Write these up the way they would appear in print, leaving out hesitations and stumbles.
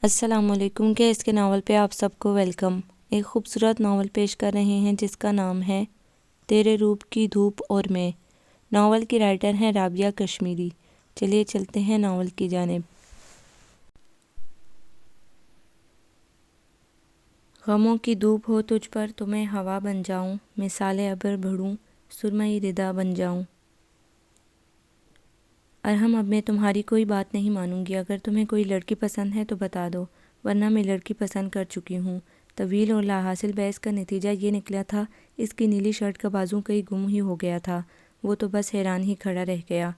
السلام علیکم کے اس کے ناول پہ آپ سب کو ویلکم۔ ایک خوبصورت ناول پیش کر رہے ہیں جس کا نام ہے تیرے روپ کی دھوپ اور میں۔ ناول کی رائٹر ہیں رابعہ کشمیری۔ چلیے چلتے ہیں ناول کی جانب۔ غموں کی دھوپ ہو تجھ پر تو میں ہوا بن جاؤں، مثال ابر بڑھوں سرمئی ردا بن جاؤں۔ ارحم اب میں تمہاری کوئی بات نہیں مانوں گی۔ اگر تمہیں کوئی لڑکی پسند ہے تو بتا دو، ورنہ میں لڑکی پسند کر چکی ہوں۔ طویل اور لاحاصل بحث کا نتیجہ یہ نکلا تھا، اس کی نیلی شرٹ کا بازو کہیں گم ہی ہو گیا تھا۔ وہ تو بس حیران ہی کھڑا رہ گیا۔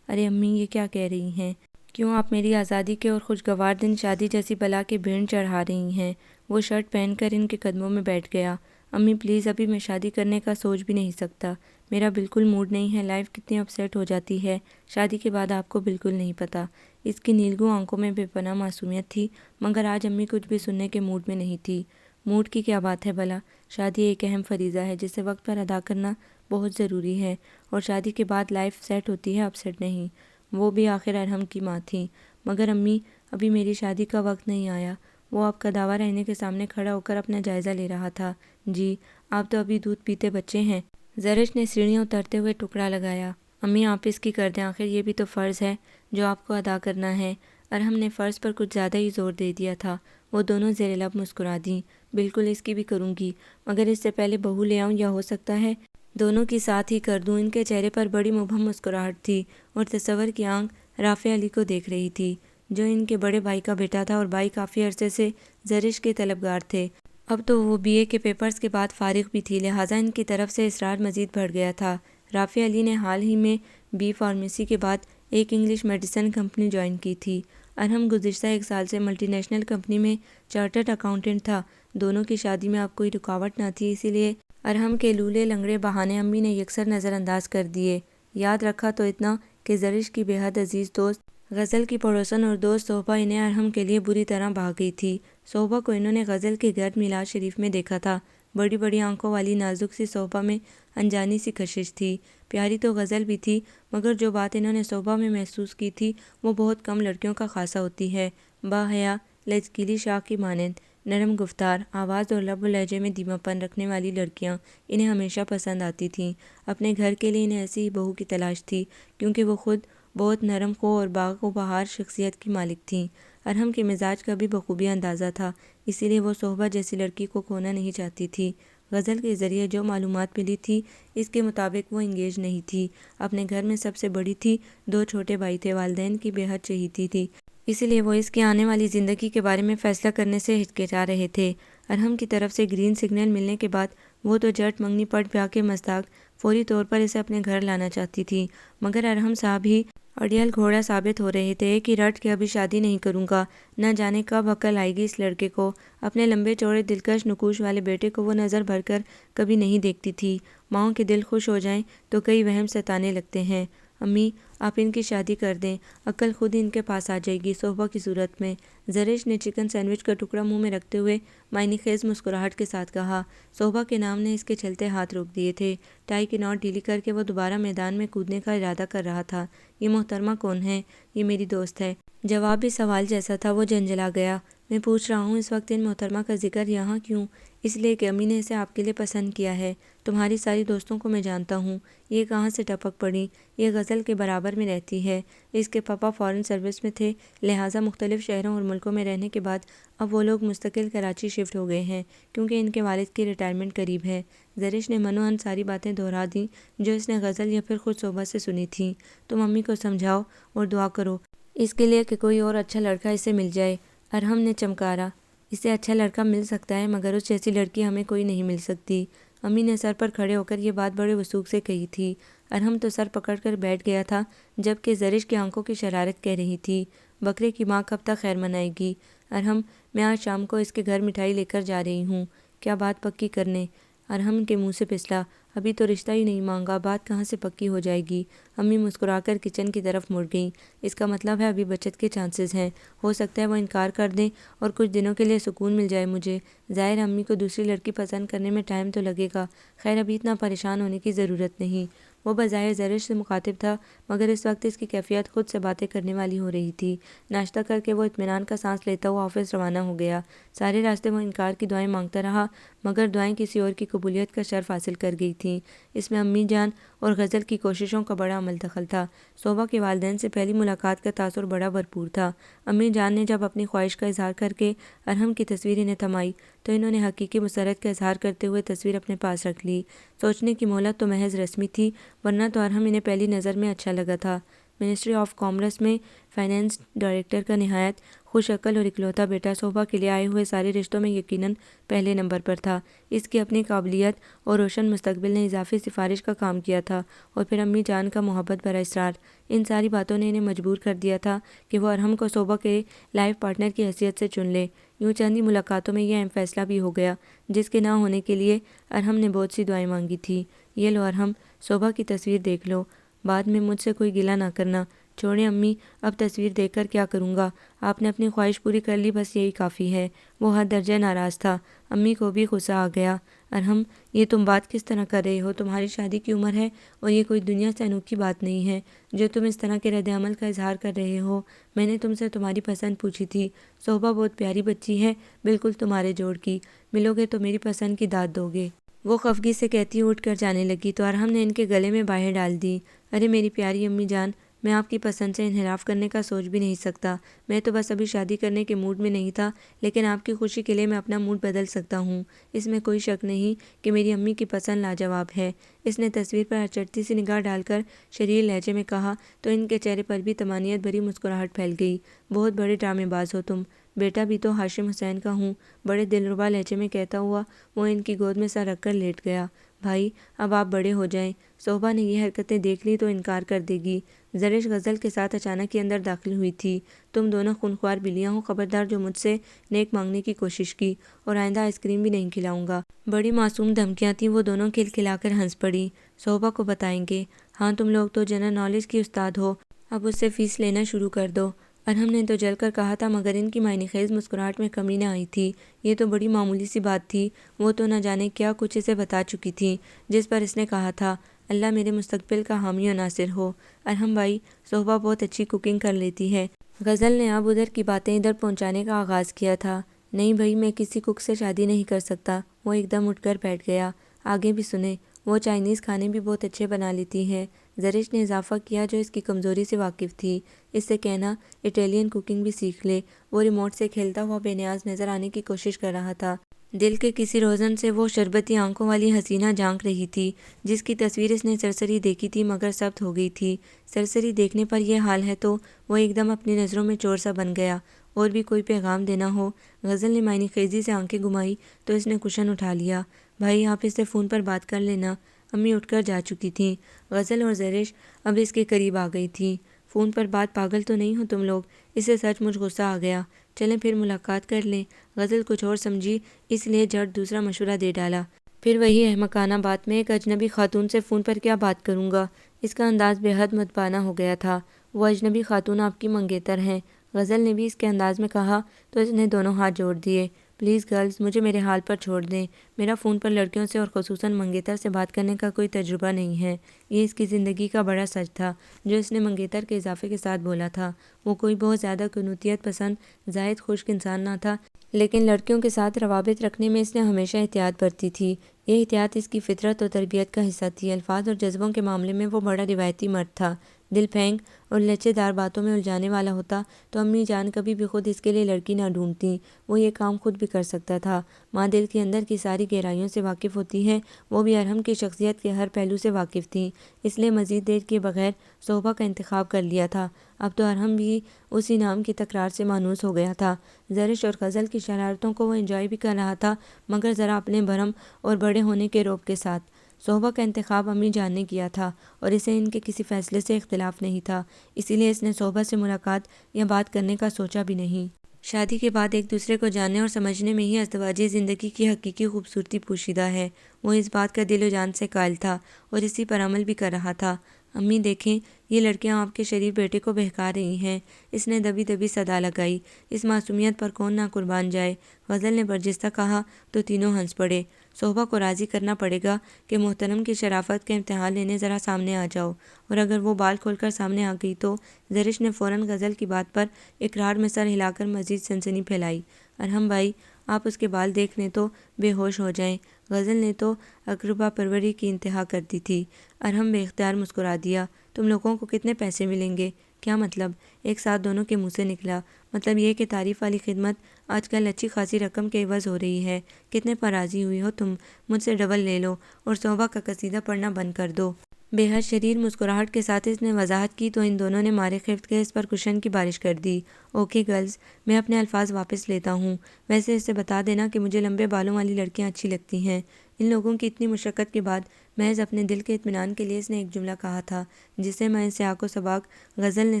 ارے امی، یہ کیا کہہ رہی ہیں؟ کیوں آپ میری آزادی کے اور خوشگوار دن شادی جیسی بلا کے بھین چڑھا رہی ہیں؟ وہ شرٹ پہن کر ان کے قدموں میں بیٹھ گیا۔ امی پلیز، ابھی میں شادی کرنے کا سوچ بھی نہیں سکتا۔ میرا بالکل موڈ نہیں ہے۔ لائف کتنی اپسیٹ ہو جاتی ہے شادی کے بعد، آپ کو بالکل نہیں پتہ۔ اس کی نیلگوں آنکھوں میں بے پناہ معصومیت تھی، مگر آج امی کچھ بھی سننے کے موڈ میں نہیں تھی۔ موڈ کی کیا بات ہے بھلا؟ شادی ایک اہم فریضہ ہے جسے وقت پر ادا کرنا بہت ضروری ہے، اور شادی کے بعد لائف سیٹ ہوتی ہے، اپسیٹ نہیں۔ وہ بھی آخر ارحم کی ماں تھیں۔ مگر امی، ابھی میری شادی کا وقت نہیں آیا۔ وہ آپ کا دعویٰ رہنے کے سامنے کھڑا ہو کر اپنا جائزہ لے رہا تھا۔ جی، آپ تو ابھی دودھ پیتے بچے ہیں۔ زرش نے سیڑھیاں اترتے ہوئے ٹکڑا لگایا۔ امی آپ اس کی کر دیں، آخر یہ بھی تو فرض ہے جو آپ کو ادا کرنا ہے۔ ارحم نے فرض پر کچھ زیادہ ہی زور دے دیا تھا۔ وہ دونوں زیر لب مسکرا دیں۔ بالکل اس کی بھی کروں گی، مگر اس سے پہلے بہو لے آؤں، یا ہو سکتا ہے دونوں کی ساتھ ہی کر دوں۔ ان کے چہرے پر بڑی مبہم مسکراہٹ تھی، اور تصور کی آنکھ رافع علی کو دیکھ رہی تھی، جو ان کے بڑے بھائی کا بیٹا تھا، اور بھائی کافی عرصے سے زرش کے طلبگار تھے۔ اب تو وہ BA کے پیپرز کے بعد فارغ بھی تھی، لہٰذا ان کی طرف سے اصرار مزید بڑھ گیا تھا۔ رافع علی نے حال ہی میں BA فارمیسی کے بعد ایک انگلش میڈیسن کمپنی جوائن کی تھی۔ ارحم گزشتہ 1 سال سے ملٹی نیشنل کمپنی میں چارٹرڈ اکاؤنٹنٹ تھا۔ دونوں کی شادی میں اب کوئی رکاوٹ نہ تھی، اسی لیے ارحم کے لولے لنگڑے بہانے امی نے یکسر نظر انداز کر دیے۔ یاد رکھا تو اتنا کہ زرش کی بے حد عزیز دوست، غزل کی پڑوسن اور دوست صہبا انہیں ارحم کے لیے بری طرح بھا گئی تھی۔ صہبا کو انہوں نے غزل کے گھر میلاد شریف میں دیکھا تھا۔ بڑی بڑی آنکھوں والی نازک سی صہبا میں انجانی سی کشش تھی۔ پیاری تو غزل بھی تھی، مگر جو بات انہوں نے صہبا میں محسوس کی تھی وہ بہت کم لڑکیوں کا خاصہ ہوتی ہے۔ باحیا، لچکیلی شاخ کی مانند، نرم گفتار، آواز اور لب و لہجے میں دھیما پن رکھنے والی لڑکیاں انہیں ہمیشہ پسند آتی تھیں۔ اپنے گھر کے لیے انہیں ایسی ہی بہو کی تلاش تھی، کیونکہ وہ خود بہت نرم خو اور باغ و بہار شخصیت کی مالک تھیں۔ ارحم کے مزاج کا بھی بخوبی اندازہ تھا، اسی لیے وہ صہبا جیسی لڑکی کو کھونا نہیں چاہتی تھی۔ غزل کے ذریعے جو معلومات ملی تھی، اس کے مطابق وہ انگیج نہیں تھی، اپنے گھر میں سب سے بڑی تھی، 2 چھوٹے بھائی تھے، والدین کی بے حد چہیتی تھی، اسی لیے وہ اس کی آنے والی زندگی کے بارے میں فیصلہ کرنے سے ہچکچا رہے تھے۔ ارحم کی طرف سے گرین سگنل ملنے کے بعد وہ تو جٹ منگنی پٹ بیاہ کے مصداق فوری طور پر اسے اپنے گھر لانا چاہتی تھی، مگر ارحم صاحب ہی اڑیل گھوڑا ثابت ہو رہے تھے۔ ایک ہی رٹ کہ ابھی شادی نہیں کروں گا، نہ جانے کب عقل آئے گی اس لڑکے کو۔ اپنے لمبے چوڑے دلکش نقوش والے بیٹے کو وہ نظر بھر کر کبھی نہیں دیکھتی تھی۔ ماؤں کے دل خوش ہو جائیں تو کئی وہم ستانے لگتے ہیں۔ امی، آپ ان کی شادی کر دیں، عقل خود ان کے پاس آ جائے گی صہبا کی صورت میں۔ زرش نے چکن سینڈوچ کا ٹکڑا منہ میں رکھتے ہوئے معنی خیز مسکراہٹ کے ساتھ کہا۔ صہبا کے نام نے اس کے چلتے ہاتھ روک دیے تھے۔ ٹائی کی نوٹ ڈھیلی کر کے وہ دوبارہ میدان میں کودنے کا ارادہ کر رہا تھا۔ یہ محترمہ کون ہے؟ یہ میری دوست ہے۔ جواب بھی سوال جیسا تھا، وہ جھنجھلا گیا۔ میں پوچھ رہا ہوں اس وقت ان محترمہ کا ذکر یہاں کیوں؟ اس لیے کہ امی نے اسے آپ کے لیے پسند کیا ہے۔ تمہاری ساری دوستوں کو میں جانتا ہوں، یہ کہاں سے ٹپک پڑی؟ یہ غزل کے برابر میں رہتی ہے۔ اس کے پاپا فارن سروس میں تھے، لہٰذا مختلف شہروں اور ملکوں میں رہنے کے بعد اب وہ لوگ مستقل کراچی شفٹ ہو گئے ہیں، کیونکہ ان کے والد کی ریٹائرمنٹ قریب ہے۔ زرش نے منو ساری باتیں دہرا دیں جو اس نے غزل یا پھر خود صہبا سے سنی تھیں۔ تم امی کو سمجھاؤ اور دعا کرو اس کے لیے کہ کوئی اور اچھا لڑکا اسے مل جائے۔ ارحم نے چمکارا، اسے اچھا لڑکا مل سکتا ہے، مگر اس جیسی لڑکی ہمیں کوئی نہیں مل سکتی۔ امی نے سر پر کھڑے ہو کر یہ بات بڑے وثوق سے کہی تھی۔ ارحم تو سر پکڑ کر بیٹھ گیا تھا، جبکہ زرش کی آنکھوں کی شرارت کہہ رہی تھی، بکرے کی ماں کب تک خیر منائے گی؟ ارحم، میں آج شام کو اس کے گھر مٹھائی لے کر جا رہی ہوں۔ کیا بات پکی کرنے؟ ارحم کے منہ سے پھسلا، ابھی تو رشتہ ہی نہیں مانگا، بات کہاں سے پکی ہو جائے گی؟ امی مسکرا کر کچن کی طرف مڑ گئیں۔ اس کا مطلب ہے ابھی بچت کے چانسز ہیں، ہو سکتا ہے وہ انکار کر دیں اور کچھ دنوں کے لیے سکون مل جائے مجھے۔ ظاہر ہے امی کو دوسری لڑکی پسند کرنے میں ٹائم تو لگے گا، خیر ابھی اتنا پریشان ہونے کی ضرورت نہیں۔ وہ بظاہر زرش سے مخاطب تھا، مگر اس وقت اس کی کیفیت خود سے باتیں کرنے والی ہو رہی تھی۔ ناشتہ کر کے وہ اطمینان کا سانس لیتا ہوا آفس روانہ ہو گیا۔ سارے راستے وہ انکار کی دعائیں مانگتا رہا، مگر دعائیں کسی اور کی قبولیت کا شرف حاصل کر گئی تھیں۔ اس میں امی جان اور غزل کی کوششوں کا بڑا عمل دخل تھا۔ صوبہ کے والدین سے پہلی ملاقات کا تاثر بڑا بھرپور تھا۔ امی جان نے جب اپنی خواہش کا اظہار کر کے ارحم کی تصویر انہیں تھمائی تو انہوں نے حقیقی مسرت کا اظہار کرتے ہوئے تصویر اپنے پاس رکھ لی۔ سوچنے کی مہلت تو محض رسمی تھی، ورنہ تو ارحم انہیں پہلی نظر میں اچھا لگا تھا۔ منسٹری آف کامرس میں فائنانس ڈائریکٹر کا نہایت خوش عقل اور اکلوتا بیٹا صوبہ کے لیے آئے ہوئے سارے رشتوں میں یقیناً پہلے نمبر پر تھا۔ اس کی اپنی قابلیت اور روشن مستقبل نے اضافی سفارش کا کام کیا تھا، اور پھر امی جان کا محبت بھرا اصرار، ان ساری باتوں نے انہیں مجبور کر دیا تھا کہ وہ ارحم کو صوبہ کے لائف پارٹنر کی حیثیت سے چن لے۔ یوں چند ہی ملاقاتوں میں یہ اہم فیصلہ بھی ہو گیا، جس کے نہ ہونے کے لیے ارحم نے بہت سی دعائیں مانگی تھیں۔ یہ لو ارحم، صوبہ کی تصویر دیکھ لو، بعد میں مجھ سے کوئی گلہ نہ کرنا۔ چھوڑیں امی، اب تصویر دیکھ کر کیا کروں گا؟ آپ نے اپنی خواہش پوری کر لی، بس یہی کافی ہے۔ وہ حد درجہ ناراض تھا۔ امی کو بھی غصہ آ گیا۔ ارحم، یہ تم بات کس طرح کر رہے ہو؟ تمہاری شادی کی عمر ہے اور یہ کوئی دنیا سے انوکھی بات نہیں ہے جو تم اس طرح کے رد عمل کا اظہار کر رہے ہو۔ میں نے تم سے تمہاری پسند پوچھی تھی۔ صوبہ بہت پیاری بچی ہے، بالکل تمہارے جوڑ کی۔ ملو گے تو میری پسند کی داد دو گے؟ وہ خفگی سے کہتی اٹھ کر جانے لگی تو ارحم نے ان کے گلے میں باہیں ڈال دی۔ ارے میری پیاری امی جان، میں آپ کی پسند سے انحراف کرنے کا سوچ بھی نہیں سکتا۔ میں تو بس ابھی شادی کرنے کے موڈ میں نہیں تھا، لیکن آپ کی خوشی کے لیے میں اپنا موڈ بدل سکتا ہوں۔ اس میں کوئی شک نہیں کہ میری امی کی پسند لاجواب ہے۔ اس نے تصویر پر اچٹتی سی نگاہ ڈال کر شریر لہجے میں کہا تو ان کے چہرے پر بھی طمانینت بھری مسکراہٹ پھیل گئی۔ بہت بڑے ڈرامے باز ہو تم۔ بیٹا بھی تو ہاشم حسین کا ہوں، بڑے دلربا لہجے میں کہتا ہوا وہ ان کی گود میں سر رکھ کر لیٹ گیا۔ بھائی، اب آپ بڑے ہو جائیں۔ صوبہ نے یہ حرکتیں دیکھ لی تو انکار کر دے گی۔ زرش غزل کے ساتھ اچانک ہی اندر داخل ہوئی تھی۔ تم دونوں خونخوار بلیاں ہو، خبردار جو مجھ سے نیک مانگنے کی کوشش کی، اور آئندہ آئس کریم بھی نہیں کھلاؤں گا۔ بڑی معصوم دھمکیاں تھیں۔ وہ دونوں کھلکھلا کر ہنس پڑی۔ صوبہ کو بتائیں گے؟ ہاں، تم لوگ تو جنرل نالج کی استاد ہو، اب اس سے فیس لینا شروع کر دو۔ ارحم نے تو جل کر کہا تھا، مگر ان کی معنی خیز مسکراہٹ میں کمی نہ آئی تھی۔ یہ تو بڑی معمولی سی بات تھی۔ وہ تو نہ جانے کیا کچھ اسے بتا چکی تھی، جس پر اس نے کہا تھا، اللہ میرے مستقبل کا حامی و ناصر ہو۔ ارحم بھائی، صوبہ بہت اچھی کوکنگ کر لیتی ہے۔ غزل نے اب ادھر کی باتیں ادھر پہنچانے کا آغاز کیا تھا۔ نہیں بھائی، میں کسی کک سے شادی نہیں کر سکتا۔ وہ ایک دم اٹھ کر بیٹھ گیا۔ آگے بھی سنیں، وہ چائنیز کھانے بھی بہت اچھے بنا لیتی ہے۔ زرش نے اضافہ کیا، جو اس کی کمزوری سے واقف تھی۔ اس سے کہنا اٹیلین کوکنگ بھی سیکھ لے۔ وہ ریموٹ سے کھیلتا ہوا بے نیاز نظر آنے کی کوشش کر رہا تھا۔ دل کے کسی روزن سے وہ شربتی آنکھوں والی حسینہ جھانک رہی تھی، جس کی تصویر اس نے سرسری دیکھی تھی مگر ثبت ہو گئی تھی۔ سرسری دیکھنے پر یہ حال ہے تو وہ ایک دم اپنی نظروں میں چور سا بن گیا۔ اور بھی کوئی پیغام دینا ہو؟ غزل نے معنی خیزی سے آنکھیں گھمائی تو اس نے کشن اٹھا لیا۔ بھائی، آپ اس سے فون پر بات کر لینا۔ امی اٹھ کر جا چکی تھیں۔ غزل اور زرش اب اس کے قریب آ گئی تھیں۔ فون پر بات، پاگل تو نہیں ہو تم لوگ؟ اسے سچ مچ غصہ آ گیا۔ چلیں پھر ملاقات کر لیں۔ غزل کچھ اور سمجھی، اس لیے جھٹ دوسرا مشورہ دے ڈالا۔ پھر وہی احمقانہ بات، میں ایک اجنبی خاتون سے فون پر کیا بات کروں گا؟ اس کا انداز بے حد مدبانہ ہو گیا تھا۔ وہ اجنبی خاتون آپ کی منگیتر ہیں۔ غزل نے بھی اس کے انداز میں کہا تو اس نے دونوں ہاتھ جوڑ دیے۔ پلیز گرلز، مجھے میرے حال پر چھوڑ دیں۔ میرا فون پر لڑکیوں سے اور خصوصاً منگیتر سے بات کرنے کا کوئی تجربہ نہیں ہے۔ یہ اس کی زندگی کا بڑا سچ تھا جو اس نے منگیتر کے اضافے کے ساتھ بولا تھا۔ وہ کوئی بہت زیادہ قنوتیت پسند، زاہد خشک انسان نہ تھا، لیکن لڑکیوں کے ساتھ روابط رکھنے میں اس نے ہمیشہ احتیاط برتی تھی۔ یہ احتیاط اس کی فطرت اور تربیت کا حصہ تھی۔ الفاظ اور جذبوں کے معاملے میں وہ بڑا روایتی مرد تھا۔ دل پھینگ اور لچے دار باتوں میں الجھانے والا ہوتا تو امی جان کبھی بھی خود اس کے لیے لڑکی نہ ڈھونڈتی۔ وہ یہ کام خود بھی کر سکتا تھا۔ ماں دل کے اندر کی ساری گہرائیوں سے واقف ہوتی ہے۔ وہ بھی ارحم کی شخصیت کے ہر پہلو سے واقف تھیں، اس لیے مزید دیر کیے بغیر صوبہ کا انتخاب کر لیا تھا۔ اب تو ارحم بھی اسی نام کی تکرار سے مانوس ہو گیا تھا۔ زرش اور غزل کی شرارتوں کو وہ انجوائے بھی کر رہا تھا، مگر ذرا اپنے بھرم اور بڑے ہونے کے رعب کے ساتھ۔ صوبہ کا انتخاب امی جان نے کیا تھا اور اسے ان کے کسی فیصلے سے اختلاف نہیں تھا، اسی لیے اس نے صوبہ سے ملاقات یا بات کرنے کا سوچا بھی نہیں۔ شادی کے بعد ایک دوسرے کو جاننے اور سمجھنے میں ہی ازدواجی زندگی کی حقیقی خوبصورتی پوشیدہ ہے۔ وہ اس بات کا دل و جان سے قائل تھا اور اسی پر عمل بھی کر رہا تھا۔ امی دیکھیں، یہ لڑکیاں آپ کے شریف بیٹے کو بہکا رہی ہیں۔ اس نے دبی دبی صدا لگائی۔ اس معصومیت پر کون نہ قربان جائے۔ غزل نے برجستہ کہا تو تینوں ہنس پڑے۔ صوبہ کو راضی کرنا پڑے گا کہ محترم کی شرافت کے امتحان لینے ذرا سامنے آ جاؤ، اور اگر وہ بال کھول کر سامنے آ گئی تو زرش نے فوراً غزل کی بات پر اقرار میں سر ہلا کر مزید سنسنی پھیلائی۔ ارحم بھائی، آپ اس کے بال دیکھ لیں تو بے ہوش ہو جائیں۔ غزل نے تو اقربا پروری کی انتہا کر دی تھی۔ ارحم بے اختیار مسکرا دیا۔ تم لوگوں کو کتنے پیسے ملیں گے؟ کیا مطلب؟ ایک ساتھ دونوں کے منہ سے نکلا۔ مطلب یہ کہ تعریف والی خدمت آج کل اچھی خاصی رقم کے عوض ہو رہی ہے۔ کتنے پر راضی ہوئی ہو تم؟ مجھ سے ڈبل لے لو اور صوبہ کا قصیدہ پڑھنا بند کر دو۔ بے حد شریر مسکراہٹ کے ساتھ اس نے وضاحت کی تو ان دونوں نے مارے خفت کے اس پر کشن کی بارش کر دی۔ اوکے گرلز، میں اپنے الفاظ واپس لیتا ہوں۔ ویسے اسے بتا دینا کہ مجھے لمبے بالوں والی لڑکیاں اچھی لگتی ہیں۔ ان لوگوں کی اتنی مشقت کے بعد محض اپنے دل کے اطمینان کے لیے اس نے ایک جملہ کہا تھا جسے میں سیاق و سباق غزل نے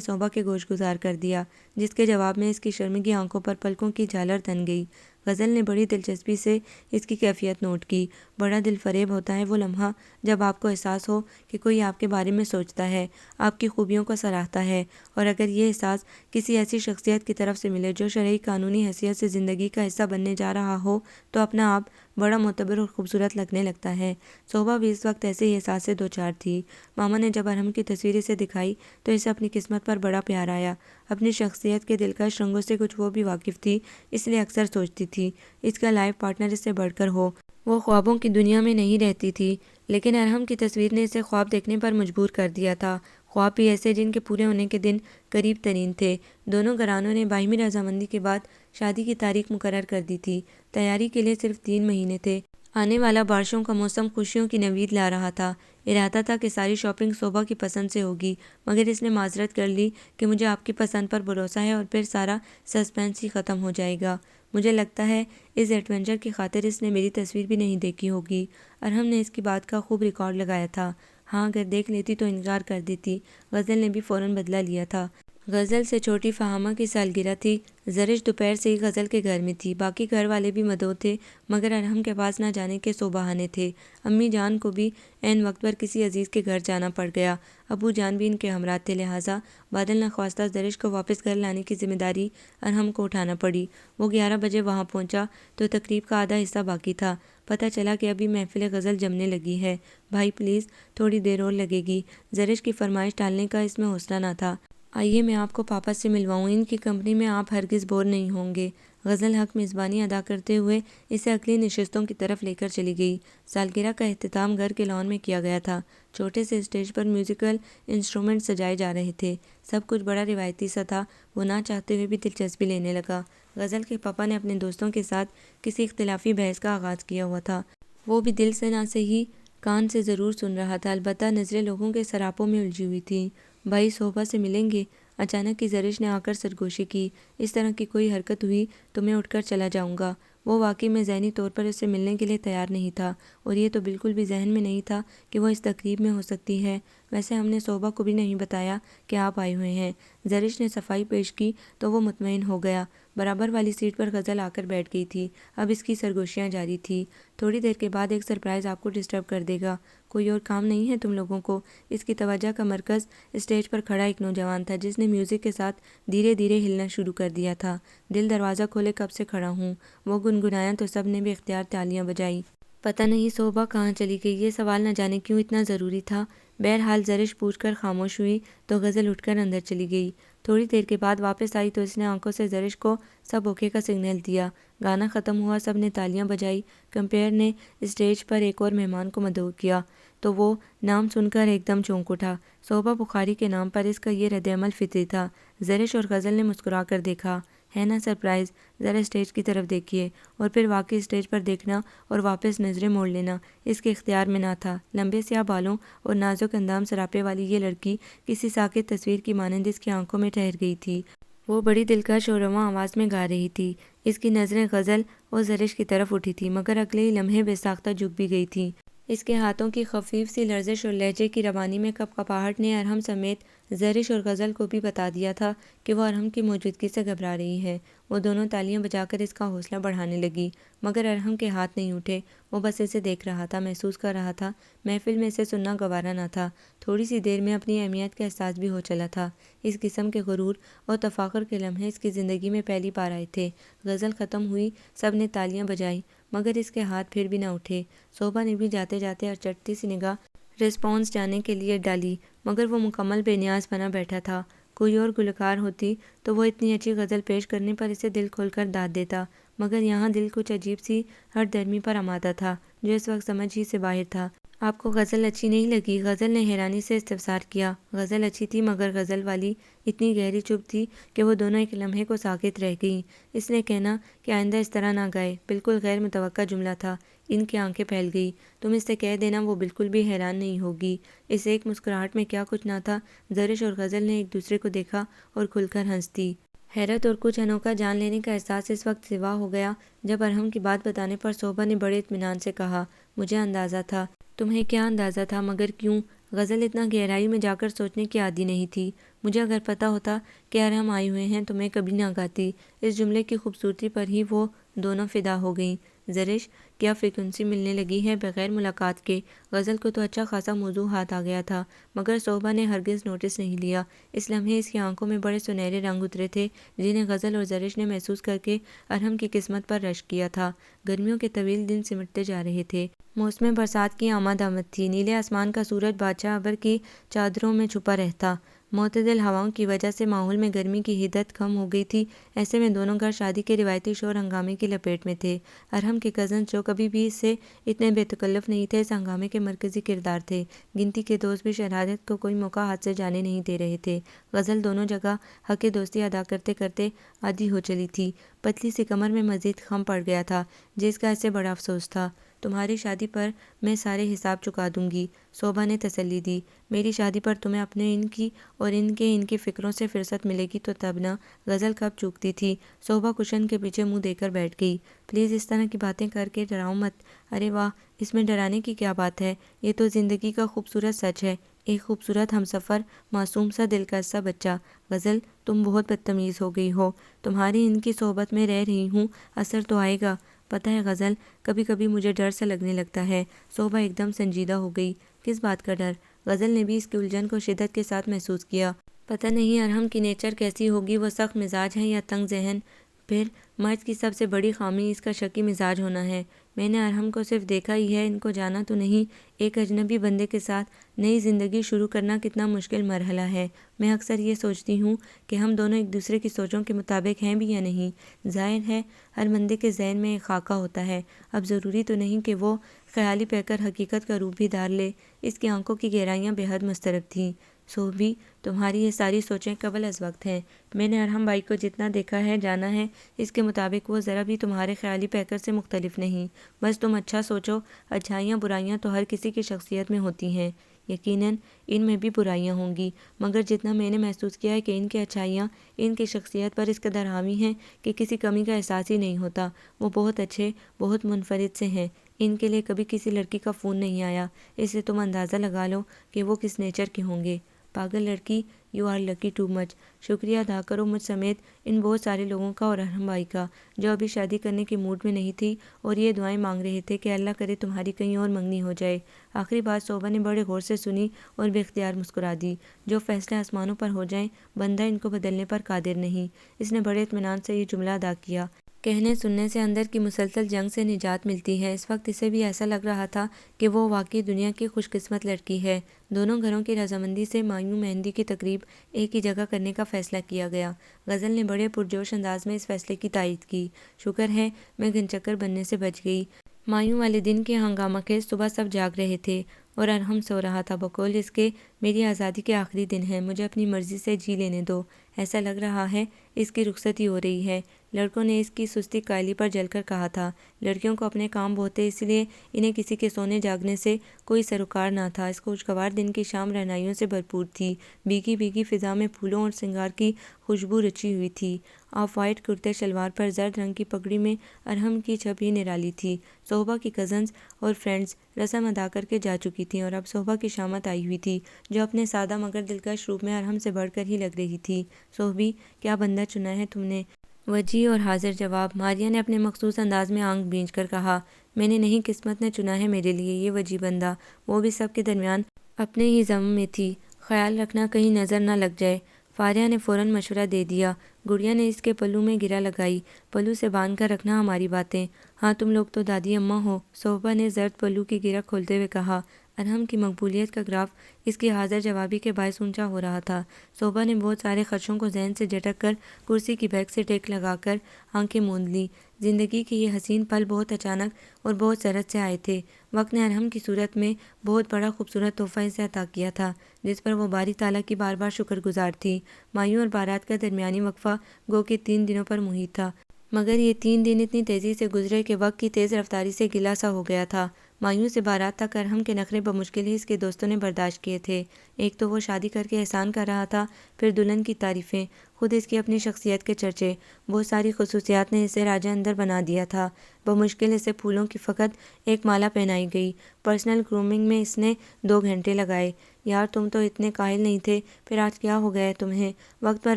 صوبہ کے گوش گزار کر دیا، جس کے جواب میں اس کی شرمگی آنکھوں پر پلکوں کی جھالر تن گئی۔ غزل نے بڑی دلچسپی سے اس کی کیفیت نوٹ کی۔ بڑا دل فریب ہوتا ہے وہ لمحہ جب آپ کو احساس ہو کہ کوئی آپ کے بارے میں سوچتا ہے، آپ کی خوبیوں کو سراہتا ہے، اور اگر یہ احساس کسی ایسی شخصیت کی طرف سے ملے جو شرعی قانونی حیثیت سے زندگی کا حصہ بننے جا رہا ہو تو اپنا آپ بڑا معتبر اور خوبصورت لگنے لگتا ہے۔ صوبہ بھی اس وقت ایسے ہی احساس سے دوچار تھی۔ ماما نے جب ارحم کی تصویر اسے دکھائی تو اسے اپنی قسمت پر بڑا پیار آیا۔ اپنی شخصیت کے دلکش رنگوں سے کچھ وہ بھی واقف تھی، اس لیے اکثر سوچتی تھی اس کا لائف پارٹنر اس سے بڑھ کر ہو۔ وہ خوابوں کی دنیا میں نہیں رہتی تھی، لیکن ارحم کی تصویر نے اسے خواب دیکھنے پر مجبور کر دیا تھا، خواب بھی ایسے جن کے پورے ہونے کے دن قریب ترین تھے۔ دونوں گھرانوں نے باہمی رضامندی کے بعد شادی کی تاریخ مقرر کر دی تھی۔ تیاری کے لیے صرف 3 مہینے تھے۔ آنے والا بارشوں کا موسم خوشیوں کی نوید لا رہا تھا۔ ارادہ تھا کہ ساری شاپنگ صوبہ کی پسند سے ہوگی، مگر اس نے معذرت کر لی کہ مجھے آپ کی پسند پر بھروسہ ہے اور پھر سارا سسپینس ہی ختم ہو جائے گا۔ مجھے لگتا ہے اس ایڈونچر کی خاطر اس نے میری تصویر بھی نہیں دیکھی ہوگی۔ ارحم نے اس کی بات کا خوب ریکارڈ لگایا تھا۔ ہاں، اگر دیکھ لیتی تو انکار کر دیتی۔ غزل نے بھی فوراً بدلہ لیا تھا۔ غزل سے چھوٹی فہامہ کی سالگرہ تھی۔ زرش دوپہر سے ہی غزل کے گھر میں تھی۔ باقی گھر والے بھی مدعو تھے، مگر ارحم کے پاس نہ جانے کے 100 بہانے تھے۔ امی جان کو بھی عین وقت پر کسی عزیز کے گھر جانا پڑ گیا۔ ابو جان بھی ان کے ہمراہ تھے، لہٰذا بادل نخواستہ زرش کو واپس گھر لانے کی ذمہ داری ارحم کو اٹھانا پڑی۔ وہ 11 بجے وہاں پہنچا تو تقریب کا آدھا حصہ باقی تھا۔ پتہ چلا کہ ابھی محفل غزل جمنے لگی ہے۔ بھائی پلیز تھوڑی دیر اور لگے گی۔ زرش کی فرمائش ٹالنے کا اس میں حوصلہ نہ تھا۔ آئیے میں آپ کو پاپا سے ملواؤں، ان کی کمپنی میں آپ ہرگز بور نہیں ہوں گے۔ غزل حق میزبانی ادا کرتے ہوئے اسے اگلی نشستوں کی طرف لے کر چلی گئی۔ سالگرہ کا اختتام گھر کے لان میں کیا گیا تھا۔ چھوٹے سے اسٹیج پر میوزیکل انسٹرومنٹ سجائے جا رہے تھے۔ سب کچھ بڑا روایتی سا تھا۔ وہ نہ چاہتے ہوئے بھی دلچسپی لینے لگا۔ غزل کے پاپا نے اپنے دوستوں کے ساتھ کسی اختلافی بحث کا آغاز کیا ہوا تھا۔ وہ بھی دل سے نہ صحیح کان سے ضرور سن رہا تھا، البتہ نظریں لوگوں کے سراپوں میں الجھی ہوئی تھیں۔ بھائی صوبہ سے ملیں گے؟ اچانک ہی زرش نے آ کر سرگوشی کی۔ اس طرح کی کوئی حرکت ہوئی تو میں اٹھ کر چلا جاؤں گا۔ وہ واقعی میں ذہنی طور پر اس سے ملنے کے لیے تیار نہیں تھا، اور یہ تو بالکل بھی ذہن میں نہیں تھا کہ وہ اس تقریب میں ہو سکتی ہے۔ ویسے ہم نے صوبہ کو بھی نہیں بتایا کہ آپ آئے ہوئے ہیں۔ زرش نے صفائی پیش کی تو وہ مطمئن ہو گیا۔ برابر والی سیٹ پر غزل آ کر بیٹھ گئی تھی۔ اب اس کی سرگوشیاں جاری تھی۔ تھوڑی دیر کے بعد ایک سرپرائز آپ کو ڈسٹرب کر دے گا۔ کوئی اور کام نہیں ہے تم لوگوں کو؟ اس کی توجہ کا مرکز اسٹیج پر کھڑا ایک نوجوان تھا جس نے میوزک کے ساتھ دھیرے دھیرے ہلنا شروع کر دیا تھا۔ دل دروازہ کھولے کب سے کھڑا ہوں، وہ گنگنایا تو سب نے بے اختیار تالیاں بجائی۔ پتہ نہیں صوبہ کہاں چلی گئی، یہ سوال نہ جانے کیوں اتنا ضروری تھا۔ بہرحال زرش پوچھ کر خاموش ہوئی تو غزل اٹھ کر اندر چلی گئی۔ تھوڑی دیر کے بعد واپس آئی تو اس نے آنکھوں سے زرش کو سب اوکے کا سگنل دیا۔ گانا ختم ہوا، سب نے تالیاں بجائی۔ کمپیئر نے اسٹیج پر ایک اور مہمان کو مدعو کیا تو وہ نام سن کر ایک دم چونک اٹھا۔ صوبہ بخاری کے نام پر اس کا یہ رد عمل فطری تھا۔ زرش اور غزل نے مسکرا کر دیکھا۔ ہے نا سرپرائز؟ ذرا اسٹیج کی طرف دیکھیے، اور پھر واقعی اسٹیج پر دیکھنا اور واپس نظریں موڑ لینا اس کے اختیار میں نہ تھا۔ لمبے سیاہ بالوں اور نازک اندام سراپے والی یہ لڑکی کسی ساکت تصویر کی مانند اس کی آنکھوں میں ٹھہر گئی تھی۔ وہ بڑی دلکش اور رواں آواز میں گا رہی تھی۔ اس کی نظریں غزل اور زرش کی طرف اٹھی تھیں، مگر اگلے ہی لمحے بے ساختہ جھک بھی گئی تھیں۔ اس کے ہاتھوں کی خفیف سی لرزش اور لہجے کی روانی میں کپکپاہٹ نے ارحم سمیت زرش اور غزل کو بھی بتا دیا تھا کہ وہ ارحم کی موجودگی سے گھبرا رہی ہے۔ وہ دونوں تالیاں بجا کر اس کا حوصلہ بڑھانے لگی، مگر ارحم کے ہاتھ نہیں اٹھے۔ وہ بس اسے دیکھ رہا تھا، محسوس کر رہا تھا۔ محفل میں اسے سننا گوارا نہ تھا۔ تھوڑی سی دیر میں اپنی اہمیت کا احساس بھی ہو چلا تھا۔ اس قسم کے غرور اور تفاخر کے لمحے اس کی زندگی میں پہلی بار آئے تھے۔ غزل ختم ہوئی، سب نے تالیاں بجائیں، مگر اس کے ہاتھ پھر بھی نہ اٹھے۔ صوبا نے بھی جاتے جاتے اچٹتی سی نگاہ رسپانس جانے کے لیے ڈالی، مگر وہ مکمل بے نیاز بنا بیٹھا تھا۔ کوئی اور گلوکار ہوتی تو وہ اتنی اچھی غزل پیش کرنے پر اسے دل کھول کر داد دیتا، مگر یہاں دل کچھ عجیب سی ہر درمی پر آمادہ تھا، جو اس وقت سمجھ ہی سے باہر تھا۔ آپ کو غزل اچھی نہیں لگی؟ غزل نے حیرانی سے استفسار کیا۔ غزل اچھی تھی، مگر غزل والی اتنی گہری چپ تھی کہ وہ دونوں ایک لمحے کو ساکت رہ گئیں۔ اس نے کہنا کہ آئندہ اس طرح نہ گائے بالکل غیر متوقع جملہ تھا۔ ان کی آنکھیں پھیل گئی۔ تم اس سے کہہ دینا، وہ بالکل بھی حیران نہیں ہوگی۔ اس ایک مسکراہٹ میں کیا کچھ نہ تھا۔ زرش اور غزل نے ایک دوسرے کو دیکھا اور کھل کر ہنس دی۔ حیرت اور کچھ انوکھا جان لینے کا احساس اس وقت سوا ہو گیا جب ارحم کی بات بتانے پر صوبا نے بڑے اطمینان سے کہا، مجھے اندازہ تھا۔ تمہیں کیا اندازہ تھا؟ مگر کیوں؟ غزل اتنا گہرائی میں جا کر سوچنے کی عادی نہیں تھی۔ مجھے اگر پتہ ہوتا کہ ارحم آئے ہوئے ہیں تو میں کبھی نہ گاتی۔ اس جملے کی خوبصورتی پر ہی وہ دونوں فدا ہو گئیں۔ زرش، کیا فریکوئنسی ملنے لگی ہے بغیر ملاقات کے؟ غزل کو تو اچھا خاصا موضوع ہاتھ آ گیا تھا، مگر صوبا نے ہرگز نوٹس نہیں لیا۔ اس لمحے اس کی آنکھوں میں بڑے سنہرے رنگ اترے تھے، جنہیں غزل اور زرش نے محسوس کر کے ارحم کی قسمت پر رشک کیا تھا۔ گرمیوں کے طویل دن سمٹتے جا رہے تھے۔ موسم برسات کی آمد تھی۔ نیلے آسمان کا سورج بادشاہ ابر کی چادروں میں چھپا رہتا۔ معتدل ہواؤں کی وجہ سے ماحول میں گرمی کی حدت کم ہو گئی تھی۔ ایسے میں دونوں گھر شادی کے روایتی شور ہنگامے کی لپیٹ میں تھے۔ ارحم کے کزنز، جو کبھی بھی اس سے اتنے بے تکلف نہیں تھے، اس ہنگامے کے مرکزی کردار تھے۔ گنتی کے دوست بھی شہادت کو کوئی موقع ہاتھ سے جانے نہیں دے رہے تھے۔ غزل دونوں جگہ حق دوستی ادا کرتے کرتے عادی ہو چلی تھی۔ پتلی سی کمر میں مزید خم پڑ گیا تھا، جس کا اسے بڑا افسوس تھا۔ تمہاری شادی پر میں سارے حساب چکا دوں گی، صوبا نے تسلی دی۔ میری شادی پر تمہیں اپنے ان کی اور ان کی فکروں سے فرصت ملے گی تو تب نہ۔ غزل کب چوکتی تھی۔ صوبا کشن کے پیچھے منہ دے کر بیٹھ گئی۔ پلیز اس طرح کی باتیں کر کے ڈراؤ مت۔ ارے واہ، اس میں ڈرانے کی کیا بات ہے؟ یہ تو زندگی کا خوبصورت سچ ہے۔ ایک خوبصورت ہمسفر، معصوم سا دلکش سا بچہ۔ غزل، تم بہت بدتمیز ہو گئی ہو۔ تمہاری ان کی صحبت میں رہ رہی ہوں، اثر تو آئے گا۔ پتہ ہے غزل، کبھی کبھی مجھے ڈر سا لگنے لگتا ہے۔ صوبا ایک دم سنجیدہ ہو گئی۔ کس بات کا ڈر؟ غزل نے بھی اس کی الجھن کو شدت کے ساتھ محسوس کیا۔ پتہ نہیں ارحم کی نیچر کیسی ہوگی، وہ سخت مزاج ہے یا تنگ ذہن؟ پھر مرد کی سب سے بڑی خامی اس کا شکی مزاج ہونا ہے۔ میں نے ارحم کو صرف دیکھا ہی ہے، ان کو جانا تو نہیں۔ ایک اجنبی بندے کے ساتھ نئی زندگی شروع کرنا کتنا مشکل مرحلہ ہے۔ میں اکثر یہ سوچتی ہوں کہ ہم دونوں ایک دوسرے کی سوچوں کے مطابق ہیں بھی یا نہیں۔ ظاہر ہے ہر بندے کے ذہن میں ایک خاکہ ہوتا ہے، اب ضروری تو نہیں کہ وہ خیالی پہ کر حقیقت کا روپ بھی دھار لے۔ اس کی آنکھوں کی گہرائیاں بے حد مضطرب تھیں۔ صوبی، تمہاری یہ ساری سوچیں قبل از وقت ہیں۔ میں نے ارحم بھائی کو جتنا دیکھا ہے، جانا ہے، اس کے مطابق وہ ذرا بھی تمہارے خیالی پیکر سے مختلف نہیں۔ بس تم اچھا سوچو۔ اچھائیاں برائیاں تو ہر کسی کی شخصیت میں ہوتی ہیں، یقیناً ان میں بھی برائیاں ہوں گی، مگر جتنا میں نے محسوس کیا ہے کہ ان کی اچھائیاں ان کی شخصیت پر اس قدر حاوی ہیں کہ کسی کمی کا احساس ہی نہیں ہوتا۔ وہ بہت اچھے، بہت منفرد سے ہیں۔ ان کے لیے کبھی کسی لڑکی کا فون نہیں آیا، اس سے تم اندازہ لگا لو کہ وہ کس نیچر کے ہوں گے۔ پاگل لڑکی، you are lucky too much. شکریہ ادا کرو مجھ سمیت ان بہت سارے لوگوں کا اور ارحم بھائی کا، جو ابھی شادی کرنے کے موڈ میں نہیں تھی اور یہ دعائیں مانگ رہے تھے کہ اللہ کرے تمہاری کہیں اور منگنی ہو جائے۔ آخری بات صوبا نے بڑے غور سے سنی اور بے اختیار مسکرا دی۔ جو فیصلے آسمانوں پر ہو جائیں، بندہ ان کو بدلنے پر قادر نہیں۔ اس نے بڑے اطمینان سے یہ جملہ ادا کیا۔ کہنے سننے سے اندر کی مسلسل جنگ سے نجات ملتی ہے۔ اس وقت اسے بھی ایسا لگ رہا تھا کہ وہ واقعی دنیا کی خوش قسمت لڑکی ہے۔ دونوں گھروں کی رضامندی سے مایوں مہندی کی تقریب ایک ہی جگہ کرنے کا فیصلہ کیا گیا۔ غزل نے بڑے پرجوش انداز میں اس فیصلے کی تائید کی۔ شکر ہے میں گھن چکر بننے سے بچ گئی۔ مایوں والے دن کے ہنگامہ خیز صبح سب جاگ رہے تھے اور ارحم سو رہا تھا بقول اس کے میری آزادی کے آخری دن ہیں، مجھے اپنی مرضی سے جی لینے دو، ایسا لگ رہا ہے اس کی رخصتی ہو رہی ہے۔ لڑکوں نے اس کی سستی قائلی پر جل کر کہا تھا۔ لڑکیوں کو اپنے کام بہت تھے، اس لیے انہیں کسی کے سونے جاگنے سے کوئی سروکار نہ تھا۔ اس خوشگوار دن کی شام رہنائیوں سے بھرپور تھی، بھیگی بھیگی فضا میں پھولوں اور سنگار کی خوشبو رچی ہوئی تھی۔ آف وائٹ کرتے شلوار پر زرد رنگ کی پگڑی میں ارحم کی چھب ہی نرالی تھی۔ صحبہ کی کزنز اور فرینڈز رسم ادا کر کے جا چکی تھیں اور اب صحبہ کی شامت آئی ہوئی تھی، جو اپنے سادہ مگر دلکش روپ میں ارحم سے بڑھ کر ہی لگ رہی تھی۔ صحبی، کیا بندہ چنا ہے تم نے؟ وجیح اور حاضر جواب۔ ماریہ نے اپنے مخصوص انداز میں آنکھ بھیج کر کہا، میں نے نہیں، قسمت نے چنا ہے میرے لیے یہ وجیح بندہ، وہ بھی سب کے درمیان اپنے ہی زم میں تھی، خیال رکھنا کہیں نظر نہ لگ جائے۔ فاریہ نے فوراً مشورہ دے دیا۔ گڑیا نے اس کے پلو میں گرہ لگائی، پلو سے باندھ کر رکھنا ہماری باتیں۔ ہاں تم لوگ تو دادی اماں ہو، صحبہ نے زرد پلو کی گرہ کھولتے ہوئے کہا۔ ارحم کی مقبولیت کا گراف اس کی حاضر جوابی کے باعث اونچا ہو رہا تھا۔ صحبہ نے بہت سارے خدشوں کو ذہن سے جھٹک کر کرسی کی بیک سے ٹیک لگا کر آنکھیں موند لیں۔ زندگی کے یہ حسین پل بہت اچانک اور بہت سرعت سے آئے تھے۔ وقت نے ارحم کی صورت میں بہت بڑا خوبصورت تحفہ اسے عطا کیا تھا، جس پر وہ باری تعالیٰ کی بار بار شکر گزار تھی۔ مایوں اور بارات کا درمیانی وقفہ گو کہ 3 دنوں پر محیط تھا، مگر یہ 3 دن اتنی تیزی سے گزرے کہ وقت کی تیز رفتاری سے گلہ سا ہو گیا تھا۔ مایوں سے بارات تک ارحم کے نخرے بمشکل ہی اس کے دوستوں نے برداشت کیے تھے۔ ایک تو وہ شادی کر کے احسان کر رہا تھا، پھر دلہن کی تعریفیں، خود اس کی اپنی شخصیت کے چرچے، بہت ساری خصوصیات نے اسے راجہ اندر بنا دیا تھا۔ بمشکل اسے پھولوں کی فقط ایک مالا پہنائی گئی۔ پرسنل گرومنگ میں اس نے 2 گھنٹے لگائے۔ یار تم تو اتنے کاہل نہیں تھے، پھر آج کیا ہو گیا ہے تمہیں؟ وقت پر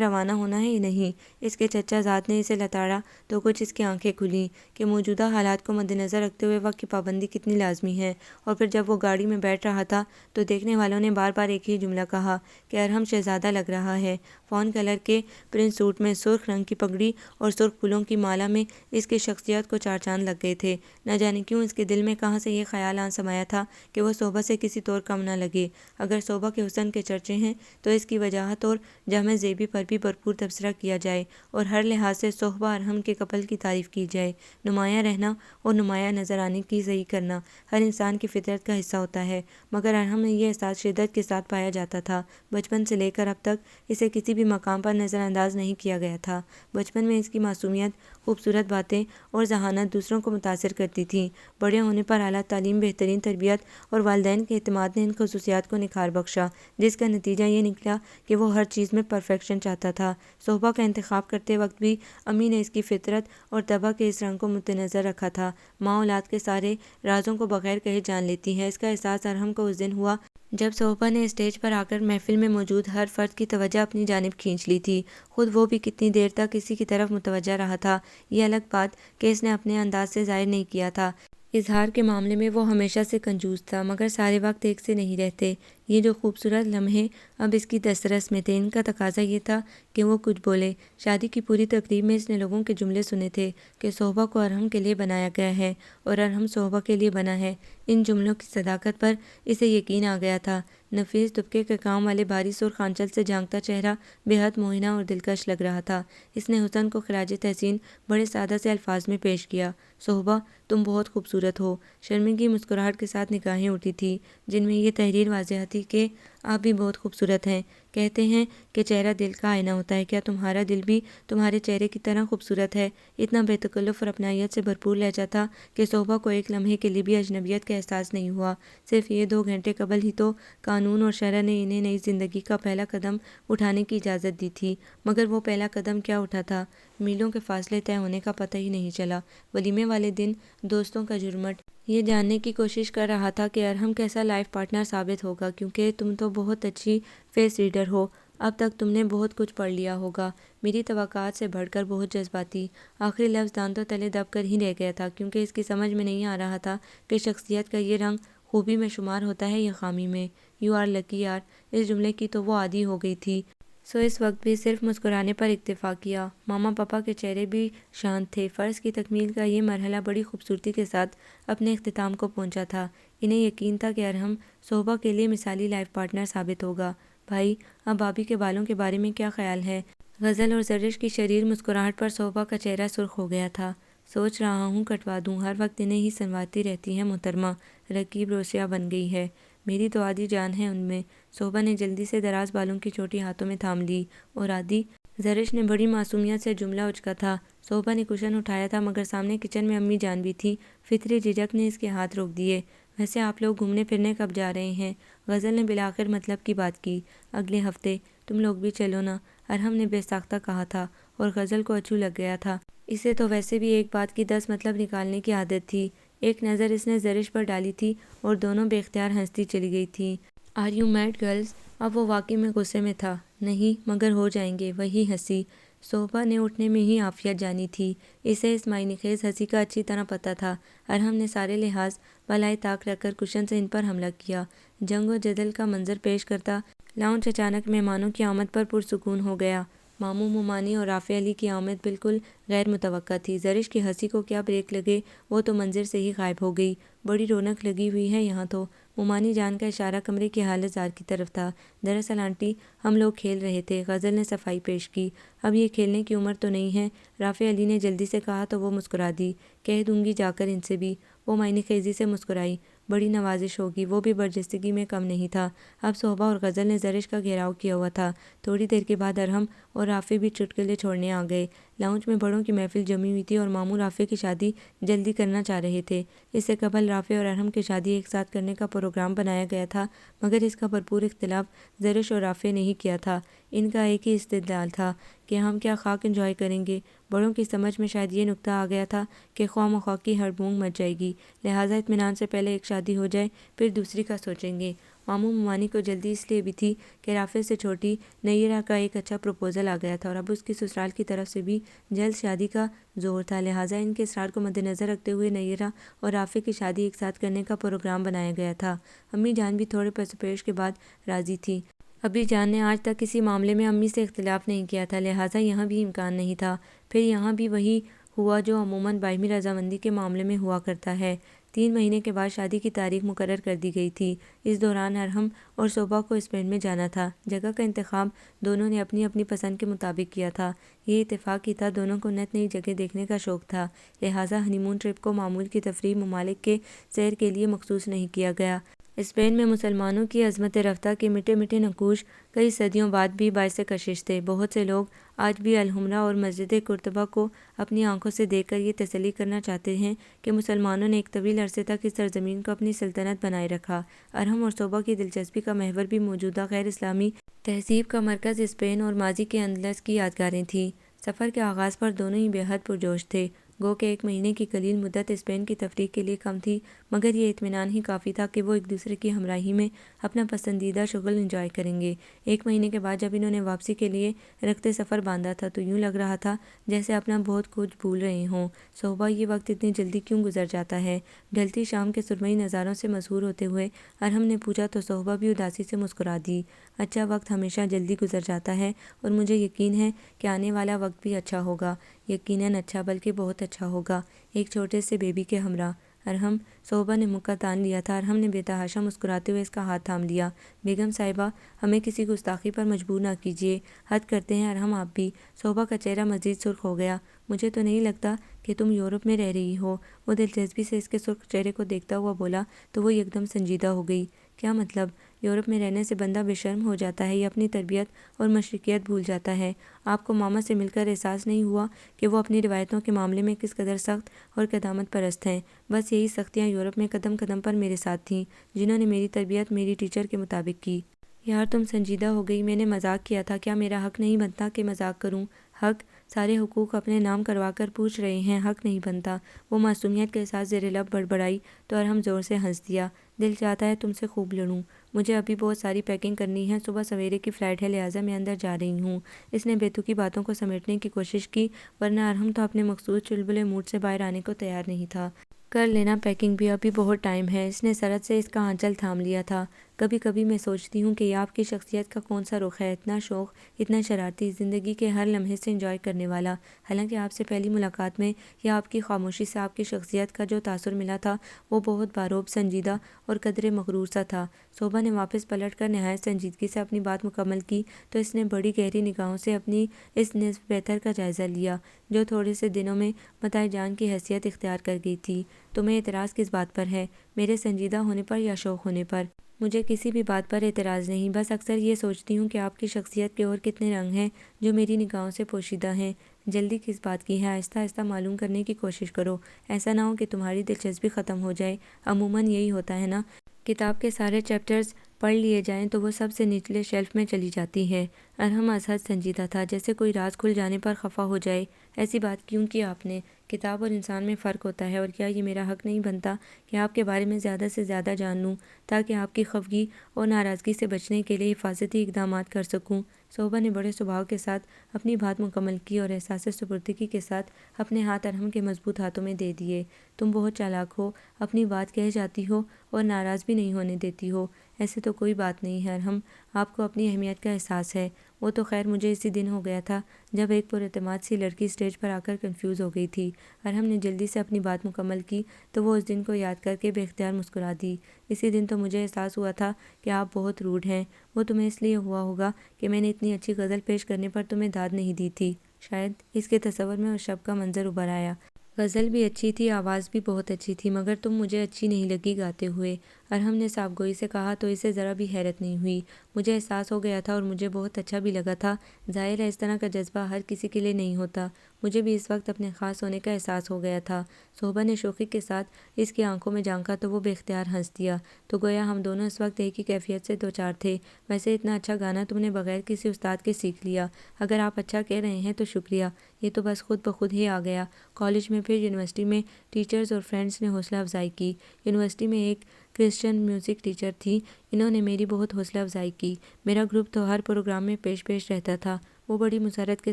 روانہ ہونا ہے یا نہیں؟ اس کے چچا زاد نے اسے لتاڑا تو کچھ اس کی آنکھیں کھلیں کہ موجودہ حالات کو مد نظر رکھتے ہوئے وقت کی پابندی کتنی لازمی ہے۔ اور پھر جب وہ گاڑی میں بیٹھ رہا تھا تو دیکھنے والوں نے بار بار ایک ہی جملہ کہا کہ ارحم شہزادہ لگ رہا ہے۔ فون کلر کے پرنٹ سوٹ میں سرخ رنگ کی پگڑی اور سرخ پھولوں کی مالا میں اس کی شخصیت کو 4 چاند لگ گئے تھے۔ نہ جانے کیوں اس کے دل میں کہاں سے یہ خیال آن سمایا تھا کہ وہ صحبہ سے کسی طور کم نہ لگے۔ اگر صحبہ کے حسن کے چرچے ہیں تو اس کی وجاہت اور جامع زیبی پر بھی بھرپور تبصرہ کیا جائے اور ہر لحاظ سے صحبہ ارحم کے کپل کی تعریف کی جائے۔ نمایاں رہنا اور نمایاں نظر آنے کی صحیح کرنا ہر انسان کی فطرت کا حصہ ہوتا ہے، مگر ارحم میں یہ احساس شدت کے ساتھ پایا جاتا تھا۔ بچپن سے لے کر اب تک اسے کسی بھی مقام پر نظر انداز نہیں کیا گیا تھا۔ بچپن میں اس کی معصومیت، خوبصورت باتیں اور ذہانت دوسروں کو متاثر کرتی تھیں۔ بڑے ہونے پر اعلیٰ تعلیم، بہترین تربیت اور والدین کے اعتماد نے ان خصوصیات کو نکھار بخشا، جس کا نتیجہ یہ نکلا کہ وہ ہر چیز میں پرفیکشن چاہتا تھا۔ صحبہ کا انتخاب کرتے وقت بھی امی نے اس کی فطرت اور طبع کے اس رنگ کو مدنظر رکھا تھا۔ ماں اولاد کے سارے رازوں کو بغیر کہے جان لیتی ہے۔ اس کا احساس ارحم کو اس دن ہوا جب صحبہ نے اسٹیج پر آ کر محفل میں موجود ہر فرد کی توجہ اپنی جانب کھینچ لی تھی۔ خود وہ بھی کتنی دیر تک اسی کی طرف متوجہ رہا تھا، یہ الگ بات کہ اس نے اپنے انداز سے ظاہر نہیں کیا تھا۔ اظہار کے معاملے میں وہ ہمیشہ سے کنجوس تھا، مگر سارے وقت ایک سے نہیں رہتے۔ یہ جو خوبصورت لمحے اب اس کی دسترس میں تھے، ان کا تقاضا یہ تھا کہ وہ کچھ بولے۔ شادی کی پوری تقریب میں اس نے لوگوں کے جملے سنے تھے کہ صحبہ کو ارحم کے لیے بنایا گیا ہے اور ارحم صحبہ کے لیے بنا ہے۔ ان جملوں کی صداقت پر اسے یقین آ گیا تھا۔ نفیس دبکے کے کام والے بھاری سرخ آنچل سے جھانکتا چہرہ بے حد موہنہ اور دلکش لگ رہا تھا۔ اس نے حسن کو خراج تحسین بڑے سادہ سے الفاظ میں پیش کیا، صحبہ تم بہت خوبصورت ہو۔ شرمندگی مسکراہٹ کے ساتھ نگاہیں اٹھی تھی، جن میں یہ تحریر واضح تھی کہ آپ بھی بہت خوبصورت ہیں۔ کہتے ہیں کہ چہرہ دل کا آئینہ ہوتا ہے، کیا تمہارا دل بھی تمہارے چہرے کی طرح خوبصورت ہے؟ اتنا بے تکلف اور اپنائیت سے بھرپور لہجہ تھا کہ صحبہ کو ایک لمحے کے لیے بھی اجنبیت کا احساس نہیں ہوا۔ صرف یہ 2 گھنٹے قبل ہی تو قانون اور شرع نے انہیں نئی زندگی کا پہلا قدم اٹھانے کی اجازت دی تھی، مگر وہ پہلا قدم کیا اٹھا تھا، میلوں کے فاصلے طے ہونے کا پتہ ہی نہیں چلا۔ ولیمے والے دن دوستوں کا جھرمٹ یہ جاننے کی کوشش کر رہا تھا کہ ارحم کیسا لائف پارٹنر ثابت ہوگا، کیونکہ تم تو بہت اچھی فیس ریڈر ہو، اب تک تم نے بہت کچھ پڑھ لیا ہوگا۔ میری توقعات سے بڑھ کر بہت جذباتی۔ آخری لفظ دانتوں تلے دب کر ہی رہ گیا تھا، کیونکہ اس کی سمجھ میں نہیں آ رہا تھا کہ شخصیت کا یہ رنگ خوبی میں شمار ہوتا ہے یا خامی میں۔ یو آر لکی یار، اس جملے کی تو وہ عادی ہو گئی تھی، سو اس وقت بھی صرف مسکرانے پر اکتفا کیا۔ ماما پاپا کے چہرے بھی شانت تھے۔ فرض کی تکمیل کا یہ مرحلہ بڑی خوبصورتی کے ساتھ اپنے اختتام کو پہنچا تھا۔ انہیں یقین تھا کہ ارحم صحبہ کے لیے مثالی لائف پارٹنر ثابت ہوگا۔ بھائی، اب بھابھی کے بالوں کے بارے میں کیا خیال ہے؟ غزل اور زرش کی شریر مسکراہٹ پر صحبہ کا چہرہ سرخ ہو گیا تھا۔ سوچ رہا ہوں کٹوا دوں، ہر وقت انہیں ہی سنوارتی رہتی ہیں محترمہ، رکیب روسیا بن گئی ہے۔ میری تو آدھی جان ہے ان میں۔ صوبہ نے جلدی سے دراز بالوں کی چوٹی ہاتھوں میں تھام لی اور آدھی زرش نے بڑی معصومیت سے جملہ اچکا تھا۔ صوبہ نے کشن اٹھایا تھا مگر سامنے کچن میں امی جان بھی تھی۔ فطری جھجک نے اس کے ہاتھ روک دیے۔ ویسے آپ لوگ گھومنے پھرنے کب جا رہے ہیں؟ غزل نے بالآخر مطلب کی بات کی۔ اگلے ہفتے۔ تم لوگ بھی چلو نا، ارحم نے بے ساختہ کہا تھا اور غزل کو اچھو لگ گیا تھا۔ اسے تو ویسے بھی ایک بات کی 10 مطلب نکالنے کی عادت تھی۔ ایک نظر اس نے زرش پر ڈالی تھی اور دونوں بے اختیار ہنستی چلی گئی تھیں۔ Are you mad girls? اب وہ واقعی میں غصے میں تھا۔ نہیں مگر ہو جائیں گے، وہی ہنسی۔ صوبہ نے اٹھنے میں ہی عافیت جانی تھی۔ اسے اس معنی خیز ہنسی کا اچھی طرح پتہ تھا۔ ارحم نے سارے لحاظ بالائے طاق رکھ کر کشن سے ان پر حملہ کیا۔ جنگ و جدل کا منظر پیش کرتا لاؤنج اچانک مہمانوں کی آمد پر پرسکون ہو گیا۔ ماموں مومانی اور رافع علی کی آمد بالکل غیر متوقع تھی۔ زرش کی ہنسی کو کیا بریک لگے، وہ تو منظر سے ہی غائب ہو گئی۔ بڑی رونق لگی ہوئی ہے یہاں تو۔ مومانی جان کا اشارہ کمرے کی حالت زار کی طرف تھا۔ دراصل آنٹی ہم لوگ کھیل رہے تھے، غزل نے صفائی پیش کی۔ اب یہ کھیلنے کی عمر تو نہیں ہے، رافع علی نے جلدی سے کہا تو وہ مسکرا دی۔ کہہ دوں گی جا کر ان سے بھی۔ وہ معنی خیزی سے مسکرائی۔ بڑی نوازش ہوگی، وہ بھی برجستگی میں کم نہیں تھا۔ اب صوبہ اور غزل نے زرش کا گھیراؤ کیا ہوا تھا۔ تھوڑی دیر کے بعد ارحم اور رافع بھی چٹکلے چھوڑنے آ گئے۔ لاؤنج میں بڑوں کی محفل جمی ہوئی تھی اور ماموں رافع کی شادی جلدی کرنا چاہ رہے تھے۔ اس سے قبل رافع اور ارحم کی شادی ایک ساتھ کرنے کا پروگرام بنایا گیا تھا مگر اس کا بھرپور اختلاف زرش اور رافع نے ہی کیا تھا۔ ان کا ایک ہی استدلال تھا کہ ہم کیا خاک انجوائے کریں گے۔ بڑوں کی سمجھ میں شاید یہ نکتہ آ گیا تھا کہ خواہ مخواہ کی ہڑبونگ مچ جائے گی، لہٰذا اطمینان سے پہلے ایک شادی ہو جائے پھر دوسری کا سوچیں گے۔ ماموں مومانی کو جلدی اس لیے بھی تھی کہ رافع سے چھوٹی نیرہ کا ایک اچھا پروپوزل آ گیا تھا اور اب اس کی سسرال کی طرف سے بھی جلد شادی کا زور تھا، لہٰذا ان کے اصرار کو مد نظر رکھتے ہوئے نیرہ اور رافع کی شادی ایک ساتھ کرنے کا پروگرام بنایا گیا تھا۔ امی جان بھی تھوڑے پسوپیش کے بعد راضی تھی۔ ابی جان نے آج تک کسی معاملے میں امی سے اختلاف نہیں کیا تھا، لہٰذا یہاں بھی امکان نہیں تھا۔ پھر یہاں بھی وہی ہوا جو عموماً باہمی رضامندی کے معاملے میں ہوا کرتا ہے۔ 3 مہینے کے بعد شادی کی تاریخ مقرر کر دی گئی تھی۔ اس دوران ارحم اور صوبہ کو اسپین میں جانا تھا۔ جگہ کا انتخاب دونوں نے اپنی اپنی پسند کے مطابق کیا تھا۔ یہ اتفاق ہی تھا، دونوں کو نت نئی جگہ دیکھنے کا شوق تھا، لہٰذا ہنی مون ٹرپ کو معمول کی تفریحی ممالک کے سیر کے لیے مخصوص نہیں کیا گیا۔ اسپین میں مسلمانوں کی عظمت رفتہ کے مٹے مٹے نقوش کئی صدیوں بعد بھی باعث کشش تھے۔ بہت سے لوگ آج بھی الحمرا اور مسجد قرطبہ کو اپنی آنکھوں سے دیکھ کر یہ تسلی کرنا چاہتے ہیں کہ مسلمانوں نے ایک طویل عرصے تک اس سرزمین کو اپنی سلطنت بنائے رکھا۔ ارحم اور صوبہ کی دلچسپی کا محور بھی موجودہ غیر اسلامی تہذیب کا مرکز اسپین اور ماضی کے اندلس کی یادگاریں تھیں۔ سفر کے آغاز پر دونوں ہی بے حد پرجوش تھے، گو کہ 1 مہینے کی قلیل مدت اسپین کی تفریح کے لیے کم تھی مگر یہ اطمینان ہی کافی تھا کہ وہ ایک دوسرے کی ہمراہی میں اپنا پسندیدہ شغل انجوائے کریں گے۔ 1 مہینے کے بعد جب انہوں نے واپسی کے لیے رخت سفر باندھا تھا تو یوں لگ رہا تھا جیسے اپنا بہت کچھ بھول رہے ہوں۔ صوبہ یہ وقت اتنی جلدی کیوں گزر جاتا ہے؟ ڈھلتی شام کے سرمئی نظاروں سے مسحور ہوتے ہوئے ارحم نے پوچھا تو صوبہ بھی اداسی سے مسکرا دی۔ اچھا وقت ہمیشہ جلدی گزر جاتا ہے اور مجھے یقین ہے کہ آنے والا وقت بھی اچھا ہوگا، یقیناً اچھا بلکہ بہت اچھا ہوگا، ایک چھوٹے سے بیبی کے ہمراہ۔ ارحم، صوبہ نے مکہ تان لیا تھا۔ ارحم نے بے تحاشا مسکراتے ہوئے اس کا ہاتھ تھام لیا۔ بیگم صاحبہ ہمیں کسی گستاخی پر مجبور نہ کیجیے، حد کرتے ہیں ارحم آپ بھی۔ صوبہ کا چہرہ مزید سرخ ہو گیا۔ مجھے تو نہیں لگتا کہ تم یورپ میں رہ رہی ہو۔ وہ دلچسپی سے اس کے سرخ چہرے کو دیکھتا ہوا بولا تو وہ یکدم سنجیدہ ہو گئی۔ کیا مطلب؟ یورپ میں رہنے سے بندہ بے شرم ہو جاتا ہے یا اپنی تربیت اور مشرقیت بھول جاتا ہے؟ آپ کو ماما سے مل کر احساس نہیں ہوا کہ وہ اپنی روایتوں کے معاملے میں کس قدر سخت اور قدامت پرست ہیں؟ بس یہی سختیاں یورپ میں قدم قدم پر میرے ساتھ تھیں، جنہوں نے میری تربیت میری ٹیچر کے مطابق کی۔ یار تم سنجیدہ ہو گئی، میں نے مذاق کیا تھا، کیا میرا حق نہیں بنتا کہ مذاق کروں؟ حق؟ سارے حقوق اپنے نام کروا کر پوچھ رہے ہیں، حق نہیں بنتا؟ وہ معصومیت کے ساتھ زیر لب بڑبڑائی تو ارحم زور سے ہنس دیا۔ دل چاہتا ہے تم سے خوب لڑوں، مجھے ابھی بہت ساری پیکنگ کرنی ہے، صبح سویرے کی فلائٹ ہے لہٰذا میں اندر جا رہی ہوں۔ اس نے بیتوکی باتوں کو سمیٹنے کی کوشش کی ورنہ ارحم تو اپنے مخصوص چلبلے موڈ سے باہر آنے کو تیار نہیں تھا۔ کر لینا پیکنگ بھی، ابھی بہت ٹائم ہے۔ اس نے سرعت سے اس کا آنچل تھام لیا تھا۔ کبھی کبھی میں سوچتی ہوں کہ یہ آپ کی شخصیت کا کون سا رخ ہے، اتنا شوق، اتنا شرارتی، زندگی کے ہر لمحے سے انجوائے کرنے والا۔ حالانکہ آپ سے پہلی ملاقات میں یا آپ کی خاموشی سے آپ کی شخصیت کا جو تاثر ملا تھا وہ بہت باروب، سنجیدہ اور قدرے مغرور سا تھا۔ صوبہ نے واپس پلٹ کر نہایت سنجیدگی سے اپنی بات مکمل کی تو اس نے بڑی گہری نگاہوں سے اپنی اس نصف بہتر کا جائزہ لیا جو تھوڑے سے دنوں میں متاع جان کی حیثیت اختیار کر گئی تھی۔ تمہیں اعتراض کس بات پر ہے، میرے سنجیدہ ہونے پر یا شوق ہونے پر؟ مجھے کسی بھی بات پر اعتراض نہیں، بس اکثر یہ سوچتی ہوں کہ آپ کی شخصیت کے اور کتنے رنگ ہیں جو میری نگاہوں سے پوشیدہ ہیں۔ جلدی کس بات کی ہے؟ آہستہ آہستہ معلوم کرنے کی کوشش کرو، ایسا نہ ہو کہ تمہاری دلچسپی ختم ہو جائے۔ عموماً یہی ہوتا ہے نا، کتاب کے سارے چیپٹرز پڑھ لیے جائیں تو وہ سب سے نچلے شیلف میں چلی جاتی ہے۔ ارحم ازحد سنجیدہ تھا، جیسے کوئی راز کھل جانے پر خفا ہو جائے۔ ایسی بات کیوں کی آپ نے؟ کتاب اور انسان میں فرق ہوتا ہے، اور کیا یہ میرا حق نہیں بنتا کہ آپ کے بارے میں زیادہ سے زیادہ جان لوں تاکہ آپ کی خفگی اور ناراضگی سے بچنے کے لیے حفاظتی اقدامات کر سکوں؟ صوبہ نے بڑے سبھاؤ کے ساتھ اپنی بات مکمل کی اور احساس سپردگی کے ساتھ اپنے ہاتھ ارحم کے مضبوط ہاتھوں میں دے دیے۔ تم بہت چالاک ہو، اپنی بات کہہ جاتی ہو اور ناراض بھی نہیں ہونے دیتی ہو۔ ایسے تو کوئی بات نہیں ہے ارحم، آپ کو اپنی اہمیت کا احساس ہے۔ وہ تو خیر مجھے اسی دن ہو گیا تھا جب ایک پراعتماد سی لڑکی اسٹیج پر آ کر کنفیوز ہو گئی تھی۔ ارحم نے جلدی سے اپنی بات مکمل کی تو وہ اس دن کو یاد کر کے بے اختیار مسکرا دی۔ اسی دن تو مجھے احساس ہوا تھا کہ آپ بہت روڈ ہیں۔ وہ تمہیں اس لیے ہوا ہوگا کہ میں نے اتنی اچھی غزل پیش کرنے پر تمہیں داد نہیں دی تھی، شاید۔ اس کے تصور میں اس شب کا منظر ابھر آیا۔ غزل بھی اچھی تھی، آواز بھی بہت اچھی تھی، مگر تم مجھے اچھی نہیں لگی گاتے ہوئے۔ ارحم نے صاف گوئی سے کہا تو اسے ذرا بھی حیرت نہیں ہوئی۔ مجھے احساس ہو گیا تھا اور مجھے بہت اچھا بھی لگا تھا۔ ظاہر ہے اس طرح کا جذبہ ہر کسی کے لیے نہیں ہوتا۔ مجھے بھی اس وقت اپنے خاص ہونے کا احساس ہو گیا تھا۔ صوبہ نے شوخی کے ساتھ اس کی آنکھوں میں جھانکا تو وہ بے اختیار ہنس دیا۔ تو گویا ہم دونوں اس وقت ایک ہی کیفیت سے دوچار تھے۔ ویسے اتنا اچھا گانا تم نے بغیر کسی استاد کے سیکھ لیا۔ اگر آپ اچھا کہہ رہے ہیں تو شکریہ، یہ تو بس خود بخود ہی آ گیا۔ کالج میں، پھر یونیورسٹی میں ٹیچرز اور فرینڈز نے حوصلہ افزائی کی۔ یونیورسٹی میں ایک کرسچن میوزک ٹیچر تھی، انہوں نے میری بہت حوصلہ افزائی کی۔ میرا گروپ تو ہر پروگرام میں پیش رہتا تھا۔ وہ بڑی مسرت کے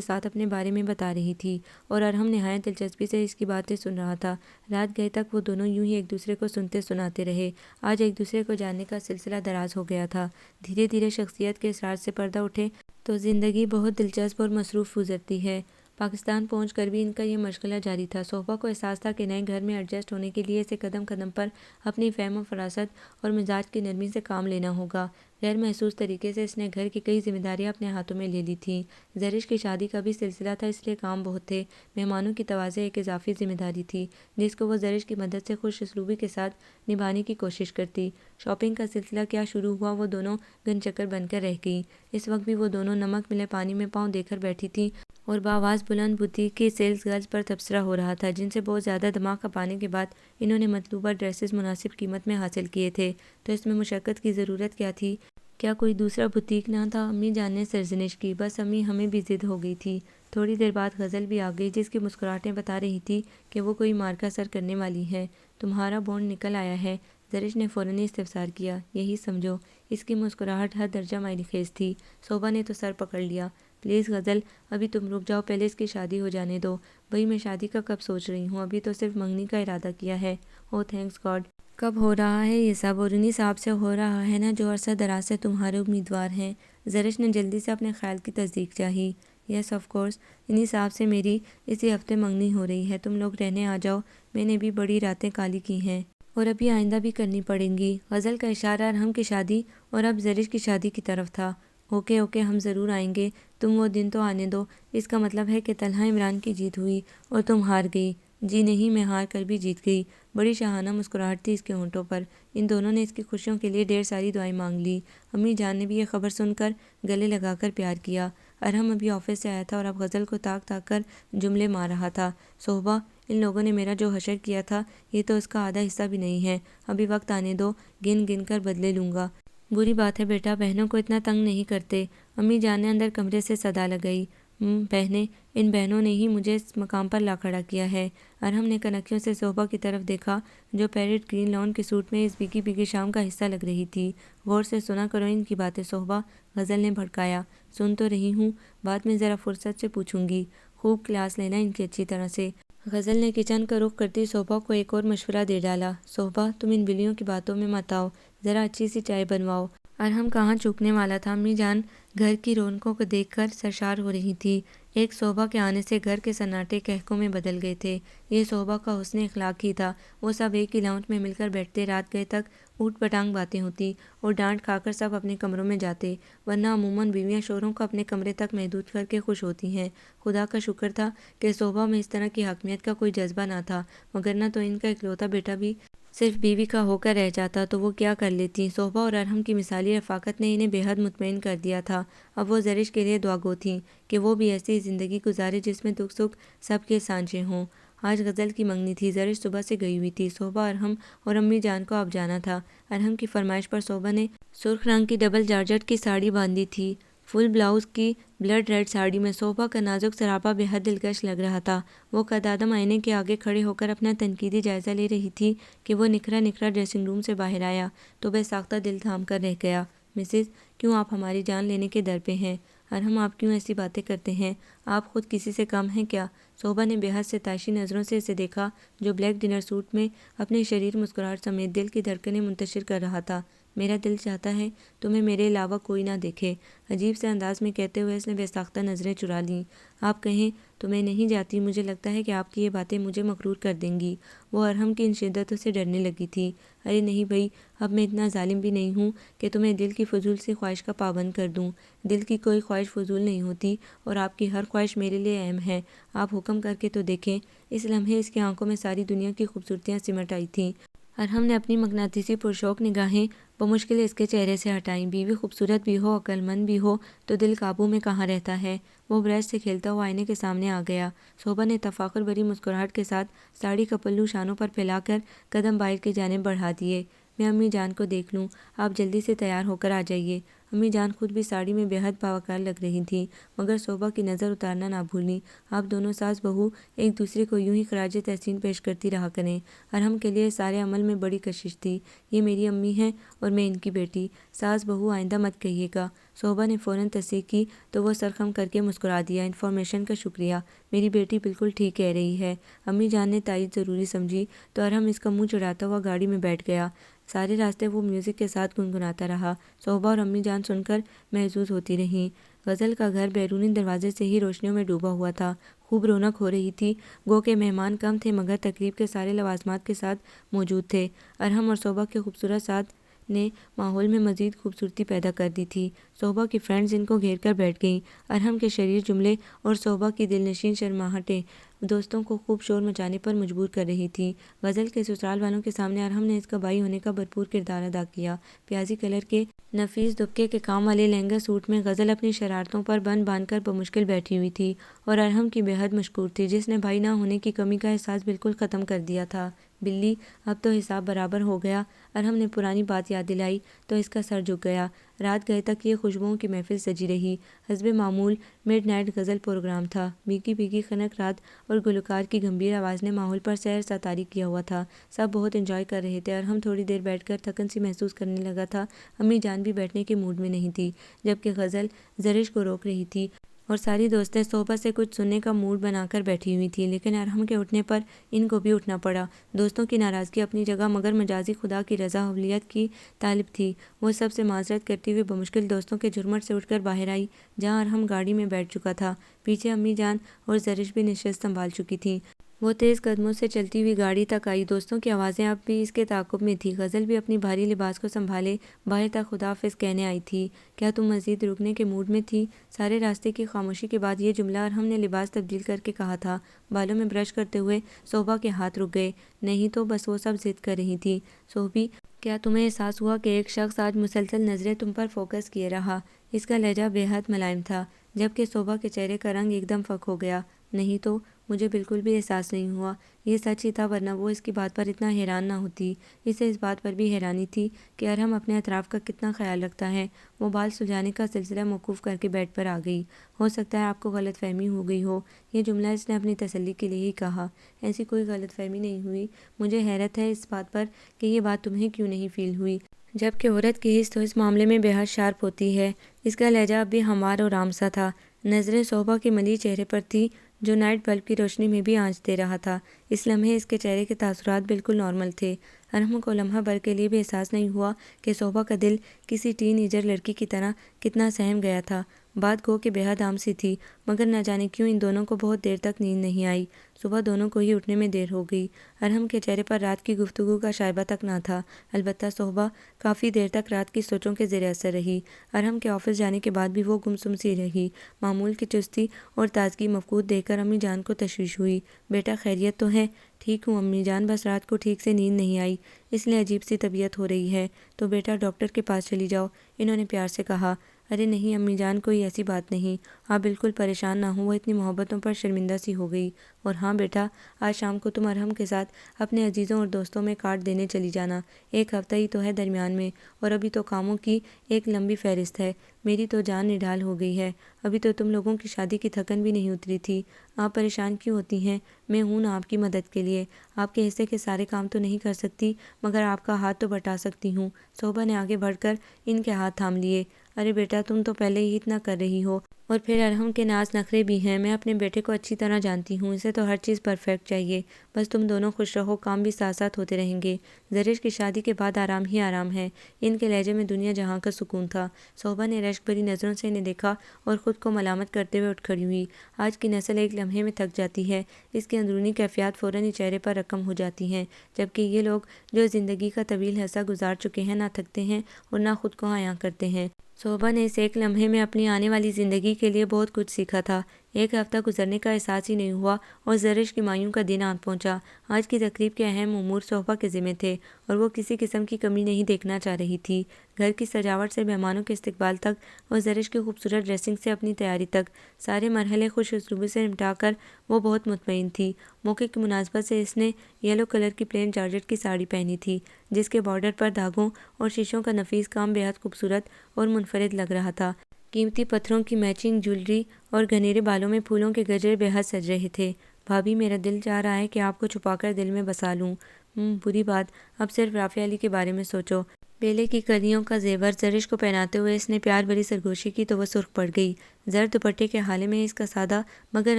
ساتھ اپنے بارے میں بتا رہی تھی اور ارحم نہایت دلچسپی سے اس کی باتیں سن رہا تھا۔ رات گئے تک وہ دونوں یوں ہی ایک دوسرے کو سنتے سناتے رہے۔ آج ایک دوسرے کو جاننے کا سلسلہ دراز ہو گیا تھا۔ دھیرے دھیرے شخصیت کے اسرار سے پردہ اٹھے تو زندگی بہت دلچسپ اور مصروف گزرتی ہے۔ پاکستان پہنچ کر بھی ان کا یہ مشغلہ جاری تھا۔ صوبہ کو احساس تھا کہ نئے گھر میں ایڈجسٹ ہونے کے لیے اسے قدم قدم پر اپنی فہم و فراست اور مزاج کی نرمی سے کام لینا ہوگا۔ غیر محسوس طریقے سے اس نے گھر کی کئی ذمہ داریاں اپنے ہاتھوں میں لے لی تھیں۔ زرش کی شادی کا بھی سلسلہ تھا، اس لیے کام بہت تھے۔ مہمانوں کی توازی ایک اضافی ذمہ داری تھی جس کو وہ زرش کی مدد سے خوش اسلوبی کے ساتھ نبھانے کی کوشش کرتی۔ شاپنگ کا سلسلہ کیا شروع ہوا، وہ دونوں گن چکر بن کر رہ گئیں۔ اس وقت بھی وہ دونوں نمک ملے پانی میں پاؤں دے کر بیٹھی تھیں اور بآواز بلند بوتیک کی سیلز گرلز پر تبصرہ ہو رہا تھا جن سے بہت زیادہ دماغ کھپانے کے بعد انہوں نے مطلوبہ ڈریسز مناسب قیمت میں حاصل کیے تھے۔ تو اس میں مشقت کی ضرورت کیا تھی؟ کیا کوئی دوسرا بوتیک نہ تھا؟ امی جان نے سرزنش کی۔ بس امی، ہمیں بھی ضد ہو گئی تھی۔ تھوڑی دیر بعد غزل بھی آ گئی جس کی مسکراہٹیں بتا رہی تھی کہ وہ کوئی مارکا سر کرنے والی ہے۔ تمہارا بانڈ نکل آیا ہے؟ زرش نے فوراً استفسار کیا۔ یہی سمجھو۔ اس کی مسکراہٹ حد درجہ مایوس خیز تھی۔ صوبہ نے تو سر پکڑ لیا۔ پلیز غزل، ابھی تم رک جاؤ، پہلے اس کی شادی ہو جانے دو۔ بھئی میں شادی کا کب سوچ رہی ہوں، ابھی تو صرف منگنی کا ارادہ کیا ہے۔ او تھینکس گاڈ! کب ہو رہا ہے یہ سب؟ اور انہی صاحب سے ہو رہا ہے نا جو عرصہ دراز سے تمہارے امیدوار ہیں؟ زرش نے جلدی سے اپنے خیال کی تصدیق چاہی۔ یس آف کورس، انہی صاحب سے میری اسی ہفتے منگنی ہو رہی ہے۔ تم لوگ رہنے آ جاؤ، میں نے بھی بڑی راتیں کالی کی ہیں اور ابھی آئندہ بھی کرنی پڑیں گی۔ غزل کا اشارہ ارحم کی شادی اور اب زرش کی شادی کی طرف تھا۔ اوکے اوکے، ہم ضرور آئیں گے، تم وہ دن تو آنے دو۔ اس کا مطلب ہے کہ طلحہ عمران کی جیت ہوئی اور تم ہار گئی؟ جی نہیں، میں ہار کر بھی جیت گئی۔ بڑی شاہانہ مسکراہٹ تھی اس کے ہونٹوں پر۔ ان دونوں نے اس کی خوشیوں کے لیے ڈھیر ساری دعائیں مانگ لی۔ امی جان نے بھی یہ خبر سن کر گلے لگا کر پیار کیا۔ ارحم ابھی آفس سے آیا تھا اور اب غزل کو تاک تاک کر جملے مار رہا تھا۔ صوبہ، ان لوگوں نے میرا جو حشر کیا تھا یہ تو اس کا آدھا حصہ بھی نہیں ہے۔ ابھی وقت آنے دو، گن گن کر بدلے لوں گا۔ بری بات ہے بیٹا، بہنوں کو اتنا تنگ نہیں کرتے، امی جان نے اندر کمرے سے صدا لگائی۔ بہنیں، ان بہنوں نے ہی مجھے اس مقام پر لا کھڑا کیا ہے۔ ارحم نے کنکیوں سے صوبہ کی طرف دیکھا جو پیرٹ گرین لان کے سوٹ میں اس بھیگی بھیگی شام کا حصہ لگ رہی تھی۔ غور سے سنا کرو ان کی باتیں صوبہ، غزل نے بھڑکایا۔ سن تو رہی ہوں، بعد میں ذرا فرصت سے پوچھوں گی۔ خوب کلاس لینا ان کی اچھی طرح سے۔ غزل نے کچن کا رخ کرتی صوبہ کو ایک اور مشورہ دے ڈالا۔ صوبہ، تم ان بلیوں کی باتوں میں مت آؤ، ذرا اچھی سی چائے بنواؤ۔ ارحم کہاں چوکنے والا تھا۔ امی جان گھر کی رونقوں کو دیکھ کر سرشار ہو رہی تھی۔ ایک صوبہ کے آنے سے گھر کے سناٹے قہقہوں میں بدل گئے تھے۔ یہ صوبہ کا حسن اخلاق ہی تھا۔ وہ سب ایک ہی لاؤنج میں مل کر بیٹھتے، رات گئے تک اوٹ پٹانگ باتیں ہوتی اور ڈانٹ کھا کر سب اپنے کمروں میں جاتے، ورنہ عموماً بیویاں شوہروں کو اپنے کمرے تک محدود کر کے خوش ہوتی ہیں۔ خدا کا شکر تھا کہ صوبہ میں اس طرح کی حاکمیت کا کوئی جذبہ نہ تھا، وگرنہ تو ان کا اکلوتا بیٹا بھی صرف بیوی کا ہو کر رہ جاتا تو وہ کیا کر لیتی۔ صوبہ اور ارحم کی مثالی رفاقت نے انہیں بے حد مطمئن کر دیا تھا۔ اب وہ زرش کے لیے دعا گو تھیں کہ وہ بھی ایسی زندگی گزارے جس میں دکھ سکھ سب کے سانچے ہوں۔ آج غزل کی منگنی تھی۔ زرش صبح سے گئی ہوئی تھی۔ صوبہ، ارحم اور امی جان کو اب جانا تھا۔ ارحم کی فرمائش پر صوبہ نے سرخ رنگ کی ڈبل جارجٹ کی ساڑی باندھی تھی۔ فل بلاؤز کی بلڈ ریڈ ساڑی میں صوبہ کا نازک سراپا بے حد دلکش لگ رہا تھا۔ وہ قدادم آئینے کے آگے کھڑے ہو کر اپنا تنقیدی جائزہ لے رہی تھی کہ وہ نکھرا نکھرا ڈریسنگ روم سے باہر آیا تو بے ساختہ دل تھام کر رہ گیا۔ مسز، کیوں آپ ہماری جان لینے کے در پہ ہیں؟ ارحم، آپ کیوں ایسی باتیں کرتے ہیں؟ آپ خود کسی سے کم ہیں کیا؟ صوبہ نے بے حد ستائشی نظروں سے اسے دیکھا جو بلیک ڈنر سوٹ میں اپنی شریر مسکراہٹ سمیت دل کی دھڑکنیں منتشر کر رہا تھا۔ میرا دل چاہتا ہے تمہیں میرے علاوہ کوئی نہ دیکھے، عجیب سے انداز میں کہتے ہوئے اس نے بے ساختہ نظریں چرا لیں۔ آپ کہیں تو میں نہیں جاتی، مجھے لگتا ہے کہ آپ کی یہ باتیں مجھے مغرور کر دیں گی۔ وہ ارحم کی ان شدتوں سے ڈرنے لگی تھی۔ ارے نہیں بھئی، اب میں اتنا ظالم بھی نہیں ہوں کہ تمہیں دل کی فضول سی خواہش کا پابند کر دوں۔ دل کی کوئی خواہش فضول نہیں ہوتی اور آپ کی ہر خواہش میرے لیے اہم ہے۔ آپ حکم کر کے تو دیکھیں۔ اس لمحے اس کی آنکھوں میں ساری دنیا کی خوبصورتیاں سمٹ آئی تھیں۔ ارحم نے اپنی مقناطیسی پرشوق نگاہیں بمشکل اس کے چہرے سے ہٹائیں۔ بیوی خوبصورت بھی ہو، عقل مند بھی ہو تو دل قابو میں کہاں رہتا ہے؟ وہ برش سے کھیلتا ہوا آئینے کے سامنے آ گیا۔ صوبہ نے تفاخر بھری مسکراہٹ کے ساتھ ساڑی کا پلو شانوں پر پھیلا کر قدم باہر کی جانب بڑھا دیے۔ میں امی جان کو دیکھ لوں، آپ جلدی سے تیار ہو کر آ جائیے۔ امی جان خود بھی ساڑی میں بے حد باوقار لگ رہی تھیں مگر صوبہ کی نظر اتارنا نہ بھولیں۔ آپ دونوں ساس بہو ایک دوسرے کو یوں ہی خراج تحسین پیش کرتی رہا کریں۔ ارحم کے لیے سارے عمل میں بڑی کشش تھی۔ یہ میری امی ہیں اور میں ان کی بیٹی۔ ساس بہو آئندہ مت کہیے گا۔ صوبہ نے فوراً تصدیق کی تو وہ سر خم کر کے مسکرا دیا۔ انفارمیشن کا شکریہ، میری بیٹی بالکل ٹھیک کہہ رہی ہے۔ امی جان نے تائید ضروری سمجھی تو ارحم اس کا منہ چڑھاتا ہوا گاڑی میں بیٹھ گیا۔ سارے راستے وہ میوزک کے ساتھ گنگناتا رہا۔ صوبہ اور امی جان سن کر محظوظ ہوتی رہیں۔ غزل کا گھر بیرونی دروازے سے ہی روشنیوں میں ڈوبا ہوا تھا۔ خوب رونق ہو رہی تھی، گو کہ مہمان کم تھے مگر تقریب کے سارے لوازمات کے ساتھ موجود تھے۔ ارحم اور صوبہ کے خوبصورت ساتھ نے ماحول میں مزید خوبصورتی پیدا کر دی تھی۔ صوبہ کی فرینڈز ان کو گھیر کر بیٹھ گئیں۔ ارحم کے شریر جملے اور صوبہ کی دلنشین شرماہٹیں دوستوں کو خوب شور مچانے پر مجبور کر رہی تھیں۔ غزل کے سسرال والوں کے سامنے ارحم نے اس کا بھائی ہونے کا بھرپور کردار ادا کیا۔ پیازی کلر کے نفیس دبکے کے کام والے لہنگا سوٹ میں غزل اپنی شرارتوں پر بند باندھ کر بمشکل بیٹھی ہوئی تھی اور ارحم کی بے حد مشکور تھی جس نے بھائی نہ ہونے کی کمی کا احساس بالکل ختم کر دیا تھا۔ بلی، اب تو حساب برابر ہو گیا۔ ارحم نے پرانی بات یاد دلائی تو اس کا سر جھک گیا۔ رات گئے تک یہ خوشبوؤں کی محفل سجی رہی۔ حسب معمول مڈ نائٹ غزل پروگرام تھا۔ بھیگی بھیگی خنک رات اور گلوکار کی گمبھیر آواز نے ماحول پر سحر سا طاری کیا ہوا تھا۔ سب بہت انجوائے کر رہے تھے۔ ارحم تھوڑی دیر بیٹھ کر تھکن سی محسوس کرنے لگا تھا۔ امی جان بھی بیٹھنے کے موڈ میں نہیں تھی جبکہ غزل زرش کو روک رہی تھی اور ساری دوستیں صوبہ سے کچھ سننے کا موڈ بنا کر بیٹھی ہوئی تھیں، لیکن ارحم کے اٹھنے پر ان کو بھی اٹھنا پڑا۔ دوستوں کی ناراضگی اپنی جگہ مگر مجازی خدا کی رضا حولیت کی طالب تھی۔ وہ سب سے معذرت کرتی ہوئی بمشکل دوستوں کے جھرمٹ سے اٹھ کر باہر آئی جہاں ارحم گاڑی میں بیٹھ چکا تھا۔ پیچھے امی جان اور زرش بھی نشست سنبھال چکی تھیں۔ وہ تیز قدموں سے چلتی ہوئی گاڑی تک آئی۔ دوستوں کی آوازیں اب بھی اس کے تعاقب میں تھیں۔ غزل بھی اپنی بھاری لباس کو سنبھالے باہر تک خدا حافظ کہنے آئی تھی۔ کیا تم مزید رکنے کے موڈ میں تھی؟ سارے راستے کی خاموشی کے بعد یہ جملہ ارحم نے لباس تبدیل کر کے کہا تھا۔ بالوں میں برش کرتے ہوئے صوبہ کے ہاتھ رک گئے۔ نہیں تو بس وہ سب ضد کر رہی تھی۔ صوبی، کیا تمہیں احساس ہوا کہ ایک شخص آج مسلسل نظریں تم پر فوکس کیے رہا؟ اس کا لہجہ بے حد ملائم تھا جبکہ صوبہ کے چہرے کا رنگ ایک دم فک ہو گیا۔ نہیں تو مجھے بالکل بھی احساس نہیں ہوا۔ یہ سچ ہی تھا ورنہ وہ اس کی بات پر اتنا حیران نہ ہوتی۔ اسے اس بات پر بھی حیرانی تھی کہ ارحم اپنے اطراف کا کتنا خیال رکھتا ہے۔ وہ بال سلجھانے کا سلسلہ موقوف کر کے بیڈ پر آ گئی۔ ہو سکتا ہے آپ کو غلط فہمی ہو گئی ہو۔ یہ جملہ اس نے اپنی تسلی کے لیے ہی کہا۔ ایسی کوئی غلط فہمی نہیں ہوئی۔ مجھے حیرت ہے اس بات پر کہ یہ بات تمہیں کیوں نہیں فیل ہوئی، جبکہ عورت کی حس تو اس معاملے میں بے حد شارپ ہوتی ہے۔ اس کا لہجہ اب بھی ہموار اور عام سا تھا۔ نظریں صوبہ کے ملیح چہرے پر تھی جو نائٹ بلب کی روشنی میں بھی آنچ دے رہا تھا۔ اس لمحے اس کے چہرے کے تاثرات بالکل نارمل تھے۔ ارحم کو لمحہ بھر کے لیے بھی احساس نہیں ہوا کہ صوبہ کا دل کسی ٹین ایجر لڑکی کی طرح کتنا سہم گیا تھا۔ بات گو کہ بےحد عام سی تھی، مگر نہ جانے کیوں ان دونوں کو بہت دیر تک نیند نہیں آئی۔ صبح دونوں کو ہی اٹھنے میں دیر ہو گئی۔ ارحم کے چہرے پر رات کی گفتگو کا شائبہ تک نہ تھا، البتہ صبح کافی دیر تک رات کی سوچوں کے زیر اثر رہی۔ ارحم کے آفس جانے کے بعد بھی وہ گمسم سی رہی۔ معمول کی چستی اور تازگی مفقود دیکھ کر امی جان کو تشویش ہوئی۔ بیٹا خیریت تو ہے؟ ٹھیک ہوں امی جان، بس رات کو ٹھیک سے نیند نہیں آئی، اس لیے عجیب سی طبیعت ہو رہی ہے۔ تو بیٹا ڈاکٹر کے پاس چلی جاؤ، انہوں نے پیار سے کہا۔ ارے نہیں امی جان، کوئی ایسی بات نہیں، آپ بالکل پریشان نہ ہوں، وہ اتنی محبتوں پر شرمندہ سی ہو گئی۔ اور ہاں بیٹا، آج شام کو تم ارحم کے ساتھ اپنے عزیزوں اور دوستوں میں کارڈ دینے چلی جانا، ایک ہفتہ ہی تو ہے درمیان میں، اور ابھی تو کاموں کی ایک لمبی فہرست ہے۔ میری تو جان نڈھال ہو گئی ہے، ابھی تو تم لوگوں کی شادی کی تھکن بھی نہیں اتری تھی۔ آپ پریشان کیوں ہوتی ہیں؟ میں ہوں نا آپ کی مدد کے لیے۔ آپ کے حصے کے سارے کام تو نہیں کر سکتی، مگر آپ کا ہاتھ تو بٹا سکتی ہوں۔ صوبا نے آگے بڑھ کر ان کے ہاتھ تھام لیے۔ ارے بیٹا، تم تو پہلے ہی اتنا کر رہی ہو، اور پھر ارحم کے ناز نخرے بھی ہیں، میں اپنے بیٹے کو اچھی طرح جانتی ہوں، اسے تو ہر چیز پرفیکٹ چاہیے۔ بس تم دونوں خوش رہو، کام بھی ساتھ ساتھ ہوتے رہیں گے۔ زرش کی شادی کے بعد آرام ہی آرام ہے۔ ان کے لہجے میں دنیا جہاں کا سکون تھا۔ صوبا نے رشک بھری نظروں سے انہیں دیکھا اور خود کو ملامت کرتے ہوئے اٹھ کھڑی ہوئی۔ آج کی نسل ایک لمحے میں تھک جاتی ہے، اس کی اندرونی کیفیات فوراً ہی چہرے پر رقم ہو جاتی ہیں، جبکہ یہ لوگ جو زندگی کا طویل حصہ گزار چکے ہیں، نہ تھکتے ہیں اور نہ خود کو عیاں کرتے ہیں۔ صوبا نے اس ایک لمحے میں اپنی آنے والی زندگی کے لیے بہت کچھ سیکھا تھا۔ ایک ہفتہ گزرنے کا احساس ہی نہیں ہوا اور زرش کی مایوں کا دن آن پہنچا۔ آج کی تقریب کے اہم امور صوبا کے ذمہ تھے اور وہ کسی قسم کی کمی نہیں دیکھنا چاہ رہی تھی۔ گھر کی سجاوٹ سے مہمانوں کے استقبال تک اور زرش کی خوبصورت ڈریسنگ سے اپنی تیاری تک، سارے مرحلے خوش اسلوبی سے نمٹا کر وہ بہت مطمئن تھی۔ موقع کی مناسبت سے اس نے یلو کلر کی پلین جارجٹ کی ساڑی پہنی تھی، جس کے بارڈر پر دھاگوں اور شیشوں کا نفیس کام بے حد خوبصورت اور منفرد لگ رہا تھا۔ قیمتی پتھروں کی میچنگ جویلری اور گھنیرے بالوں میں پھولوں کے گجرے بے حد سج رہے تھے۔ بھابھی، میرا دل چاہ رہا ہے کہ آپ کو چھپا کر دل میں بسا لوں۔ بری بات، اب صرف رافع علی کے بارے میں سوچو۔ بیلے کی کلیوں کا زیور زرش کو پہناتے ہوئے اس نے پیار بھری سرگوشی کی تو وہ سرخ پڑ گئی۔ زرد دوپٹے کے حالے میں اس کا سادہ مگر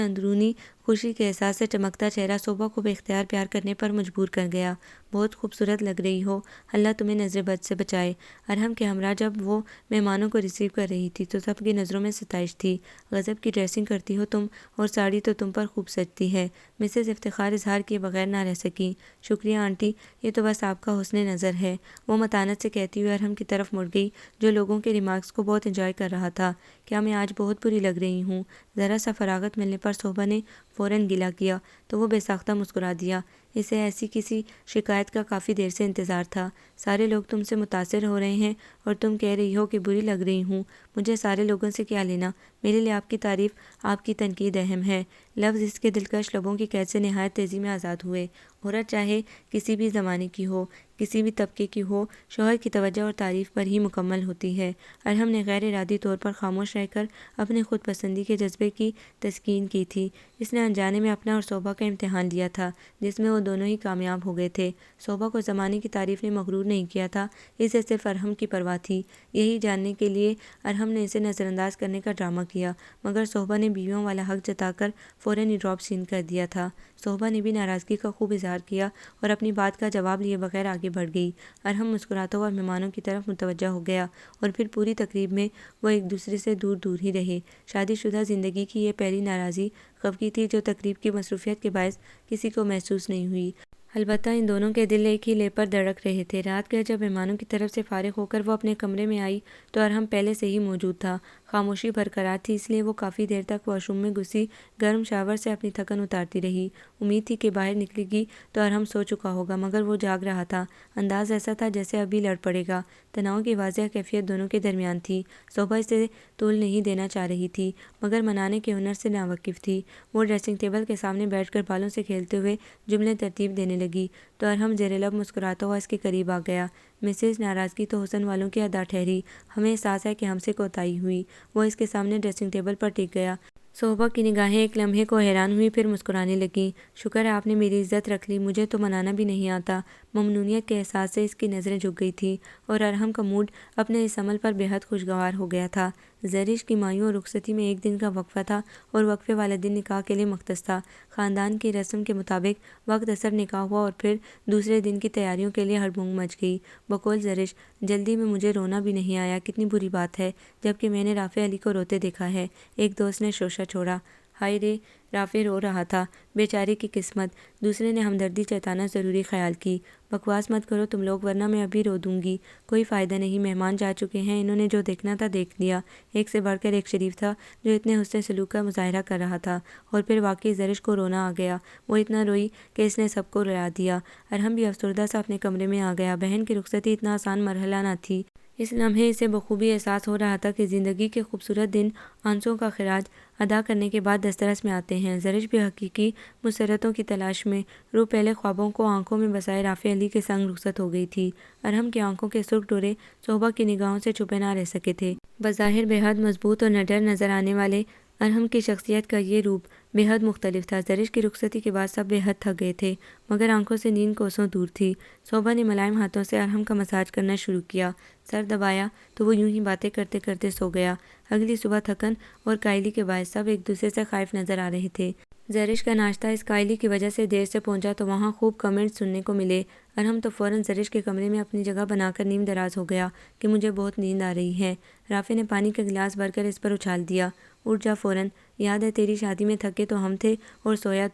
اندرونی خوشی کے احساس سے چمکتا چہرہ صوبا کو بے اختیار پیار کرنے پر مجبور کر گیا۔ بہت خوبصورت لگ رہی ہو، اللہ تمہیں نظر بد سے بچائے۔ ارحم کے ہمراہ جب وہ مہمانوں کو ریسیو کر رہی تھی تو سب کی نظروں میں ستائش تھی۔ غضب کی ڈریسنگ کرتی ہو تم، اور ساڑی تو تم پر خوب سجتی ہے۔ مسز افتخار اظہار کیے بغیر نہ رہ سکی۔ شکریہ آنٹی، یہ تو بس آپ کا حسن نظر ہے، وہ متانت سے کہتی ہوئے ارحم کی طرف مڑ گئی، جو لوگوں کے ریمارکس کو بہت انجوائے کر رہا تھا۔ کیا میں آج بہت بری لگ رہی ہوں؟ ذرا سا فراغت ملنے پر صوبا نے فوراً گلہ کیا تو وہ بے ساختہ مسکرا دیا۔ اسے ایسی کسی شکایت کا کافی دیر سے انتظار تھا۔ سارے لوگ تم سے متاثر ہو رہے ہیں اور تم کہہ رہی ہو کہ بری لگ رہی ہوں، مجھے سارے لوگوں سے کیا لینا، میرے لیے آپ کی تعریف، آپ کی تنقید اہم ہے۔ لفظ اس کے دلکش لبوں کی قید سے نہایت تیزی میں آزاد ہوئے۔ عورت چاہے کسی بھی زمانے کی ہو، کسی بھی طبقے کی ہو، شوہر کی توجہ اور تعریف پر ہی مکمل ہوتی ہے۔ ارحم نے غیر ارادی طور پر خاموش رہ کر اپنے خود پسندی کے جذبے کی تسکین کی تھی۔ اس نے انجانے میں اپنا اور صوبا کا امتحان لیا تھا، جس میں وہ دونوں ہی کامیاب ہو گئے تھے۔ صوبا کو زمانے کی تعریف نے مغرور نہیں کیا تھا، اسے صرف ارحم کی پرواہ تھی۔ یہی جاننے کے لیے ارحم نے اسے نظر انداز کرنے کا ڈرامہ کیا، مگر صوبا نے بیویوں والا حق جتا کر فوراً ہی ڈراپ سین کر دیا تھا۔ صوبا نے بھی ناراضگی کا خوب اظہار کیا اور اپنی بات کا جواب لیے بغیر آگے بڑھ گئی۔ ارحم مسکراتا ہوا مہمانوں کی طرف متوجہ ہو گیا اور پھر پوری تقریب میں وہ ایک دوسرے سے دور دور ہی رہے۔ شادی شدہ زندگی کی یہ پہلی ناراضی خفگی تھی جو تقریب کی مصروفیت کے باعث کسی کو محسوس نہیں ہوئی۔ البتہ ان دونوں کے دل ایک ہی لے پر دھڑک رہے تھے۔ رات گئے جب مہمانوں کی طرف سے فارغ ہو کر وہ اپنے کمرے میں آئی تو ارحم پہلے سے ہی موجود تھا۔ خاموشی برقرار تھی، اس لیے وہ کافی دیر تک واش روم میں گھسی گرم شاور سے اپنی تھکن اتارتی رہی۔ امید تھی کہ باہر نکلے گی تو ارحم سو چکا ہوگا، مگر وہ جاگ رہا تھا۔ انداز ایسا تھا جیسے ابھی لڑ پڑے گا۔ تناؤ کی واضح کیفیت دونوں کے درمیان تھی۔ صوبا اسے طول نہیں دینا چاہ رہی تھی، مگر منانے کے ہنر سے ناواقف تھی۔ وہ ڈریسنگ ٹیبل کے سامنے بیٹھ کر بالوں سے کھیلتے ہوئے جملے ترتیب دینے لگی تو ارحم زیر لب مسکراتا ہوا اس کے قریب آ گیا۔ مسز، ناراضگی تو حسن والوں کی ادا ٹھہری، ہمیں احساس ہے کہ ہم سے کوتاہی ہوئی۔ وہ اس کے سامنے ڈریسنگ ٹیبل پر ٹک گیا۔ صوبا کی نگاہیں ایک لمحے کو حیران ہوئی، پھر مسکرانے لگیں۔ شکر ہے آپ نے میری عزت رکھ لی، مجھے تو منانا بھی نہیں آتا۔ ممنونیت کے احساس سے اس کی نظریں جھک گئی تھیں اور ارحم کا موڈ اپنے اس عمل پر بے حد خوشگوار ہو گیا تھا۔ زرش کی مایوں اور رخصتی میں ایک دن کا وقفہ تھا اور وقفے والا دن نکاح کے لیے مختص تھا۔ خاندان کی رسم کے مطابق وقت اثر نکاح ہوا اور پھر دوسرے دن کی تیاریوں کے لیے ہڑبڑ مچ گئی۔ بقول زرش، جلدی میں مجھے رونا بھی نہیں آیا، کتنی بری بات ہے، جبکہ میں نے رافع علی کو روتے دیکھا ہے۔ ایک دوست نے شوشہ چھوڑا۔ ہائے رے، رافع رو رہا تھا، بیچارے کی قسمت۔ دوسرے نے ہمدردی جتانا ضروری خیال کی۔ بکواس مت کرو تم لوگ ورنہ میں ابھی رو دوں گی۔ کوئی فائدہ نہیں، مہمان جا چکے ہیں، انہوں نے جو دیکھنا تھا دیکھ لیا۔ ایک سے بڑھ کر ایک شریف تھا جو اتنے حسن سلوک کا مظاہرہ کر رہا تھا، اور پھر واقعی زرش کو رونا آ گیا۔ وہ اتنا روئی کہ اس نے سب کو رلا دیا۔ ارحم بھی افسردہ سا اپنے کمرے میں آ گیا۔ بہن کی رخصتی اتنا آسان مرحلہ نہ تھی۔ اس لمحے اسے بخوبی احساس ہو رہا تھا کہ زندگی کے خوبصورت دن آنسوں کا خراج ادا کرنے کے بعد دسترس میں آتے ہیں۔ زرش بھی حقیقی مسرتوں کی تلاش میں روح پہلے خوابوں کو آنکھوں میں بسائے رافع علی کے سنگ رخصت ہو گئی تھی۔ ارحم کی آنکھوں کے سرخ ڈورے صحبہ کی نگاہوں سے چھپے نہ رہ سکے تھے۔ بظاہر بے حد مضبوط اور نڈر نظر آنے والے ارحم کی شخصیت کا یہ روپ بے حد مختلف تھا۔ زرش کی رخصتی کے بعد سب بے حد تھک گئے تھے، مگر آنکھوں سے نیند کوسوں دور تھی۔ صحبہ نے ملائم ہاتھوں سے ارحم کا مساج کرنا شروع کیا۔ سر دبایا تو وہ یوں ہی باتیں کرتے کرتے سو گیا۔ اگلی صبح تھکن اور قائلی کے باعث سب ایک دوسرے سے خائف نظر آ رہے تھے۔ زرش کا ناشتہ اس قائلی کی وجہ سے دیر سے پہنچا تو وہاں خوب کمنٹس سننے کو ملے۔ ارحم تو فوراً زرش کے کمرے میں اپنی جگہ بنا کر نیم دراز ہو گیا کہ مجھے بہت نیند آ رہی ہے۔ رافع نے پانی کا گلاس بھر کر اس پر اچھال دیا۔ اٹھ جا فوراً، یاد ہے تیری شادی میں تھکے تو ہم تھے اور سویا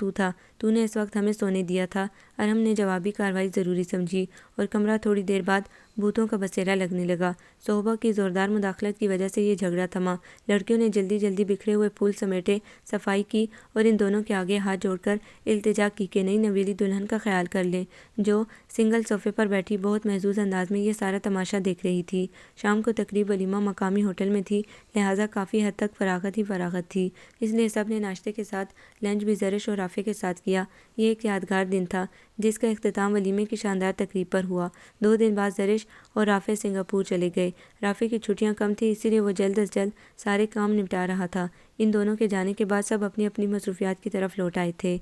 تو نے اس وقت ہمیں سونے دیا تھا۔ ارحم نے جوابی کارروائی ضروری سمجھی اور کمرہ تھوڑی دیر بعد بھوتوں کا بسیرا لگنے لگا۔ صحبہ کی زوردار مداخلت کی وجہ سے یہ جھگڑا تھما۔ لڑکیوں نے جلدی جلدی بکھرے ہوئے پھول سمیٹے، صفائی کی اور ان دونوں کے آگے ہاتھ جوڑ کر التجا کی کہ نئی نویلی دلہن کا خیال کر لیں، جو سنگل صوفے پر بیٹھی بہت محظوظ انداز میں یہ سارا تماشا دیکھ رہی تھی۔ شام کو تقریب ولیمہ مقامی ہوٹل میں تھی، لہٰذا کافی حد تک فراغت ہی فراغت تھی، اس لیے سب نے ناشتے کے ساتھ لنچ بھی زرش اور رافع کے ساتھ کیا۔ یہ ایک یادگار دن تھا جس کا اختتام ولیمے کی شاندار تقریب پر ہوا۔ 2 دن بعد زرش اور رافع سنگاپور چلے گئے۔ رافع کی چھٹیاں کم تھیں، اسی لیے وہ جلد از جلد سارے کام نپٹا رہا تھا۔ ان دونوں کے جانے کے بعد سب اپنی اپنی مصروفیات کی طرف لوٹ آئے تھے۔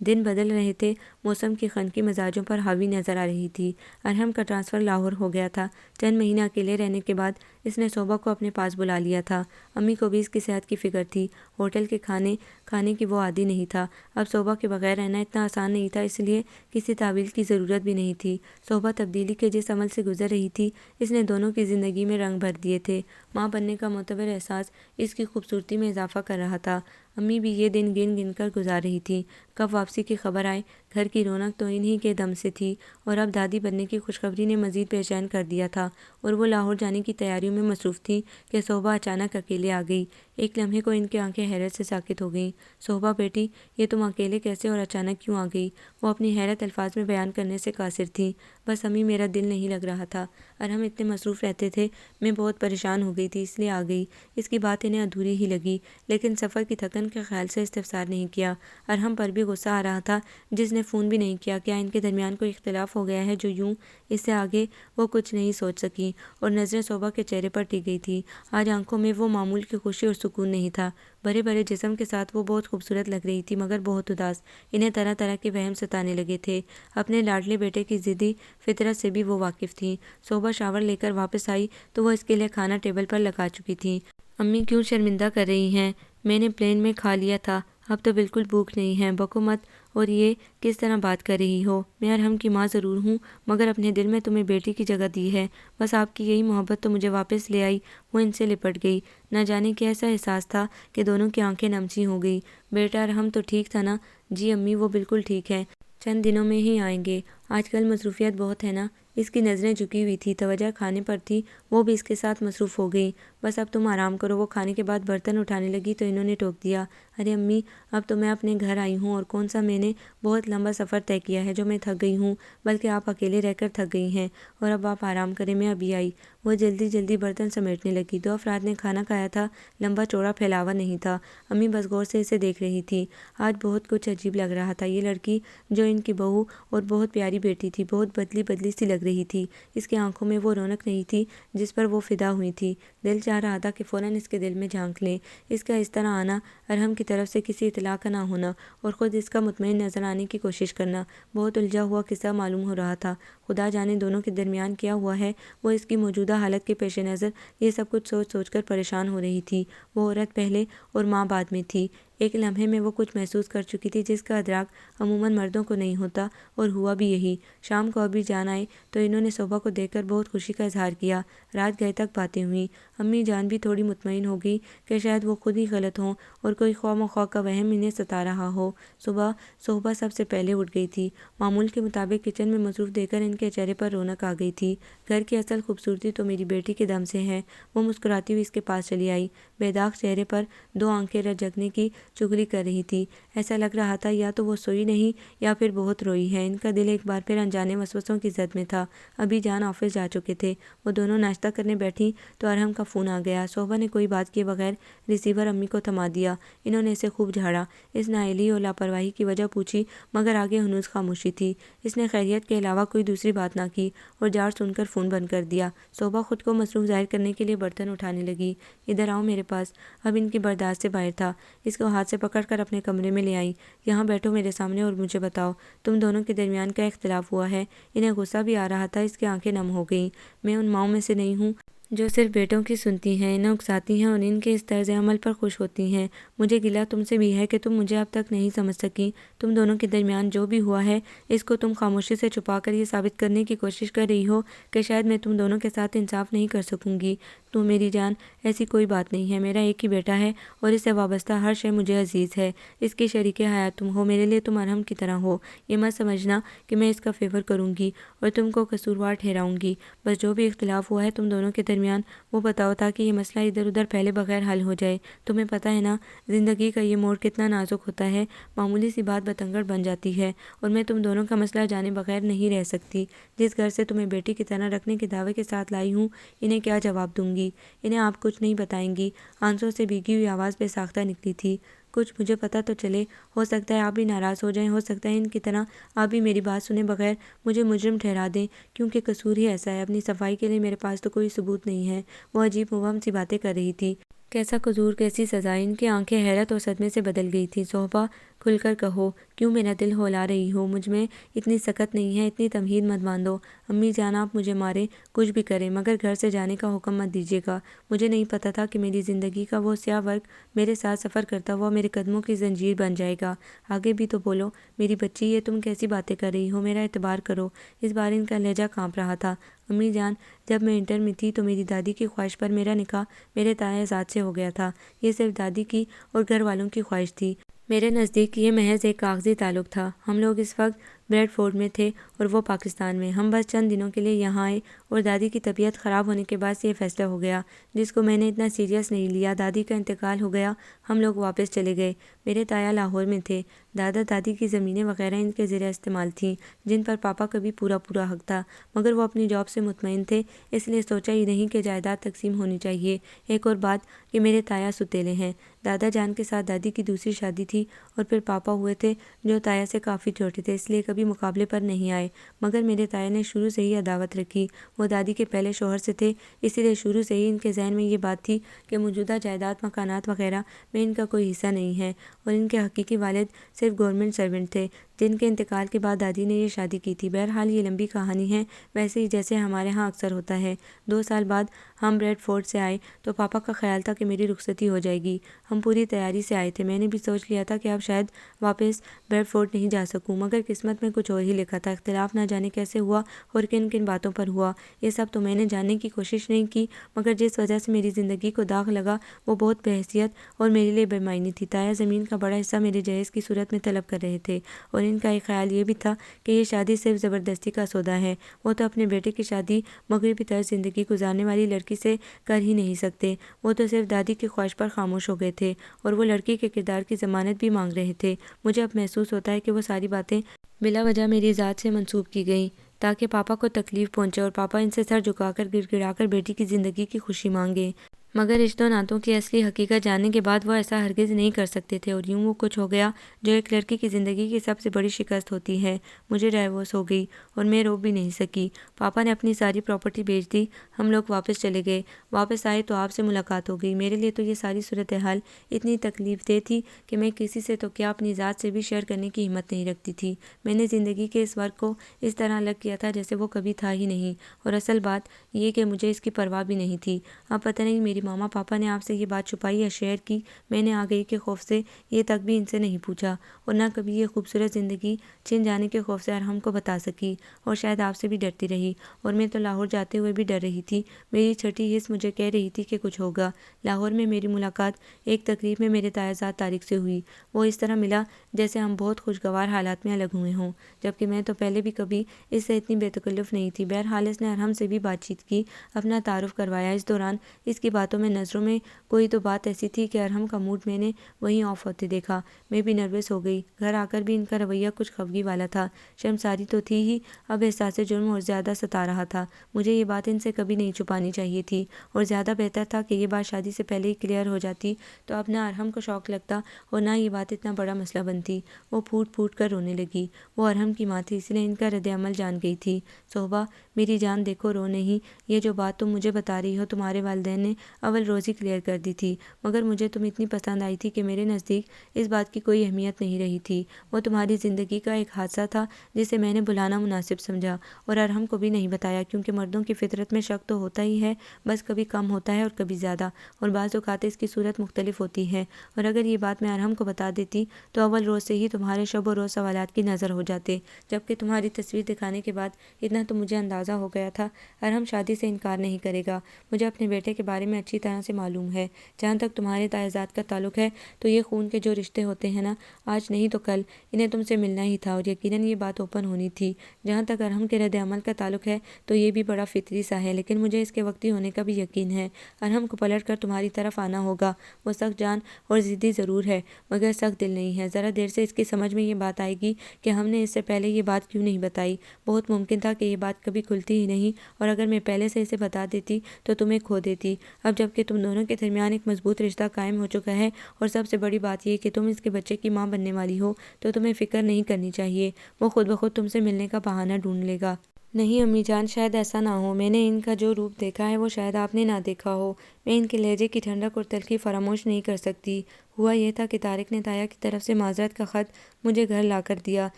دن بدل رہے تھے، موسم کی خنکی مزاجوں پر حاوی نظر آ رہی تھی۔ ارحم کا ٹرانسفر لاہور ہو گیا تھا۔ چند مہینہ اکیلے رہنے کے بعد اس نے صحبہ کو اپنے پاس بلا لیا تھا۔ امی کو بھی اس کی صحت کی فکر تھی۔ ہوٹل کے کھانے کی وہ عادی نہیں تھا۔ اب صحبہ کے بغیر رہنا اتنا آسان نہیں تھا، اس لیے کسی تعویل کی ضرورت بھی نہیں تھی۔ صحبہ تبدیلی کے جس عمل سے گزر رہی تھی، اس نے دونوں کی زندگی میں رنگ بھر دیے تھے۔ ماں بننے کا معتبر احساس اس کی خوبصورتی میں اضافہ کر رہا تھا۔ امی بھی یہ دن گن گن کر گزار رہی تھیں۔ کب واپسی کی خبر آئے، گھر کی رونق تو انہی کے دم سے تھی، اور اب دادی بننے کی خوشخبری نے مزید بے چین کر دیا تھا، اور وہ لاہور جانے کی تیاریوں میں مصروف تھیں کہ صحبہ اچانک اکیلے آ گئی۔ ایک لمحے کو ان کی آنکھیں حیرت سے ساکت ہو گئیں۔ صحبہ بیٹی، یہ تم اکیلے کیسے اور اچانک کیوں آ گئی؟ وہ اپنی حیرت الفاظ میں بیان کرنے سے قاصر تھیں۔ بس امی، میرا دل نہیں لگ رہا تھا۔ ارحم اتنے مصروف رہتے تھے، میں بہت پریشان ہو گئی تھی، اس لیے آ گئی۔ اس کی بات انہیں ادھوری ہی لگی، لیکن سفر کی تھکن کے خیال سے استفسار نہیں کیا۔ ارحم پر بھی غصہ آ رہا تھا، جس نے فون بھی نہیں کیا۔ کیا ان کے درمیان کوئی اختلاف ہو گیا ہے جو یوں؟ اس سے آگے وہ کچھ نہیں سوچ سکیں، اور نظریں صحبہ کے چہرے پر ٹک گئی تھی۔ آج آنکھوں میں وہ معمول کی خوشی اور سکون نہیں تھا۔ بڑے بڑے جسم کے ساتھ وہ بہت خوبصورت لگ رہی تھی، مگر بہت اداس۔ انہیں طرح طرح کے وہم ستانے لگے تھے۔ اپنے لاڈلے بیٹے کی ضدی فطرت سے بھی وہ واقف تھیں۔ صحبہ شاور لے کر واپس آئی تو وہ اس کے لیے کھانا ٹیبل پر لگا چکی تھیں۔ امی کیوں شرمندہ کر رہی ہیں؟ میں نے پلین میں کھا لیا تھا، اب تو بالکل بھوک نہیں ہے، بکو مت۔ اور یہ کس طرح بات کر رہی ہو؟ میں ارحم کی ماں ضرور ہوں، مگر اپنے دل میں تمہیں بیٹی کی جگہ دی ہے۔ بس آپ کی یہی محبت تو مجھے واپس لے آئی۔ وہ ان سے لپٹ گئی۔ نہ جانے کیسا احساس تھا کہ دونوں کی آنکھیں نم سی ہو گئی۔ بیٹا ارحم تو ٹھیک تھا نا؟ جی امی، وہ بالکل ٹھیک ہے، چند دنوں میں ہی آئیں گے۔ آج کل مصروفیت بہت ہے نا؟ اس کی نظریں جھکی ہوئی تھی، توجہ کھانے پر تھی، وہ بھی اس کے ساتھ مصروف ہو گئی۔ بس اب تم آرام کرو۔ وہ کھانے کے بعد برتن اٹھانے لگی تو انہوں نے ٹوک دیا، ارے امی، اب تو میں اپنے گھر آئی ہوں، اور کون سا میں نے بہت لمبا سفر طے کیا ہے جو میں تھک گئی ہوں، بلکہ آپ اکیلے رہ کر تھک گئی ہیں، اور اب آپ آرام کریں، میں ابھی آئی۔ وہ جلدی جلدی برتن سمیٹنے لگی۔ 2 افراد نے کھانا کھایا تھا، لمبا چوڑا پھیلاوا نہیں تھا۔ امی بس غور سے اسے دیکھ رہی تھی۔ آج بہت کچھ عجیب لگ رہا تھا۔ یہ لڑکی جو ان کی بہو اور بہت پیاری بیٹی تھی، بہت بدلی بدلی سی لگ رہی تھی۔ اس کی آنکھوں میں وہ رونق نہیں تھی جس پر وہ فدا ہوئی تھی۔ دل چاہ رہا تھا کہ فوراً اس کے دل میں جھانک لیں۔ اس کا اس طرح آنا، ارحم کی طرف سے کسی اطلاع کا نہ ہونا اور خود اس کا مطمئن نظر آنے کی کوشش کرنا، بہت الجھا ہوا قصہ معلوم ہو رہا تھا۔ خدا جانے دونوں کے درمیان کیا ہوا ہے۔ وہ اس کی موجودہ حالت کے پیش نظر یہ سب کچھ سوچ سوچ کر پریشان ہو رہی تھی۔ وہ عورت پہلے اور ماں بعد میں تھی۔ ایک لمحے میں وہ کچھ محسوس کر چکی تھی جس کا ادراک عموماً مردوں کو نہیں ہوتا، اور ہوا بھی یہی۔ شام کو ابھی جان آئے تو انہوں نے صبح کو دیکھ کر بہت خوشی کا اظہار کیا۔ رات گئے تک باتیں ہوئیں۔ امی جان بھی تھوڑی مطمئن ہو گئی کہ شاید وہ خود ہی غلط ہوں اور کوئی خواہ مخواہ کا وہم انہیں ستا رہا ہو۔ صبح صبح سب سے پہلے اٹھ گئی تھی۔ معمول کے مطابق کچن میں مصروف دیکھ کر ان کے چہرے پر رونق آ گئی تھی۔ گھر کی اصل خوبصورتی تو میری بیٹی کے دم سے ہے۔ وہ مسکراتی ہوئی اس کے پاس چلی آئی۔ بے داغ چہرے پر دو آنکھیں رجکنے کی چغلی کر رہی تھی۔ ایسا لگ رہا تھا یا تو وہ سوئی نہیں یا پھر بہت روئی ہے۔ ان کا دل ایک بار پھر انجانے وسوسوں کی زد میں تھا۔ ابھی جان آفس جا چکے تھے۔ وہ دونوں ناشتہ کرنے بیٹھی تو ارحم کا فون آ گیا۔ صوبہ نے کوئی بات کیے بغیر ریسیور امی کو تھما دیا۔ انہوں نے اسے خوب جھاڑا، اس نااہلی اور لاپرواہی کی وجہ پوچھی، مگر آگے ہنوز خاموشی تھی۔ اس نے خیریت کے علاوہ کوئی دوسری بات نہ کی اور جھاڑ سن کر فون بند کر دیا۔ صوبہ خود کو مصروف ظاہر کرنے کے لیے برتن اٹھانے لگی۔ ادھر آؤ میرے پاس۔ اب ان کی برداشت سے باہر تھا۔ اس کو ہاتھ سے پکڑ کر اپنے کمرے میں لے آئی۔ یہاں بیٹھو میرے سامنے اور مجھے بتاؤ، تم دونوں کے درمیان کیا اختلاف ہوا ہے؟ انہیں غصہ بھی آ رہا تھا۔ اس کی آنکھیں نم ہو گئیں۔ میں ان ماؤں میں سے نہیں ہوں جو صرف بیٹوں کی سنتی ہیں، انہیں اکساتی ہیں اور ان کے اس طرز عمل پر خوش ہوتی ہیں۔ مجھے گلہ تم سے بھی ہے کہ تم مجھے اب تک نہیں سمجھ سکی۔ تم دونوں کے درمیان جو بھی ہوا ہے، اس کو تم خاموشی سے چھپا کر یہ ثابت کرنے کی کوشش کر رہی ہو کہ شاید میں تم دونوں کے ساتھ انصاف نہیں کر سکوں گی۔ تو میری جان، ایسی کوئی بات نہیں ہے۔ میرا ایک ہی بیٹا ہے اور اس سے وابستہ ہر شے مجھے عزیز ہے۔ اس کی شریک حیات تم ہو، میرے لیے تم ارحم کی طرح ہو۔ یہ مت سمجھنا کہ میں اس کا فیور کروں گی اور تم کو قصوروار ٹھہراؤں گی۔ بس جو بھی اختلاف ہوا ہے تم دونوں کے درمیان، وہ بتاؤ تاکہ یہ مسئلہ ادھر ادھر پھیلے بغیر حل ہو جائے۔ تمہیں پتہ ہے نا، زندگی کا یہ موڑ کتنا نازک ہوتا ہے۔ معمولی سی بات بتنگڑ بن جاتی ہے اور میں تم دونوں کا مسئلہ جانے بغیر نہیں رہ سکتی۔ جس گھر سے تمہیں بیٹی کی طرح رکھنے کے دعوے کے ساتھ لائی ہوں، انہیں کیا جواب دوں گی؟ انہیں آپ کچھ نہیں بتائیں گی؟ آنسوں سے بھیگی ہوئی آواز بے ساختہ نکلی تھی۔ کچھ مجھے پتہ تو چلے۔ ہو سکتا ہے آپ بھی ناراض ہو جائیں، ہو سکتا ہے ان کی طرح آپ بھی میری بات سنے بغیر مجھے مجرم ٹھہرا دیں، کیونکہ قصور ہی ایسا ہے۔ اپنی صفائی کے لیے میرے پاس تو کوئی ثبوت نہیں ہے۔ وہ عجیب مبہم سی باتیں کر رہی تھی۔ کیسا قصور، کیسی سزا؟ ان کی آنکھیں حیرت اور صدمے سے بدل گئی تھیں۔ صوبہ، کھل کر کہو، کیوں میرا دل ہلا رہی ہو؟ مجھ میں اتنی سکت نہیں ہے، اتنی تمہید مت باندھو۔ امی جان، آپ مجھے ماریں، کچھ بھی کریں، مگر گھر سے جانے کا حکم مت دیجیے گا۔ مجھے نہیں پتہ تھا کہ میری زندگی کا وہ سیاہ ورق میرے ساتھ سفر کرتا ہوا میرے قدموں کی زنجیر بن جائے گا۔ آگے بھی تو بولو میری بچی، یہ تم کیسی باتیں کر رہی ہو؟ میرا اعتبار کرو۔ اس بار ان کا لہجہ کانپ رہا تھا۔ امی جان، جب میں انٹر میں تھی تو میری دادی کی خواہش پر میرا نکاح میرے تایا ذات سے ہو گیا تھا۔ یہ صرف دادی کی اور گھر والوں کی خواہش تھی۔ میرے نزدیک یہ محض ایک کاغذی تعلق تھا۔ ہم لوگ اس وقت بریڈ فورڈ میں تھے اور وہ پاکستان میں۔ ہم بس چند دنوں کے لیے یہاں آئے اور دادی کی طبیعت خراب ہونے کے بعد سے یہ فیصلہ ہو گیا، جس کو میں نے اتنا سیریس نہیں لیا۔ دادی کا انتقال ہو گیا، ہم لوگ واپس چلے گئے۔ میرے تایا لاہور میں تھے۔ دادا دادی کی زمینیں وغیرہ ان کے زیر استعمال تھیں، جن پر پاپا کا بھی پورا حق تھا، مگر وہ اپنی جاب سے مطمئن تھے، اس لیے سوچا ہی نہیں کہ جائیداد تقسیم ہونی چاہیے۔ ایک اور بات کہ میرے تایا ستیلے ہیں۔ دادا جان کے ساتھ دادی کی دوسری شادی تھی اور پھر پاپا ہوئے تھے جو تایا سے کافی چھوٹے تھے، اس لیے کبھی مقابلے پر نہیں آئے۔ مگر میرے تایا نے شروع سے ہی عداوت رکھی۔ وہ دادی کے پہلے شوہر سے تھے، اسی لیے شروع سے ہی ان کے ذہن میں یہ بات تھی کہ موجودہ جائیداد، مکانات وغیرہ میں ان کا کوئی حصہ نہیں ہے، اور ان کے حقیقی والد صرف گورنمنٹ سرونٹ تھے، جن کے انتقال کے بعد دادی نے یہ شادی کی تھی۔ بہرحال یہ لمبی کہانی ہے، ویسے ہی جیسے ہمارے ہاں اکثر ہوتا ہے۔ 2 سال بعد ہم بریڈ فورڈ سے آئے تو پاپا کا خیال تھا کہ میری رخصتی ہو جائے گی۔ ہم پوری تیاری سے آئے تھے۔ میں نے بھی سوچ لیا تھا کہ اب شاید واپس بریڈ فورڈ نہیں جا سکوں، مگر قسمت میں کچھ اور ہی لکھا تھا۔ اختلاف نہ جانے کیسے ہوا اور کن کن باتوں پر ہوا، یہ سب تو میں نے جاننے کی کوشش نہیں کی، مگر جس وجہ سے میری زندگی کو داغ لگا وہ بہت بے حیثیت اور میرے لیے بے معنی تھی۔ تایا زمین کا بڑا حصہ میرے جہیز کی صورت میں طلب کر رہے تھے، اور ان کا ایک خیال یہ بھی تھا کہ یہ شادی صرف زبردستی کا سودا ہے۔ وہ تو اپنے بیٹے کی شادی مغربی طرز زندگی گزارنے والی لڑکی سے کر ہی نہیں سکتے۔ وہ تو صرف دادی کی خواہش پر خاموش ہو گئے تھے، اور وہ لڑکی کے کردار کی ضمانت بھی مانگ رہے تھے۔ مجھے اب محسوس ہوتا ہے کہ وہ ساری باتیں بلا وجہ میری ذات سے منسوب کی گئیں تاکہ پاپا کو تکلیف پہنچے اور پاپا ان سے سر جھکا کر گڑ گڑا کر بیٹی کی زندگی کی خوشی مانگیں۔ مگر رشتوں ناتوں کی اصلی حقیقت جاننے کے بعد وہ ایسا ہرگز نہیں کر سکتے تھے، اور یوں وہ کچھ ہو گیا جو ایک لڑکی کی زندگی کی سب سے بڑی شکست ہوتی ہے۔ مجھے ڈائیورس ہو گئی اور میں رو بھی نہیں سکی۔ پاپا نے اپنی ساری پراپرٹی بیچ دی، ہم لوگ واپس چلے گئے۔ واپس آئے تو آپ سے ملاقات ہو گئی۔ میرے لیے تو یہ ساری صورتحال اتنی تکلیف دہ تھی کہ میں کسی سے تو کیا اپنی ذات سے بھی شیئر کرنے کی ہمت نہیں رکھتی تھی۔ میں نے زندگی کے اس ورق کو اس طرح الگ کیا تھا جیسے وہ کبھی تھا ہی نہیں، اور اصل بات یہ کہ مجھے اس کی پرواہ بھی نہیں تھی۔ اب پتہ نہیں میری ماما پاپا نے آپ سے یہ بات چھپائی یا شیئر کی، میں نے آ گئی کے خوف سے یہ تک بھی ان سے نہیں پوچھا، اور نہ کبھی یہ خوبصورت زندگی چھن جانے کے خوف سے ارحم کو بتا سکی، اور شاید آپ سے بھی ڈرتی رہی۔ اور میں تو لاہور جاتے ہوئے بھی ڈر رہی تھی۔ میری چھٹی حس مجھے کہہ رہی تھی کہ کچھ ہوگا۔ لاہور میں میری ملاقات ایک تقریب میں میرے تایازاد طارق سے ہوئی۔ وہ اس طرح ملا جیسے ہم بہت خوشگوار حالات میں الگ ہوئے ہوں، جبکہ میں تو پہلے بھی کبھی اس سے اتنی بے تکلف نہیں تھی۔ بہرحال اس نے ارحم سے بھی بات چیت کی، اپنا تعارف کروایا۔ اس دوران اس کی باتوں میں نظروں میں کوئی تو بات ایسی تھی کہ ارحم کا موڈ میں نے وہیں آف ہوتے دیکھا۔ میں بھی نروس ہو گئی۔ گھر آ کر بھی ان کا رویہ کچھ خفگی والا تھا۔ شرمساری تو تھی ہی، اب احساس جرم اور زیادہ ستا رہا تھا۔ مجھے یہ بات ان سے کبھی نہیں چھپانی چاہیے تھی، اور زیادہ بہتر تھا کہ یہ بات شادی سے پہلے ہی کلیئر ہو جاتی، تو اب نہ ارحم کو شوق لگتا اور نہ یہ بات اتنا بڑا مسئلہ بنتی۔ وہ پھوٹ پھوٹ کر رونے لگی۔ وہ ارحم کی ماں تھی، اس لیے ان کا رد عمل جان گئی تھی۔ صہبا میری جان دیکھو، رو نہیں۔ یہ جو بات تم مجھے بتا رہی ہو تمہارے والدین نے اول روز ہی کلیئر کر دی تھی، مگر مجھے تم اتنی پسند آئی تھی کہ میرے نزدیک اس بات کی کوئی اہمیت نہیں رہی تھی۔ وہ تمہاری زندگی کا ایک حادثہ تھا جسے میں نے بلانا مناسب سمجھا، اور ارحم کو بھی نہیں بتایا، کیونکہ مردوں کی فطرت میں شک تو ہوتا ہی ہے، بس کبھی کم ہوتا ہے اور کبھی زیادہ، اور بعض اوقات اس کی صورت مختلف ہوتی ہے۔ اور اگر یہ بات میں ارحم کو بتا دیتی تو اول روز سے ہی تمہارے شب و روز سوالات کی نظر ہو جاتے، جبکہ تمہاری تصویر دکھانے کے بعد اتنا تو مجھے اندازہ ہو گیا تھا، ارحم شادی سے انکار نہیں کرے گا۔ مجھے اپنے بیٹے کے بارے میں اچھی طرح سے معلوم ہے۔ جہاں تک تمہارے تایازاد کا تعلق ہے تو یہ خون کے جو رشتے ہوتے ہیں نا، آج نہیں تو کل انہیں تم سے ملنا ہی تھا، اور یقیناً یہ بات اوپن ہونی تھی۔ جہاں تک ارحم کے رد عمل کا تعلق ہے تو یہ بھی بڑا فطری سا ہے، لیکن مجھے اس کے وقتی ہونے کا بھی یقین ہے۔ ارحم کو پلٹ کر تمہاری طرف آنا ہوگا۔ وہ سخت جان اور ضدی ضرور ہے، مگر سخت دل نہیں ہے۔ ذرا دیر سے اس کی سمجھ میں یہ بات آئے گی کہ ہم نے اس سے پہلے یہ بات کیوں نہیں بتائی۔ بہت ممکن تھا کہ یہ بات کبھی کھلتی ہی نہیں، اور اگر میں پہلے سے اسے بتا دیتی تو تمہیں کھو دیتی۔ اب جب کہ تم دونوں کے درمیان ایک مضبوط رشتہ قائم ہو چکا ہے، اور سب سے بڑی بات یہ کہ تم اس کے بچے کی ماں بننے والی ہو، تو تمہیں فکر نہیں کرنی چاہیے۔ وہ خود بخود تم سے ملنے کا بہانہ ڈھونڈ لے گا۔ نہیں امی جان، شاید ایسا نہ ہو۔ میں نے ان کا جو روپ دیکھا ہے وہ شاید آپ نے نہ دیکھا ہو۔ میں ان کے لہجے کی ٹھنڈک اور تلخی فراموش نہیں کر سکتی۔ ہوا یہ تھا کہ طارق نے تایا کی طرف سے معذرت کا خط مجھے گھر لا کر دیا۔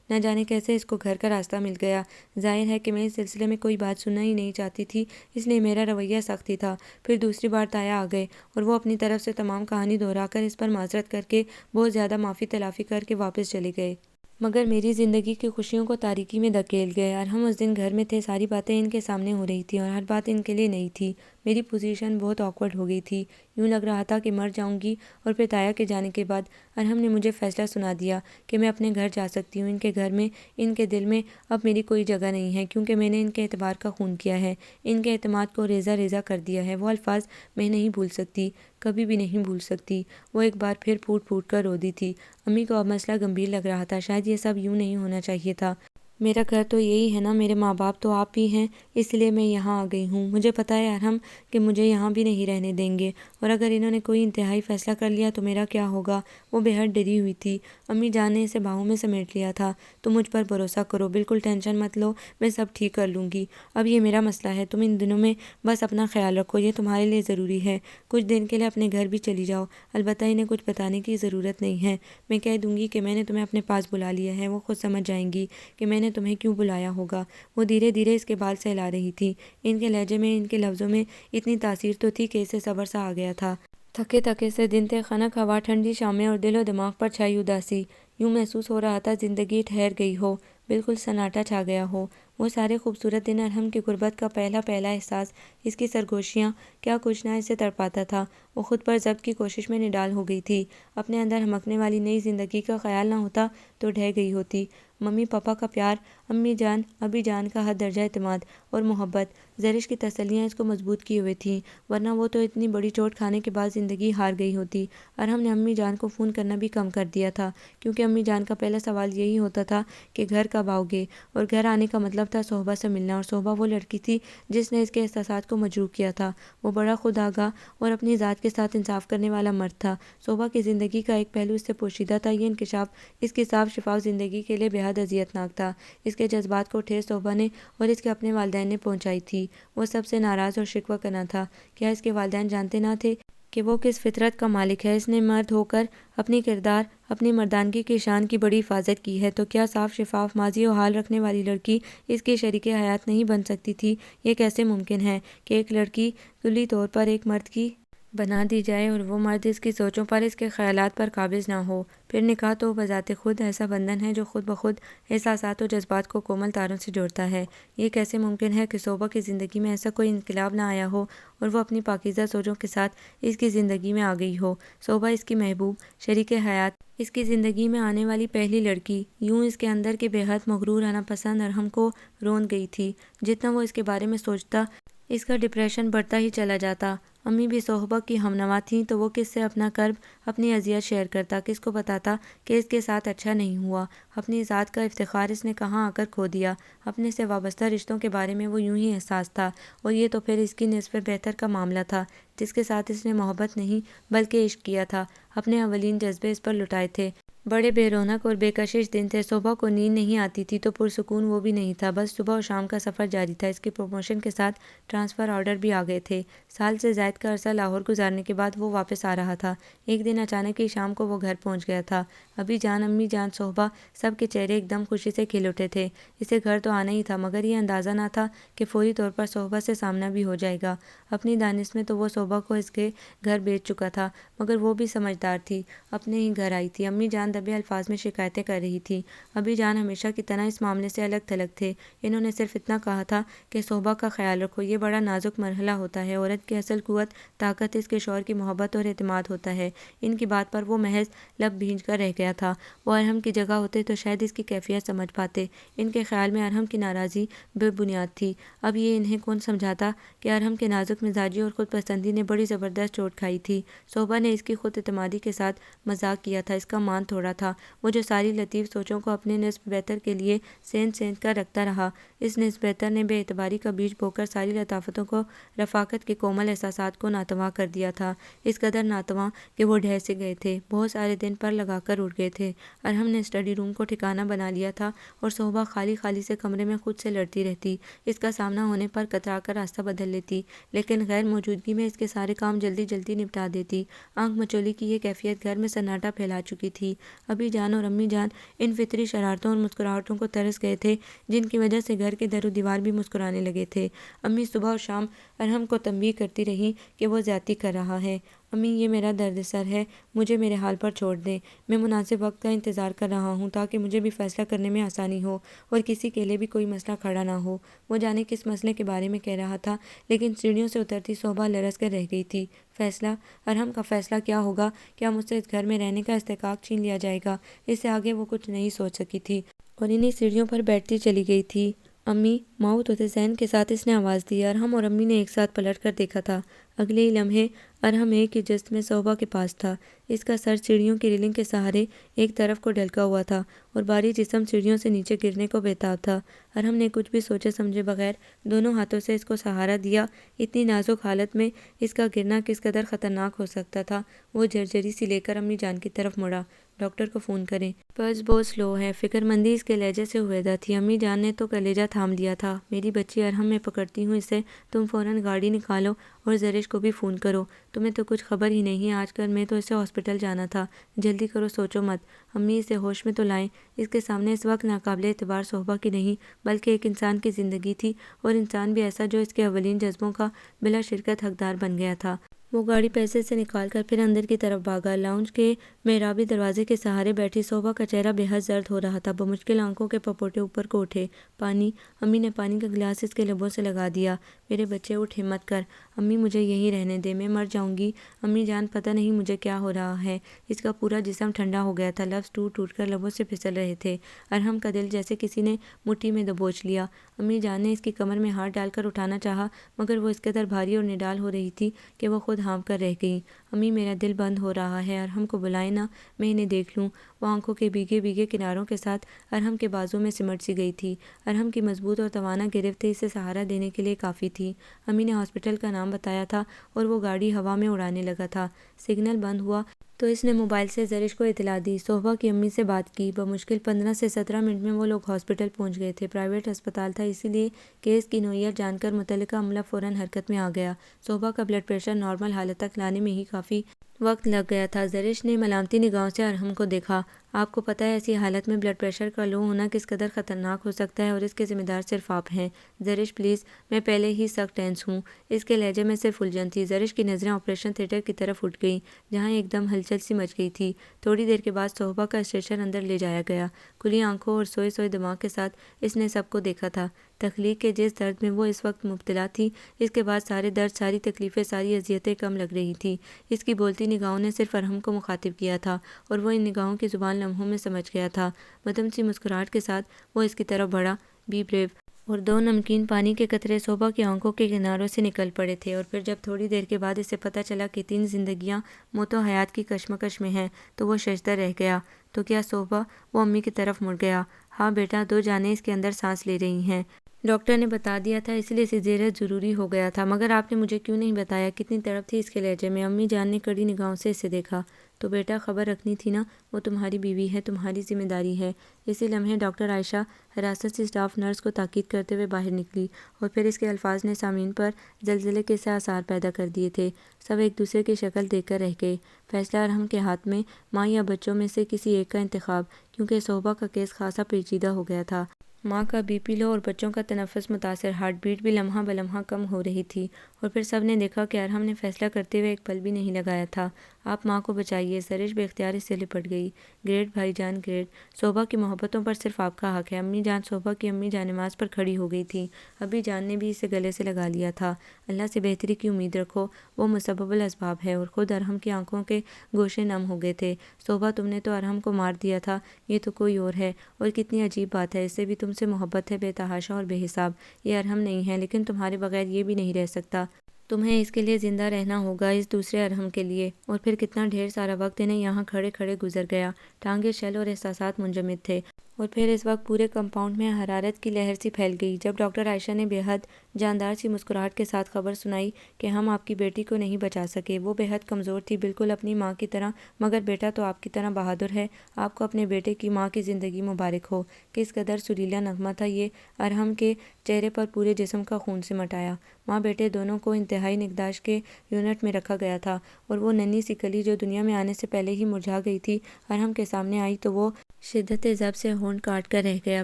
نہ جانے کیسے اس کو گھر کا راستہ مل گیا۔ ظاہر ہے کہ میں اس سلسلے میں کوئی بات سننا ہی نہیں چاہتی تھی، اس لیے میرا رویہ سخت ہی تھا۔ پھر دوسری بار تایا آ گئے، اور وہ اپنی طرف سے تمام کہانی دہرا کر اس پر معذرت کر کے بہت زیادہ معافی تلافی کر کے واپس چلے گئے۔ مگر میری زندگی کی خوشیوں کو تاریکی میں دھکیل گئے۔ ارحم اس دن گھر میں تھے، ساری باتیں ان کے سامنے ہو رہی تھیں، اور ہر بات ان کے لیے نئی تھی۔ میری پوزیشن بہت آکورڈ ہو گئی تھی۔ یوں لگ رہا تھا کہ مر جاؤں گی، اور پھر تایا کے جانے کے بعد ارحم نے مجھے فیصلہ سنا دیا کہ میں اپنے گھر جا سکتی ہوں۔ ان کے گھر میں، ان کے دل میں اب میری کوئی جگہ نہیں ہے، کیونکہ میں نے ان کے اعتبار کا خون کیا ہے، ان کے اعتماد کو ریزہ ریزہ کر دیا ہے۔ وہ الفاظ میں نہیں بھول سکتی، کبھی بھی نہیں بھول سکتی۔ وہ ایک بار پھر پھوٹ پھوٹ کر رو دی تھی۔ امی کو اب مسئلہ گمبھیر لگ رہا تھا۔ شاید یہ سب یوں نہیں ہونا چاہیے تھا۔ میرا گھر تو یہی ہے نا، میرے ماں باپ تو آپ ہی ہیں، اس لیے میں یہاں آ گئی ہوں۔ مجھے پتہ ہے ارحم کہ مجھے یہاں بھی نہیں رہنے دیں گے، اور اگر انہوں نے کوئی انتہائی فیصلہ کر لیا تو میرا کیا ہوگا۔ وہ بے حد ڈری ہوئی تھی۔ امی جان نے اسے باہوں میں سمیٹ لیا تھا۔ تم مجھ پر بھروسہ کرو، بالکل ٹینشن مت لو، میں سب ٹھیک کر لوں گی۔ اب یہ میرا مسئلہ ہے، تم ان دنوں میں بس اپنا خیال رکھو، یہ تمہارے لیے ضروری ہے۔ کچھ دن کے لیے اپنے گھر بھی چلی جاؤ، البتہ انہیں کچھ بتانے کی ضرورت نہیں ہے۔ میں کہہ دوں گی کہ میں نے تمہیں اپنے پاس بلا لیا ہے، وہ خود سمجھ جائیں گی کہ میں نے تمہیں کیوں بلایا ہوگا۔ وہ دھیرے دھیرے اس کے بال سہلا رہی تھی۔ ان کے لہجے میں، ان کے لفظوں میں اتنی تاثیر تو تھی کہ اسے صبر سا آ گیا تھا۔ تھکے تھکے سے دن تھے، خنک ہوا، ٹھنڈی شامیں، اور دل و دماغ پر چھائی اداسی۔ یوں محسوس ہو رہا تھا زندگی ٹھہر گئی ہو، بالکل سناٹا چھا گیا ہو۔ وہ سارے خوبصورت دن، ارحم کی غربت کا پہلا احساس، اس کی سرگوشیاں، کیا کچھ نہ اسے تڑپاتا تھا۔ وہ خود پر ضبط کی کوشش میں نڈال ہو گئی تھی۔ اپنے اندر ہمکنے والی نئی زندگی کا خیال نہ ہوتا تو ڈھہ گئی ہوتی۔ ممی پاپا کا پیار، امی جان ابی جان کا حد درجہ اعتماد اور محبت، زرش کی تسلیاں اس کو مضبوط کیے ہوئے تھیں، ورنہ وہ تو اتنی بڑی چوٹ کھانے کے بعد زندگی ہار گئی ہوتی۔ ارحم نے امی جان کو فون کرنا بھی کم کر دیا تھا، کیونکہ امی جان کا پہلا سوال یہی ہوتا تھا کہ گھر کب آؤ گے، اور گھر آنے کا مطلب تھا صحبہ سے ملنا، اور صحبہ وہ لڑکی تھی جس نے اس کے احساسات کو مجروح کیا تھا۔ وہ بڑا خود آگاہ اور اپنی ذات کے ساتھ انصاف کرنے والا مرد تھا۔ صحبہ کی زندگی کا ایک پہلو اس سے پوشیدہ تھا، یہ انکشاف اس کی صاف شفاف زندگی کے لیے بے حد اذیت ناک تھا۔ اس کے جذبات کو ٹھیس صحبہ نے اور اس کے اپنے والدین نے پہنچائی تھی۔ وہ سب سے ناراض اور شکوہ کرنا تھا۔ کیا اس کے والدین جانتے نہ تھے کہ وہ کس فطرت کا مالک ہے؟ اس نے مرد ہو کر اپنی کردار، اپنی مردانگی کی شان کی بڑی حفاظت کی ہے، تو کیا صاف شفاف ماضی و حال رکھنے والی لڑکی اس کی شریک حیات نہیں بن سکتی تھی؟ یہ کیسے ممکن ہے کہ ایک لڑکی کلی طور پر ایک مرد کی بنا دی جائے اور وہ مرد اس کی سوچوں پر، اس کے خیالات پر قابض نہ ہو؟ پھر نکاح تو بذات خود ایسا بندھن ہے جو خود بخود احساسات و جذبات کو کومل تاروں سے جوڑتا ہے۔ یہ کیسے ممکن ہے کہ صحبہ کی زندگی میں ایسا کوئی انقلاب نہ آیا ہو اور وہ اپنی پاکیزہ سوچوں کے ساتھ اس کی زندگی میں آ گئی ہو؟ صحبہ اس کی محبوب شریک حیات، اس کی زندگی میں آنے والی پہلی لڑکی، یوں اس کے اندر کے بے حد مغرور انا پسند ارحم کو روند گئی تھی۔ جتنا وہ اس کے بارے میں سوچتا، اس کا ڈپریشن بڑھتا ہی چلا جاتا۔ امی بھی صحبہ کی ہمنوا تھیں، تو وہ کس سے اپنا کرب، اپنی اذیت شیئر کرتا، کس کو بتاتا کہ اس کے ساتھ اچھا نہیں ہوا؟ اپنی ذات کا افتخار اس نے کہاں آ کر کھو دیا؟ اپنے سے وابستہ رشتوں کے بارے میں وہ یوں ہی احساس تھا، اور یہ تو پھر اس کی نصف بہتر کا معاملہ تھا جس کے ساتھ اس نے محبت نہیں بلکہ عشق کیا تھا، اپنے اولین جذبے اس پر لٹائے تھے۔ بڑے بے رونق اور بے کشش دن تھے۔ صبح کو نیند نہیں آتی تھی تو پرسکون وہ بھی نہیں تھا، بس صبح و شام کا سفر جاری تھا۔ اس کی پروموشن کے ساتھ ٹرانسفر آرڈر بھی آ گئے تھے۔ سال سے زائد کا عرصہ لاہور گزارنے کے بعد وہ واپس آ رہا تھا۔ ایک دن اچانک ہی شام کو وہ گھر پہنچ گیا تھا۔ ابی جان، امی جان، صحبہ، سب کے چہرے ایک دم خوشی سے کھل اٹھے تھے۔ اسے گھر تو آنا ہی تھا، مگر یہ اندازہ نہ تھا کہ فوری طور پر صحبہ سے سامنا بھی ہو جائے گا۔ اپنی دانش میں تو وہ صحبہ کو اس کے گھر بھیج چکا تھا، مگر وہ بھی سمجھدار تھی، اپنے ہی گھر آئی تھی۔ امی جان دبے الفاظ میں شکایتیں کر رہی تھی۔ ابی جان ہمیشہ کی طرح اس معاملے سے الگ تھلگ تھے۔ انہوں نے صرف اتنا کہا تھا کہ صحبہ کا خیال رکھو، یہ بڑا نازک مرحلہ ہوتا ہے، عورت کی اصل قوت طاقت اس کے شوہر کی محبت اور اعتماد ہوتا ہے۔ ان کی بات پر وہ محض لب بھینج کر رہ گیا تھا۔ وہ ارحم کی جگہ ہوتے تو شاید اس کی کیفیت سمجھ پاتے۔ ان کے خیال میں ارحم کی ناراضی بے بنیاد تھی۔ اب یہ انہیں کون سمجھاتا کہ ارحم کے نازک مزاجی اور خود پسندی نے بڑی زبردست چوٹ کھائی تھی۔ صحبہ نے اس کی خود اعتمادی کے ساتھ مذاق کیا تھا، اس کا مان توڑا تھا۔ وہ جو ساری لطیف سوچوں کو اپنے نصف بہتر کے لیے سینچ سینچ کر رکھتا رہا، اس نصف بہتر نے بے اعتباری کا بیج بو کر ساری لطافتوں کو، رفاقت کے کومل احساسات کو ناتواں کر دیا تھا، اس قدر ناتواں کہ وہ ڈھہ سے گئے تھے، بہت سارے دن پر لگا کر اٹھ گئے تھے۔ ارحم نے اسٹڈی روم کو ٹھکانہ بنا لیا تھا اور صحبہ خالی خالی سے کمرے میں خود سے لڑتی رہتی، اس کا سامنا ہونے پر کترا کر راستہ بدل لیتی، لیکن غیر موجودگی میں اس کے سارے کام جلدی جلدی نپٹا دیتی۔ آنکھ مچولی کی یہ کیفیت گھر میں سناٹا پھیلا چکی تھی۔ ابی جان اور امی جان ان فطری شرارتوں اور مسکراہٹوں کو ترس گئے تھے جن کی وجہ سے گھر کے در و دیوار بھی مسکرانے لگے تھے۔ امی صبح اور شام ارحم کو تنبیہ کرتی رہیں کہ وہ زیادتی کر رہا ہے۔ امی، یہ میرا درد سر ہے، مجھے میرے حال پر چھوڑ دیں، میں مناسب وقت کا انتظار کر رہا ہوں تاکہ مجھے بھی فیصلہ کرنے میں آسانی ہو اور کسی کے لیے بھی کوئی مسئلہ کھڑا نہ ہو۔ وہ جانے کس مسئلے کے بارے میں کہہ رہا تھا، لیکن سیڑھیوں سے اترتی صحبہ لرز کر رہ گئی تھی۔ فیصلہ؟ ارحم کا فیصلہ کیا ہوگا؟ کیا مجھ سے اس گھر میں رہنے کا استحقاق چھین لیا جائے گا؟ اس سے آگے وہ کچھ نہیں سوچ سکی تھی اور انہی سیڑھیوں پر بیٹھتی چلی گئی تھی۔ امی! ماؤ توتے ذہن کے ساتھ اس نے آواز دی۔ ارحم اور امی نے ایک ساتھ پلٹ کر دیکھا تھا۔ اگلے ہی لمحے ارحم ایک ہی جست میں صحبہ کے پاس تھا۔ اس کا سر سیڑھیوں کی ریلنگ کے سہارے ایک طرف کو ڈھلکا ہوا تھا اور بھاری جسم سیڑھیوں سے نیچے گرنے کو بےتاب تھا۔ ارحم نے کچھ بھی سوچے سمجھے بغیر دونوں ہاتھوں سے اس کو سہارا دیا۔ اتنی نازک حالت میں اس کا گرنا کس قدر خطرناک ہو سکتا تھا۔ وہ جھرجھری سی لے کر امی جان کی طرف مڑا۔ ڈاکٹر کو فون کریں۔ پلس بہت سلو ہے۔ فکر مندی اس کے لہجے سے ہویدا تھی۔ امی جان نے تو کلیجہ تھام لیا تھا۔ میری بچی ارحم، میں پکڑتی ہوں اسے، تم فوراً گاڑی نکالو اور زرش کو بھی فون کرو۔ تمہیں تو کچھ خبر ہی نہیں، آج کل میں تو اسے ہاسپٹل جانا تھا۔ جلدی کرو، سوچو مت۔ امی، اسے ہوش میں تو لائیں۔ اس کے سامنے اس وقت ناقابل اعتبار صحبہ کی نہیں بلکہ ایک انسان کی زندگی تھی، اور انسان بھی ایسا جو اس کے اولین جذبوں کا بلا شرکت حقدار بن گیا تھا۔ وہ گاڑی پیسے سے نکال کر پھر اندر کی طرف بھاگا۔ لاؤنج کے محرابی دروازے کے سہارے بیٹھی صوبا کا چہرہ بے حد زرد ہو رہا تھا۔ بمشکل آنکھوں کے پپوٹے اوپر کو اٹھے۔ پانی، امی نے پانی کا گلاس اس کے لبوں سے لگا دیا۔ میرے بچے اٹھ، ہمت کر۔ امی مجھے یہیں رہنے دے، میں مر جاؤں گی۔ امی جان پتہ نہیں مجھے کیا ہو رہا ہے۔ اس کا پورا جسم ٹھنڈا ہو گیا تھا، لفظ ٹوٹ ٹوٹ کر لبوں سے پھسل رہے تھے۔ ارحم کا دل جیسے کسی نے مٹھی میں دبوچ لیا۔ امی جان نے اس کی کمر میں ہاتھ ڈال کر اٹھانا چاہا، مگر وہ اس قدر بھاری اور نڈال ہو رہی تھی کہ وہ خود ہانپ کر رہ گئی۔ امی میرا دل بند ہو رہا ہے، ارحم کو بلائیں نا، میں انہیں دیکھ لوں۔ وہ آنکھوں کے بھیگے بھیگے کناروں کے ساتھ ارحم کے بازو میں سمٹ سی گئی تھی۔ ارحم کی مضبوط اور توانا گرفت اسے سہارا دینے کے لیے کافی تھی۔ امی نے ہاسپٹل کا نام بتایا تھا اور وہ گاڑی ہوا میں اڑانے لگا تھا۔ سگنل بند ہوا تو اس نے موبائل سے زرش کو اطلاع دی۔ صوبا کی امی سے بات کی۔ بمشکل 15 سے 17 منٹ میں وہ لوگ ہاسپٹل پہنچ گئے تھے۔ پرائیویٹ ہسپتال تھا، اسی لیے کیس کی نوعیت جان کر متعلقہ عملہ فوراً حرکت میں آ گیا۔ صوبا کا بلڈ پریشر نارمل حالت تک لانے میں ہی کافی وقت لگ گیا تھا۔ زرش نے ملامتی نگاہوں سے ارحم کو دیکھا۔ آپ کو پتہ ہے ایسی حالت میں بلڈ پریشر کا لو ہونا کس قدر خطرناک ہو سکتا ہے، اور اس کے ذمہ دار صرف آپ ہیں۔ زرش پلیز، میں پہلے ہی سخت ٹینس ہوں۔ اس کے لہجے میں صرف الجھن تھی۔ زرش کی نظریں آپریشن تھیٹر کی طرف اٹھ گئیں، جہاں ایک دم ہلچل سی مچ گئی تھی۔ تھوڑی دیر کے بعد صوبا کا اسٹریچر اندر لے جایا گیا۔ کھلی آنکھوں اور سوئے سوئے دماغ کے ساتھ اس نے سب کو دیکھا تھا۔ تخلیق کے جس درد میں وہ اس وقت مبتلا تھی، اس کے بعد سارے درد، ساری تکلیفیں، ساری اذیتیں کم لگ رہی تھیں۔ اس کی بولتی نگاہوں نے صرف ارحم کو مخاطب کیا تھا، اور وہ ان نگاہوں کی زبان لمحوں میں سمجھ گیا تھا۔ مدھم سی مسکراہٹ کے ساتھ وہ اس کی طرف بڑھا، بی بریو، اور 2 نمکین پانی کے قطرے صوبا کی آنکھوں کے کناروں سے نکل پڑے تھے۔ اور پھر جب تھوڑی دیر کے بعد اسے پتہ چلا کہ 3 زندگیاں موت و حیات کی کشمکش میں ہیں، تو وہ ششدر رہ گیا۔ تو کیا صوبا؟ وہ امی کی طرف مڑ گیا۔ ہاں بیٹا، 2 جانیں اس کے اندر سانس لے رہی ہیں۔ ڈاکٹر نے بتا دیا تھا، اس لیے سیزیرین ضروری ہو گیا تھا، مگر آپ نے مجھے کیوں نہیں بتایا؟ کتنی تڑپ تھی اس کے لہجے میں۔ امی جان نے کڑی نگاہوں سے اسے دیکھا۔ تو بیٹا خبر رکھنی تھی نا، وہ تمہاری بیوی ہے، تمہاری ذمہ داری ہے۔ اسی لمحے ڈاکٹر عائشہ حراست سے اسٹاف نرس کو تاکید کرتے ہوئے باہر نکلی، اور پھر اس کے الفاظ نے سامعین پر زلزلے کے سے آثار پیدا کر دیے تھے۔ سب ایک دوسرے کی شکل دیکھ کر رہ گئے۔ فیصلہ ارحم کے ہاتھ میں، ماں یا بچوں میں سے کسی ایک کا انتخاب، کیونکہ صوبا کا کیس خاصا پیچیدہ ہو گیا تھا۔ ماں کا بی پی لو اور بچوں کا تنفس متاثر، ہارٹ بیٹ بھی لمحہ بلمحہ کم ہو رہی تھی۔ اور پھر سب نے دیکھا کہ ارحم نے فیصلہ کرتے ہوئے ایک پل بھی نہیں لگایا تھا۔ آپ ماں کو بچائیے۔ زرش بے اختیار اس سے لپٹ گئی۔ گریٹ بھائی جان، گریٹ۔ صوبا کی محبتوں پر صرف آپ کا حق ہے۔ امی جان، صوبا کی امی جانماز پر کھڑی ہو گئی تھی۔ ابھی جان نے بھی اسے گلے سے لگا لیا تھا۔ اللہ سے بہتری کی امید رکھو، وہ مسبب الاسباب ہے۔ اور خود ارحم کی آنکھوں کے گوشے نم ہو گئے تھے۔ صوبا، تم نے تو ارحم کو مار دیا تھا، یہ تو کوئی اور ہے۔ اور کتنی عجیب بات ہے، اسے بھی تم سے محبت ہے، بے تحاشا اور بے حساب۔ یہ ارحم نہیں ہے، لیکن تمہارے بغیر یہ بھی نہیں رہ سکتا۔ تمہیں اس کے لیے زندہ رہنا ہوگا، اس دوسرے ارحم کے لیے۔ اور پھر کتنا ڈھیر سارا وقت انہیں یہاں کھڑے کھڑے گزر گیا۔ ٹانگیں شل اور احساسات منجمد تھے۔ اور پھر اس وقت پورے کمپاؤنڈ میں حرارت کی لہر سی پھیل گئی، جب ڈاکٹر عائشہ نے بے حد جاندار سی مسکراہٹ کے ساتھ خبر سنائی کہ ہم آپ کی بیٹی کو نہیں بچا سکے۔ وہ بے حد کمزور تھی، بالکل اپنی ماں کی طرح، مگر بیٹا تو آپ کی طرح بہادر ہے۔ آپ کو اپنے بیٹے کی ماں کی زندگی مبارک ہو۔ کس قدر سریلا نغمہ تھا یہ! ارحم کے چہرے پر پورے جسم کا خون سمٹ آیا۔ ماں بیٹے دونوں کو انتہائی نگہداشت کے یونٹ میں رکھا گیا تھا، اور وہ ننھی سی کلی جو دنیا میں آنے سے پہلے ہی مرجھا گئی تھی، ارحم کے سامنے آئی تو وہ شدت ضبط سے ہونٹ کاٹ کر رہ گیا۔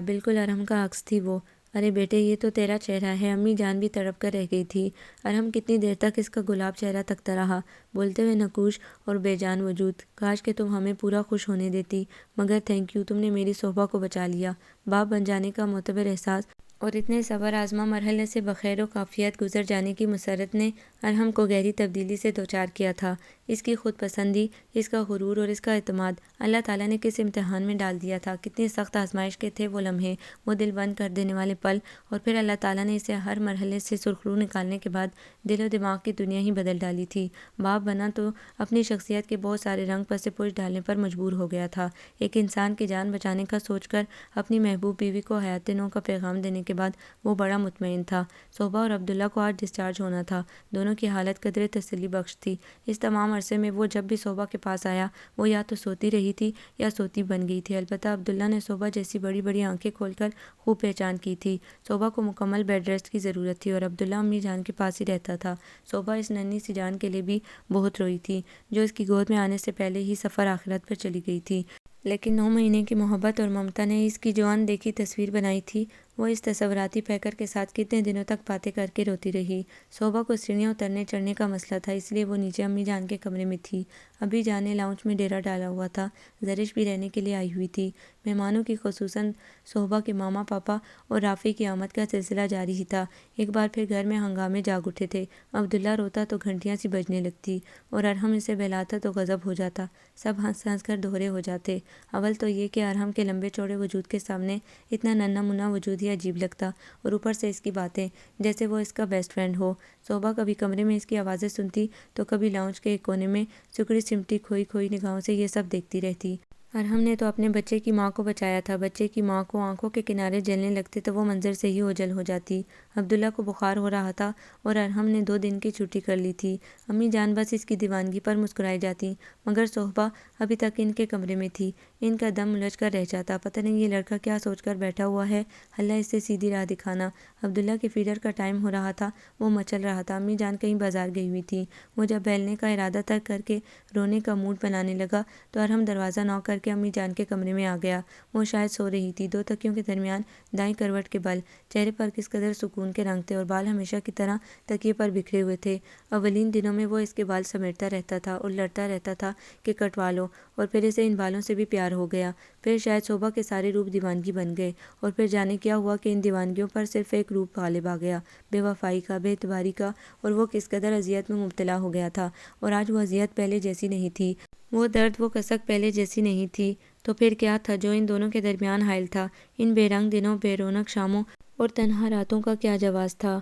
بالکل ارحم کا عکس تھی وہ۔ ارے بیٹے، یہ تو تیرا چہرہ ہے۔ امی جان بھی تڑپ کر رہ گئی تھی۔ ارحم کتنی دیر تک اس کا گلاب چہرہ تکتا رہا، بولتے ہوئے نقوش اور بے جان وجود، کاش کہ تم ہمیں پورا خوش ہونے دیتی، مگر تھینک یو، تم نے میری صوبا کو بچا لیا۔ باپ بن جانے کا معتبر احساس اور اتنے صبر آزما مرحلے سے بخیر و کافیت گزر جانے کی مسرت نے ارحم کو گہری تبدیلی سے دوچار کیا تھا۔ اس کی خود پسندی، اس کا غرور اور اس کا اعتماد اللہ تعالیٰ نے کس امتحان میں ڈال دیا تھا۔ کتنی سخت آزمائش کے تھے وہ لمحے، وہ دل بند کر دینے والے پل، اور پھر اللہ تعالیٰ نے اسے ہر مرحلے سے سرخرو نکالنے کے بعد دل و دماغ کی دنیا ہی بدل ڈالی تھی۔ باپ بنا تو اپنی شخصیت کے بہت سارے رنگ پس پوش ڈالنے پر مجبور ہو گیا تھا۔ ایک انسان کی جان بچانے کا سوچ کر اپنی محبوب بیوی کو حیات نو کا پیغام دینے کے بعد وہ بڑا مطمئن تھا۔ صوبا اور عبداللہ کو آج ڈسچارج ہونا تھا۔ دونوں کی حالت قدرے تسلی بخش تھی۔ اس تمام عرصے میں وہ جب بھی صوبا کے پاس آیا، وہ یا تو سوتی رہی تھی یا سوتی بن گئی تھی۔ البتہ عبداللہ نے صوبا جیسی بڑی بڑی آنکھیں کھول کر خوب پہچان کی تھی۔ صوبا کو مکمل بیڈ ریسٹ کی ضرورت تھی، اور عبداللہ امی جان کے پاس ہی رہتا تھا۔ صوبا اس ننھی سی جان کے لیے بھی بہت روئی تھی، جو اس کی گود میں آنے سے پہلے ہی سفر آخرت پر چلی گئی تھی۔ لیکن 9 مہینے کی محبت اور ممتا نے اس کی جو ان دیکھی تصویر بنائی تھی، وہ اس تصوراتی پیکر کے ساتھ کتنے دنوں تک باتیں کر کے روتی رہی۔ صوبہ کو سیڑھیاں اترنے چڑھنے کا مسئلہ تھا، اس لیے وہ نیچے امی جان کے کمرے میں تھی۔ ابھی جان نے لاؤنج میں ڈیرا ڈالا ہوا تھا، زرش بھی رہنے کے لیے آئی ہوئی تھی۔ مہمانوں کی خصوصاً صوبہ کے ماما پاپا اور رافی کی آمد کا سلسلہ جاری ہی تھا۔ ایک بار پھر گھر میں ہنگامے جاگ اٹھے تھے۔ عبداللہ روتا تو گھنٹیاں سی بجنے لگتی اور ارحم اسے بہلاتا تو غضب ہو جاتا۔ سب ہنس ہنس کر دوہرے ہو جاتے۔ اول تو یہ کہ ارحم کے لمبے چوڑے وجود کے سامنے اتنا ننھا منھا وجود ہی عجیب لگتا، اور اوپر سے اس کی باتیں جیسے وہ اس کا بیسٹ فرینڈ ہو۔ صوبہ کبھی کمرے میں اس کی آوازیں سنتی تو کبھی لاؤنج کے ایک کونے میں سکڑی سمٹی کھوئی کھوئی نگاہوں سے یہ سب دیکھتی رہتی۔ ارحم نے تو اپنے بچے کی ماں کو بچایا تھا، بچے کی ماں کو آنکھوں کے کنارے جلنے لگتے تو وہ منظر سے ہی اوجھل ہو جاتی۔ عبداللہ کو بخار ہو رہا تھا اور ارحم نے 2 دن کی چھٹی کر لی تھی۔ امی جان بس اس کی دیوانگی پر مسکرائی جاتی، مگر صوبہ ابھی تک ان کے کمرے میں تھی۔ ان کا دم الجھ کر رہ جاتا، پتہ نہیں یہ لڑکا کیا سوچ کر بیٹھا ہوا ہے، اللہ اس سے سیدھی راہ دکھانا۔ عبداللہ کے فیڈر کا ٹائم ہو رہا تھا، وہ مچل رہا تھا۔ امی جان کہیں بازار گئی ہوئی تھی۔ وہ جب بیلنے کا ارادہ ترک کر کے رونے کا موڈ بنانے لگا تو ارحم دروازہ نوک کر کے امی جان کے کمرے میں آ گیا۔ وہ شاید سو رہی تھی، 2 تکیوں کے درمیان دائیں کروٹ کے بل، چہرے پر کس قدر سکون کے رنگ تھے، اور بال ہمیشہ کی طرح تکیے پر بکھرے ہوئے تھے۔ اولین دنوں میں وہ اس کے بال سمیٹتا رہتا تھا اور لڑتا رہتا تھا کہ کٹوا لو، اور پھر اسے ان بالوں سے بھی پیار ہو گیا۔ پھر شاید صوبہ کے سارے روپ دیوانگی بن گئے، اور پھر جانے کیا ہوا کہ ان دیوانگیوں پر صرف ایک روپ غالب آ گیا، بے وفائی کا، بے اعتباری کا، اور وہ کس قدر اذیت میں مبتلا ہو گیا تھا۔ اور آج وہ اذیت پہلے جیسی نہیں تھی، وہ درد، وہ کسک پہلے جیسی نہیں تھی۔ تو پھر کیا تھا جو ان دونوں کے درمیان حائل تھا؟ ان بے رنگ دنوں، بے رونق شاموں اور تنہا راتوں کا کیا جواز تھا؟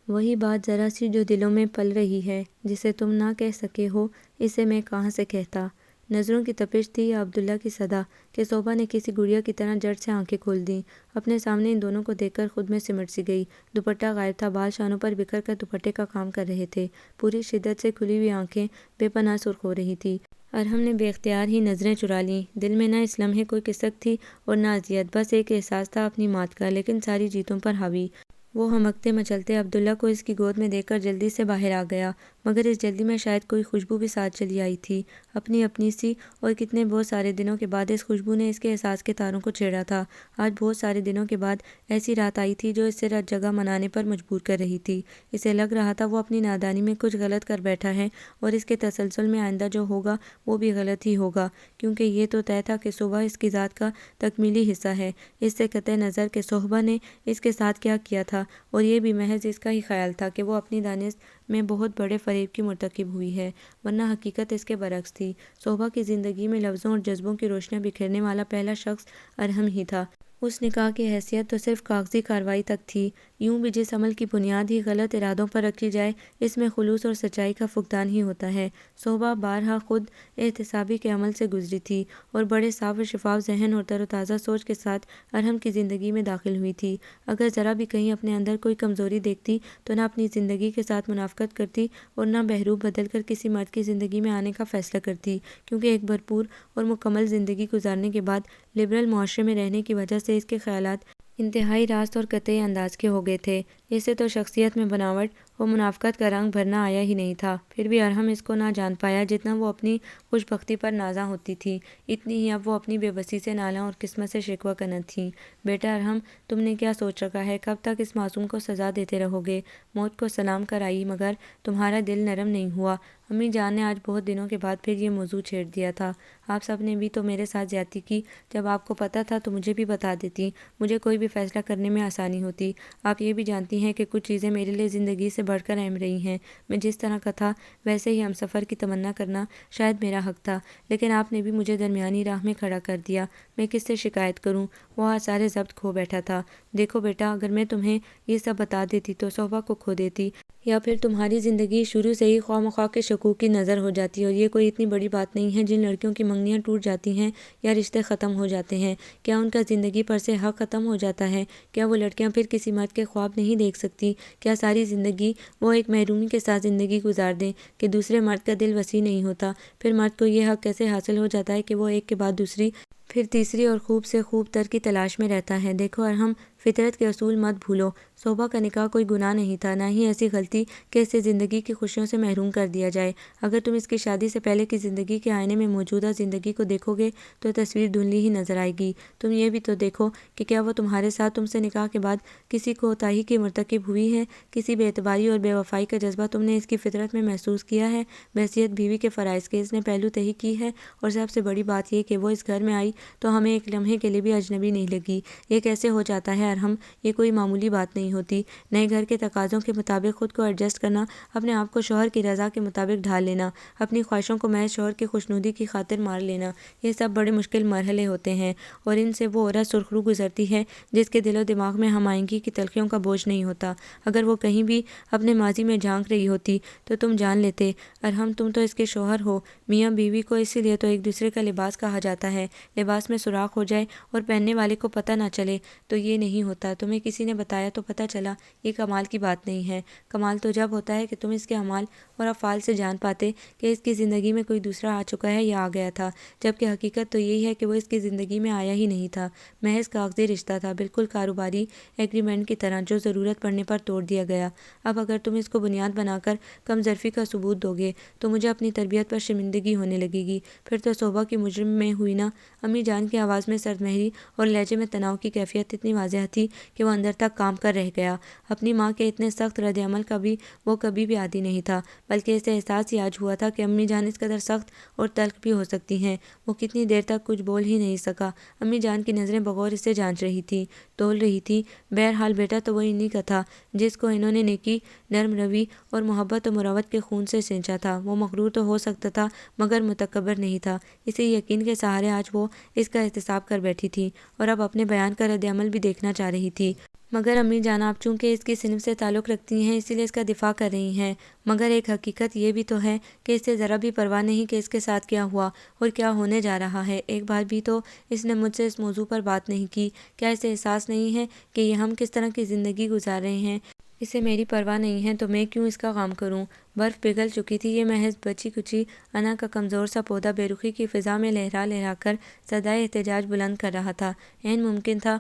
وہی بات ذرا سی جو دلوں میں پل رہی ہے، جسے تم نہ کہہ سکے ہو، اسے میں کہاں سے کہتا؟ نظروں کی تپش تھی یا عبداللہ کی صدا کہ صوبہ نے کسی گڑیا کی طرح جھٹ سے آنکھیں کھول دیں۔ اپنے سامنے ان دونوں کو دیکھ کر خود میں سمٹ سی گئی۔ دوپٹہ غائب تھا، بال شانوں پر بکھر کر دوپٹے کا کام کر رہے تھے۔ پوری شدت سے کھلی ہوئی آنکھیں بے پناہ سرخ ہو رہی تھی۔ ارحم نے بے اختیار ہی نظریں چرا لیں۔ دل میں نہ اس لمحے کوئی کسک تھی اور نہ اذیت، بس ایک احساس تھا اپنی مات کا، لیکن ساری جیتوں پر حاوی۔ وہ ہمکتے مچلتے عبداللہ کو اس کی گود میں دیکھ کر جلدی سے باہر آ گیا، مگر اس جلدی میں شاید کوئی خوشبو بھی ساتھ چلی آئی تھی، اپنی سی، اور کتنے بہت سارے دنوں کے بعد اس خوشبو نے اس کے احساس کے تاروں کو چھیڑا تھا۔ آج بہت سارے دنوں کے بعد ایسی رات آئی تھی جو اس سے جگہ منانے پر مجبور کر رہی تھی۔ اسے لگ رہا تھا وہ اپنی نادانی میں کچھ غلط کر بیٹھا ہے، اور اس کے تسلسل میں آئندہ جو ہوگا وہ بھی غلط ہی ہوگا، کیونکہ یہ تو طے تھا کہ صوبہ اس کی ذات کا تکمیلی حصہ ہے، اس سے قطع نظر کہ صوبہ نے اس کے ساتھ کیا کیا تھا، اور یہ بھی محض اس کا ہی خیال تھا کہ وہ اپنی دانست میں بہت بڑے فریب کی مرتکب ہوئی ہے، ورنہ حقیقت اس کے برعکس تھی۔ صوبہ کی زندگی میں لفظوں اور جذبوں کی روشنیاں بکھیرنے والا پہلا شخص ارحم ہی تھا۔ اس نکاح کی حیثیت تو صرف کاغذی کارروائی تک تھی۔ یوں بھی جس عمل کی بنیاد ہی غلط ارادوں پر رکھی جائے، اس میں خلوص اور سچائی کا فقدان ہی ہوتا ہے۔ صوبہ بارہا خود احتسابی کے عمل سے گزری تھی، اور بڑے صاف و شفاف ذہن اور تر و تازہ سوچ کے ساتھ ارحم کی زندگی میں داخل ہوئی تھی۔ اگر ذرا بھی کہیں اپنے اندر کوئی کمزوری دیکھتی تو نہ اپنی زندگی کے ساتھ منافقت کرتی اور نہ بحروب بدل کر کسی مرد کی زندگی میں آنے کا فیصلہ کرتی، کیونکہ ایک بھرپور اور مکمل زندگی گزارنے کے بعد لبرل معاشرے میں رہنے کی وجہ سے اس کے خیالات انتہائی راست اور قطعی انداز کے ہو گئے تھے۔ اسے تو شخصیت میں بناوٹ و منافقت کا رنگ بھرنا آیا ہی نہیں تھا۔ پھر بھی ارحم اس کو نہ جان پایا جتنا وہ اپنی خوش بختی پر نازاں ہوتی تھی، اتنی ہی اب وہ اپنی بے بسی سے نالاں اور قسمت سے شکوہ کنت تھیں۔ بیٹا ارحم، تم نے کیا سوچ رکھا ہے؟ کب تک اس معصوم کو سزا دیتے رہو گے؟ موت کو سلام کر آئی مگر تمہارا دل نرم نہیں ہوا؟ امی جان نے آج بہت دنوں کے بعد پھر یہ موضوع چھیڑ دیا تھا۔ آپ سب نے بھی تو میرے ساتھ زیادتی کی، جب آپ کو پتہ تھا تو مجھے بھی بتا دیتی، مجھے کوئی بھی فیصلہ کرنے میں آسانی ہوتی۔ آپ یہ بھی جانتی ہیں کہ کچھ چیزیں میرے لیے زندگی سے بڑھ کر اہم رہی ہیں۔ میں جس طرح کا تھا ویسے ہی ہم سفر کی تمنا کرنا شاید میرا حق تھا، لیکن آپ نے بھی مجھے درمیانی راہ میں کھڑا کر دیا۔ میں کس سے شکایت کروں؟ وہ آثار ضبط کھو بیٹھا تھا۔ دیکھو بیٹا، اگر میں تمہیں یہ سب بتا دیتی تو صوبہ کو کھو دیتی، یا پھر تمہاری زندگی شروع سے ہی خواہ مخواہ کے شکوک کی نظر ہو جاتی، اور یہ کوئی اتنی بڑی بات نہیں ہے۔ جن لڑکیوں کی منگنیاں ٹوٹ جاتی ہیں یا رشتے ختم ہو جاتے ہیں، کیا ان کا زندگی پر سے حق ختم ہو جاتا ہے؟ کیا وہ لڑکیاں پھر کسی مرد کے خواب نہیں دیکھ سکتی؟ کیا ساری زندگی وہ ایک محرومی کے ساتھ زندگی گزار دیں کہ دوسرے مرد کا دل وسیع نہیں ہوتا؟ پھر مرد کو یہ حق کیسے حاصل ہو جاتا ہے کہ وہ ایک کے بعد دوسری، پھر تیسری اور خوب سے خوب تر کی تلاش میں رہتا ہے؟ دیکھو ارحم، فطرت کے اصول مت بھولو۔ صوبہ کا نکاح کوئی گناہ نہیں تھا، نہ ہی ایسی غلطی کہ اسے زندگی کی خوشیوں سے محروم کر دیا جائے۔ اگر تم اس کی شادی سے پہلے کی زندگی کے آئینے میں موجودہ زندگی کو دیکھو گے تو تصویر دھندلی ہی نظر آئے گی۔ تم یہ بھی تو دیکھو کہ کیا وہ تمہارے ساتھ تم سے نکاح کے بعد کسی کوتاہی کی مرتکب ہوئی ہے؟ کسی بے اعتباری اور بے وفائی کا جذبہ تم نے اس کی فطرت میں محسوس کیا ہے؟ بحیثیت بیوی کے فرائض کے اس نے پہلو تہی کی ہے، اور سب سے بڑی بات یہ کہ وہ اس گھر میں آئی تو ہمیں ایک لمحے کے لیے بھی اجنبی نہیں لگی۔ یہ کیسے ہو جاتا ہے ارحم؟ یہ کوئی معمولی بات نہیں ہوتی۔ نئے گھر کے تقاضوں کے مطابق خود کو ایڈجسٹ کرنا، اپنے آپ کو شوہر کی رضا کے مطابق ڈھال لینا، اپنی خواہشوں کو محض شوہر کی خوشنودی کی خاطر مار لینا، یہ سب بڑے مشکل مرحلے ہوتے ہیں، اور ان سے وہ عورت سرخرو گزرتی ہے جس کے دل و دماغ میں ہم آہنگی کی تلخیوں کا بوجھ نہیں ہوتا۔ اگر وہ کہیں بھی اپنے ماضی میں جھانک رہی ہوتی تو تم جان لیتے۔ ارحم، تم تو اس کے شوہر ہو۔ میاں بیوی کو اسی لیے تو ایک دوسرے کا لباس کہا جاتا ہے۔ لباس میں سوراخ ہو جائے اور پہننے والے کو پتہ نہ چلے تو یہ نہیں ہوتا۔ تمہیں کسی نے بتایا تو پتہ چلا، یہ کمال کی بات نہیں ہے۔ کمال تو جب ہوتا ہے کہ تم اس کے اعمال اور افعال سے جان پاتے کہ اس کی زندگی میں کوئی دوسرا آ چکا ہے یا آ گیا تھا، جبکہ حقیقت تو یہی ہے کہ وہ اس کی زندگی میں آیا ہی نہیں تھا، محض کاغذی رشتہ تھا، بالکل کاروباری ایگریمنٹ کی طرح، جو ضرورت پڑنے پر توڑ دیا گیا۔ اب اگر تم اس کو بنیاد بنا کر کم ظرفی کا ثبوت دو گے تو مجھے اپنی تربیت پر شرمندگی ہونے لگے گی۔ پھر تو صوبہ کی مجرم میں ہوئی نا؟ امی جان کی آواز میں سرد مہری اور لہجے میں تناؤ کی کیفیت اتنی واضح تھی کہ وہ اندر تک کام کر رہ گیا۔ اپنی ماں کے اتنے سخت رد عمل کا بھی وہ کبھی بھی عادی نہیں تھا، بلکہ اسے احساس ہی آج ہوا تھا کہ امی جان اس قدر سخت اور تلخ بھی ہو سکتی ہیں۔ وہ کتنی دیر تک کچھ بول ہی نہیں سکا۔ امی جان کی نظریں بغور اسے جانچ رہی تھیں، تول رہی تھیں۔ بہرحال بیٹا تو وہ انہی کا تھا جس کو انہوں نے نیکی، نرم روی اور محبت و مروت کے خون سے سینچا تھا۔ وہ مغرور تو ہو سکتا تھا مگر متکبر نہیں تھا۔ اسی یقین کے سہارے آج وہ اس کا احتساب کر بیٹھی تھی، اور اب اپنے بیان کا رد عمل بھی دیکھنا چاہ رہی تھی۔ مگر امی جان، آپ چونکہ اس کی صنف سے تعلق رکھتی ہیں اسی لیے اس کا دفاع کر رہی ہیں، مگر ایک حقیقت یہ بھی تو ہے کہ اسے ذرا بھی پرواہ نہیں کہ اس کے ساتھ کیا ہوا اور کیا ہونے جا رہا ہے۔ ایک بار بھی تو اس نے مجھ سے اس موضوع پر بات نہیں کی۔ کیا اسے احساس نہیں ہے کہ یہ ہم کس طرح کی زندگی گزار رہے ہیں؟ اسے میری پرواہ نہیں ہے تو میں کیوں اس کا غم کروں؟ برف پگھل چکی تھی، یہ محض بچی کچی انا کا کمزور سا پودا بے رخی کی فضا میں لہرا لہرا کر صدائے احتجاج بلند کر رہا تھا۔ عین ممکن تھا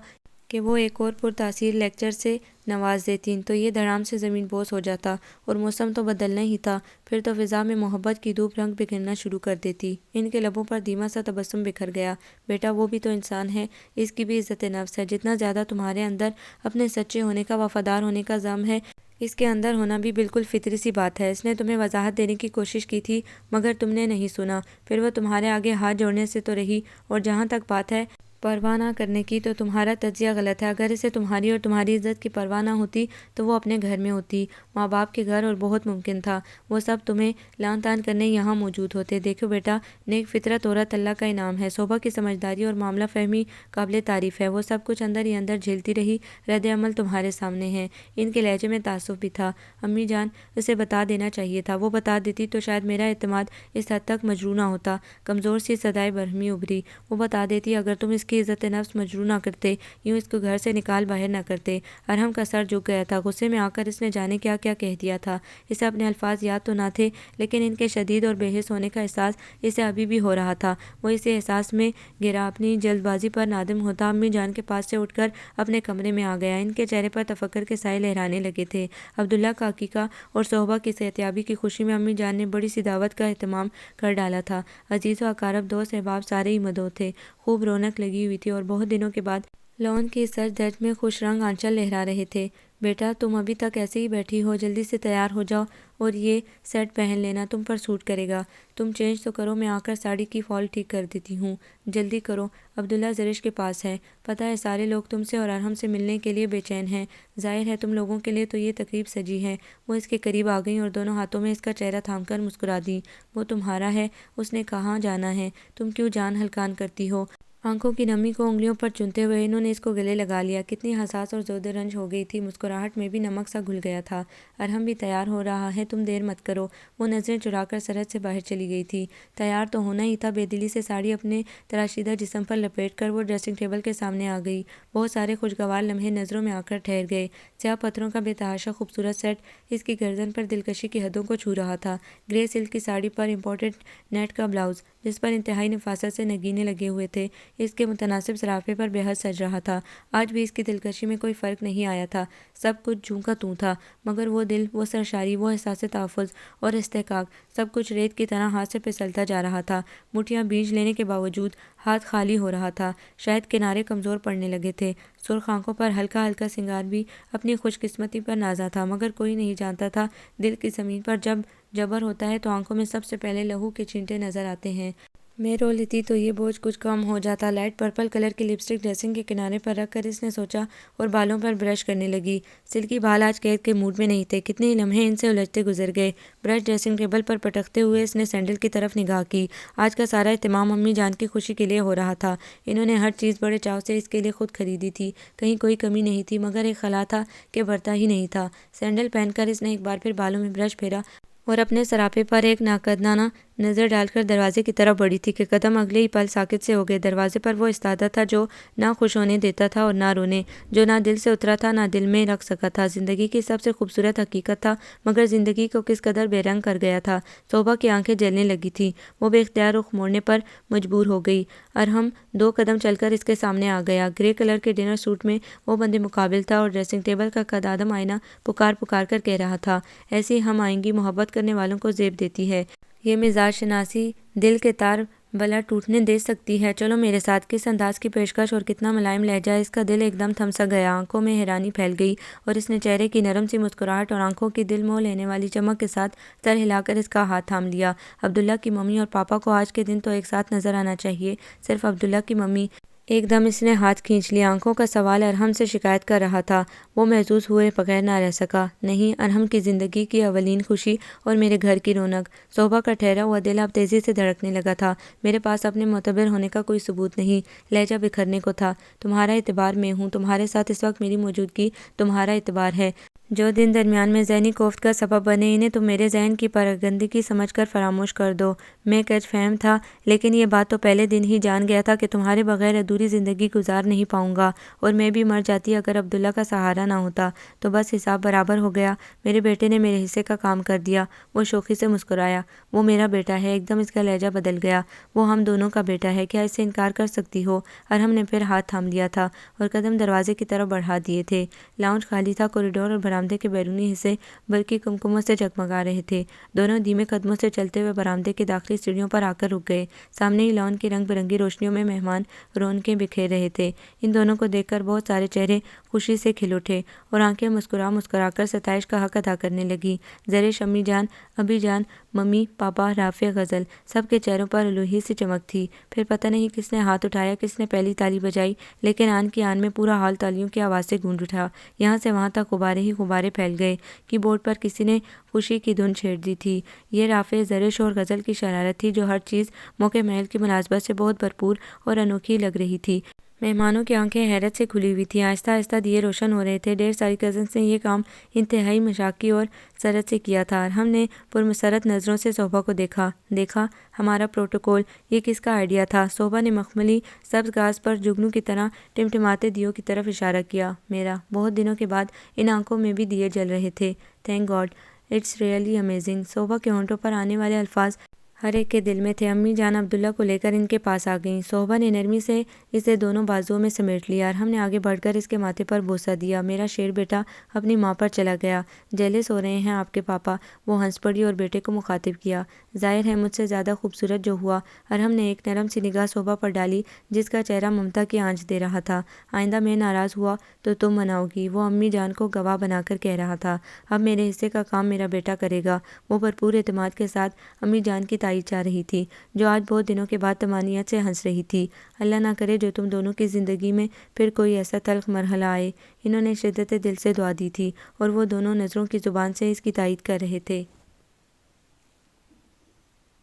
کہ وہ ایک اور پرتاثیر لیکچر سے نواز دیتیں تو یہ دھڑام سے زمین بوس ہو جاتا، اور موسم تو بدلنا ہی تھا، پھر تو فضا میں محبت کی دھوپ رنگ بکھیرنا شروع کر دیتی۔ ان کے لبوں پر دھیما سا تبسم بکھر گیا۔ بیٹا، وہ بھی تو انسان ہے، اس کی بھی عزت نفس ہے۔ جتنا زیادہ تمہارے اندر اپنے سچے ہونے کا، وفادار ہونے کا ضم ہے، اس کے اندر ہونا بھی بالکل فطری سی بات ہے۔ اس نے تمہیں وضاحت دینے کی کوشش کی تھی مگر تم نے نہیں سنا۔ پھر وہ تمہارے آگے ہاتھ جوڑنے سے تو رہی، اور جہاں تک بات ہے پرواہ نہ کرنے کی تو تمہارا تجزیہ غلط ہے۔ اگر اسے تمہاری اور تمہاری عزت کی پرواہ نہ ہوتی تو وہ اپنے گھر میں ہوتی، ماں باپ کے گھر، اور بہت ممکن تھا وہ سب تمہیں لعن طعن کرنے یہاں موجود ہوتے۔ دیکھو بیٹا، نیک فطرت عورت اللہ کا انعام ہے۔ صوبہ کی سمجھداری اور معاملہ فہمی قابل تعریف ہے۔ وہ سب کچھ اندر ہی اندر جھیلتی رہی، رد عمل تمہارے سامنے ہے۔ ان کے لہجے میں تعصب بھی تھا۔ امی جان، اسے بتا دینا چاہیے تھا۔ وہ بتا دیتی تو شاید میرا اعتماد اس حد تک مجروح نہ ہوتا۔ کمزور سی صدائے برہمی ابھری۔ وہ بتا دیتی، اگر تم اس کی عزت نفس مجروح نہ کرتے، یوں اس کو گھر سے نکال باہر نہ کرتے۔ ارحم کا سر جھک گیا تھا۔ غصے میں آ کر اس نے جانے کیا کیا کہہ دیا تھا۔ اسے اپنے الفاظ یاد تو نہ تھے، لیکن ان کے شدید اور بے حس ہونے کا احساس اسے ابھی بھی ہو رہا تھا۔ وہ اسی احساس میں گرا، اپنی جلد بازی پر نادم ہوتا امی جان کے پاس سے اٹھ کر اپنے کمرے میں آ گیا۔ ان کے چہرے پر تفکر کے سائے لہرانے لگے تھے۔ عبداللہ کا عقیقہ اور صحبہ کی صحتیابی کی خوشی میں امی جان نے بڑی سی دعوت کا اہتمام کر ڈالا تھا۔ عزیز و اقارب، دوست احباب سارے ہی مدعو تھے۔ خوب رونق لگی ہوئی تھی، اور بہت دنوں کے بعد لون کی سرد درج میں خوش رنگ آنچل لہرا رہے تھے۔ بیٹا، تم ابھی تک ایسے ہی بیٹھی ہو، جلدی سے تیار ہو جاؤ اور یہ سیٹ پہن لینا، تم پر سوٹ کرے گا۔ تم چینج تو کرو، میں آ کر ساڑی کی فال ٹھیک کر دیتی ہوں۔ جلدی کرو۔ عبداللہ زرش کے پاس ہے، پتہ ہے سارے لوگ تم سے اور ارحم سے ملنے کے لیے بے چین ہیں۔ ظاہر ہے تم لوگوں کے لیے تو یہ تقریب سجی ہے۔ وہ اس کے قریب آ گئیں اور دونوں ہاتھوں میں اس کا چہرہ تھام کر مسکرا دیں۔ وہ تمہارا ہے، اس نے کہاں جانا ہے، تم کیوں جان ہلکان کرتی ہو؟ آنکھوں کی نمی کو انگلیوں پر چنتے ہوئے انہوں نے اس کو گلے لگا لیا۔ کتنی حساس اور زود رنج ہو گئی تھی، مسکراہٹ میں بھی نمک سا گھل گیا تھا۔ ارحم بھی تیار ہو رہا ہے، تم دیر مت کرو۔ وہ نظریں چرا کر سرحد سے باہر چلی گئی تھی۔ تیار تو ہونا ہی تھا۔ بے دلی سے ساڑی اپنے تراشیدہ جسم پر لپیٹ کر وہ ڈریسنگ ٹیبل کے سامنے آ گئی۔ بہت سارے خوشگوار لمحے نظروں میں آ کر ٹھہر گئے۔ سیاہ پتھروں کا بے تحاشا خوبصورت سیٹ اس کی گردن پر دلکشی کی حدوں کو چھو رہا تھا۔ گرے سلک کی ساڑی پر امپورٹڈ نیٹ کا بلاؤز، جس پر انتہائی نفاست سے نگینے لگے ہوئے تھے، اس کے متناسب زرافے پر بے حد سج رہا تھا۔ آج بھی اس کی دلکشی میں کوئی فرق نہیں آیا تھا، سب کچھ جوں کا توں تھا، مگر وہ دل، وہ سرشاری، وہ احساس تحفظ اور استحقاق، سب کچھ ریت کی طرح ہاتھ سے پھسلتا جا رہا تھا۔ مٹھیاں بیج لینے کے باوجود ہاتھ خالی ہو رہا تھا، شاید کنارے کمزور پڑنے لگے تھے۔ سرخ آنکھوں پر ہلکا ہلکا سنگار بھی اپنی خوش قسمتی پر نازا تھا، مگر کوئی نہیں جانتا تھا دل کی زمین پر جب جبر ہوتا ہے تو آنکھوں میں سب سے پہلے لہو کے چھینٹے نظر آتے ہیں۔ میں رو لیتی تو یہ بوجھ کچھ کم ہو جاتا۔ لائٹ پرپل کلر کی لپسٹک ڈریسنگ کے کنارے پر رکھ کر اس نے سوچا اور بالوں پر برش کرنے لگی۔ سلکی بال آج قید کے موڈ میں نہیں تھے، کتنے ہی لمحے ان سے الجھتے گزر گئے۔ برش ڈریسنگ ٹیبل پر پٹکتے ہوئے اس نے سینڈل کی طرف نگاہ کی۔ آج کا سارا اہتمام امی جان کی خوشی کے لیے ہو رہا تھا۔ انہوں نے ہر چیز بڑے چاو سے اس کے لیے خود خریدی تھی، کہیں کوئی کمی نہیں تھی، مگر ایک خلا تھا کہ بھرتا ہی نہیں تھا۔ سینڈل پہن کر اس نے ایک بار پھر بالوں میں برش پھیرا اور اپنے سراپے پر ایک ناقدانہ نظر ڈال کر دروازے کی طرف بڑھی تھی کہ قدم اگلے ہی پل ساکت سے ہو گئے۔ دروازے پر وہ استادہ تھا جو نہ خوش ہونے دیتا تھا اور نہ رونے، جو نہ دل سے اترا تھا نہ دل میں رکھ سکا تھا۔ زندگی کی سب سے خوبصورت حقیقت تھا، مگر زندگی کو کس قدر بے رنگ کر گیا تھا۔ صوبہ کی آنکھیں جلنے لگی تھیں، وہ بے اختیار رخ موڑنے پر مجبور ہو گئی۔ ارحم 2 قدم چل کر اس کے سامنے آ گیا۔ گرے کلر کے ڈنر سوٹ میں وہ بندے مقابل تھا اور ڈریسنگ ٹیبل کا قد آدم آئینہ پکار پکار کر کہہ رہا تھا، ایسی ہم آہنگی محبت کرنے والوں کو زیب دیتی ہے، یہ مزاج شناسی دل کے تار بلا ٹوٹنے دے سکتی ہے، چلو میرے ساتھ۔ کس انداز کی پیشکش اور کتنا ملائم لہجہ! اس کا دل ایک دم تھم سا گیا، آنکھوں میں حیرانی پھیل گئی اور اس نے چہرے کی نرم سی مسکراہٹ اور آنکھوں کی دل موہ لینے والی چمک کے ساتھ سر ہلا کر اس کا ہاتھ تھام لیا۔ عبداللہ کی ممی اور پاپا کو آج کے دن تو ایک ساتھ نظر آنا چاہیے، صرف عبداللہ کی ممی۔ ایک دم اس نے ہاتھ کھینچ لیا، آنکھوں کا سوال ارحم سے شکایت کر رہا تھا۔ وہ محظوظ ہوئے بغیر نہ رہ سکا۔ نہیں، ارحم کی زندگی کی اولین خوشی اور میرے گھر کی رونق۔ صوبہ کا ٹھہرا ہوا دل اب تیزی سے دھڑکنے لگا تھا۔ میرے پاس اپنے معتبر ہونے کا کوئی ثبوت نہیں، لہجہ بکھرنے کو تھا۔ تمہارا اعتبار میں ہوں، تمہارے ساتھ اس وقت میری موجودگی تمہارا اعتبار ہے۔ جو دن درمیان میں ذہنی کوفت کا سبب بنے، انہیں تم میرے ذہن کی پراگندگی سمجھ کر فراموش کر دو۔ میں کج فہم تھا، لیکن یہ بات تو پہلے دن ہی جان گیا تھا کہ تمہارے بغیر ادھوری زندگی گزار نہیں پاؤں گا، اور میں بھی مر جاتی اگر عبداللہ کا سہارا نہ ہوتا۔ تو بس حساب برابر ہو گیا، میرے بیٹے نے میرے حصے کا کام کر دیا۔ وہ شوخی سے مسکرایا۔ وہ میرا بیٹا ہے، ایک دم اس کا لہجہ بدل گیا۔ وہ ہم دونوں کا بیٹا ہے، کیا اس سے انکار کر سکتی ہو؟ ارحم نے پھر ہاتھ تھام لیا تھا اور قدم دروازے کی طرف بڑھا دیے تھے۔ لاؤنج خالی تھا، کوریڈور اور برآمدے کے بیرونی حصے برقی کمکموں سے جگمگا رہے تھے۔ دونوں دھیمے قدموں سے چلتے ہوئے برآمدے کی داخلی سیڑھیوں پر آ کر رک گئے۔ سامنے ہی لان کی رنگ برنگی روشنیوں میں مہمان رونقیں بکھیر رہے تھے۔ ان دونوں کو دیکھ کر بہت سارے چہرے خوشی سے کھل اٹھے اور آنکھیں مسکرا مسکرا کر ستائش کا حق ادا کرنے لگیں۔ زرش، امی جان، ابی جان، ممی، پاپا، رافع، غزل، سب کے چہروں پر الوہی سی چمک تھی۔ پھر پتہ نہیں کس نے ہاتھ اٹھایا، کس نے پہلی تالی بجائی، لیکن آن کی آن میں پورا ہال تالیوں کی آواز سے گونج اٹھا۔ یہاں سے وہاں تک غبارے ہی غبارے پھیل گئے۔ کی بورڈ پر کسی نے خوشی کی دھن چھیڑ دی تھی۔ یہ رافع، زرش اور غزل کی شرارت تھی، جو ہر چیز موقع محل کی مناسبت سے بہت بھرپور اور انوکھی لگ رہی تھی۔ مہمانوں کی آنکھیں حیرت سے کھلی ہوئی تھیں، آہستہ آہستہ دیے روشن ہو رہے تھے۔ ڈھیر ساری کزنس نے یہ کام انتہائی مشاقی اور سرت سے کیا تھا۔ ارحم نے پرمسرت نظروں سے صوبہ کو دیکھا۔ دیکھا، ہمارا پروٹوکول، یہ کس کا آئیڈیا تھا؟ صوبہ نے مخملی سبز گھاس پر جگنو کی طرح ٹمٹماتے دیوں کی طرف اشارہ کیا۔ میرا۔ بہت دنوں کے بعد ان آنکھوں میں بھی دیے جل رہے تھے۔ Thank God, it's really amazing. صوبہ کے ہونٹوں پر آنے والے الفاظ ہر ایک کے دل میں تھے۔ امی جان عبداللہ کو لے کر ان کے پاس آ گئیں۔ صوبہ نے نرمی سے اسے دونوں بازوؤں میں سمیٹ لیا۔ ارحم نے آگے بڑھ کر اس کے ماتھے پر بوسہ دیا۔ میرا شیر بیٹا اپنی ماں پر چلا گیا۔ جیلس ہو رہے ہیں آپ کے پاپا؟ وہ ہنس پڑی اور بیٹے کو مخاطب کیا۔ ظاہر ہے مجھ سے زیادہ خوبصورت جو ہوا۔ ارحم نے ایک نرم سی نگاہ صوبہ پر ڈالی، جس کا چہرہ ممتا کی آنچ دے رہا تھا۔ آئندہ میں ناراض ہوا تو تم مناؤ گی، وہ امی جان کو گواہ بنا کر کہہ رہا تھا۔ اب میرے حصے کا کام میرا بیٹا کرے گا۔ وہ بھرپور اعتماد کے ساتھ امی جان کی تائید چاہ رہی تھی، جو آج بہت دنوں کے بعد طمانینت سے ہنس رہی تھی۔ اللہ نہ کرے جو تم دونوں کی زندگی میں پھر کوئی ایسا تلخ مرحلہ آئے۔ انہوں نے شدت دل سے دعا دی تھی اور وہ دونوں نظروں کی زبان سے اس کی تائید کر رہے تھے۔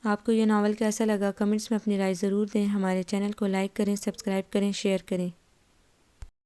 آپ کو یہ ناول کیسا لگا؟ کمنٹس میں اپنی رائے ضرور دیں۔ ہمارے چینل کو لائک کریں، سبسکرائب کریں، شیئر کریں۔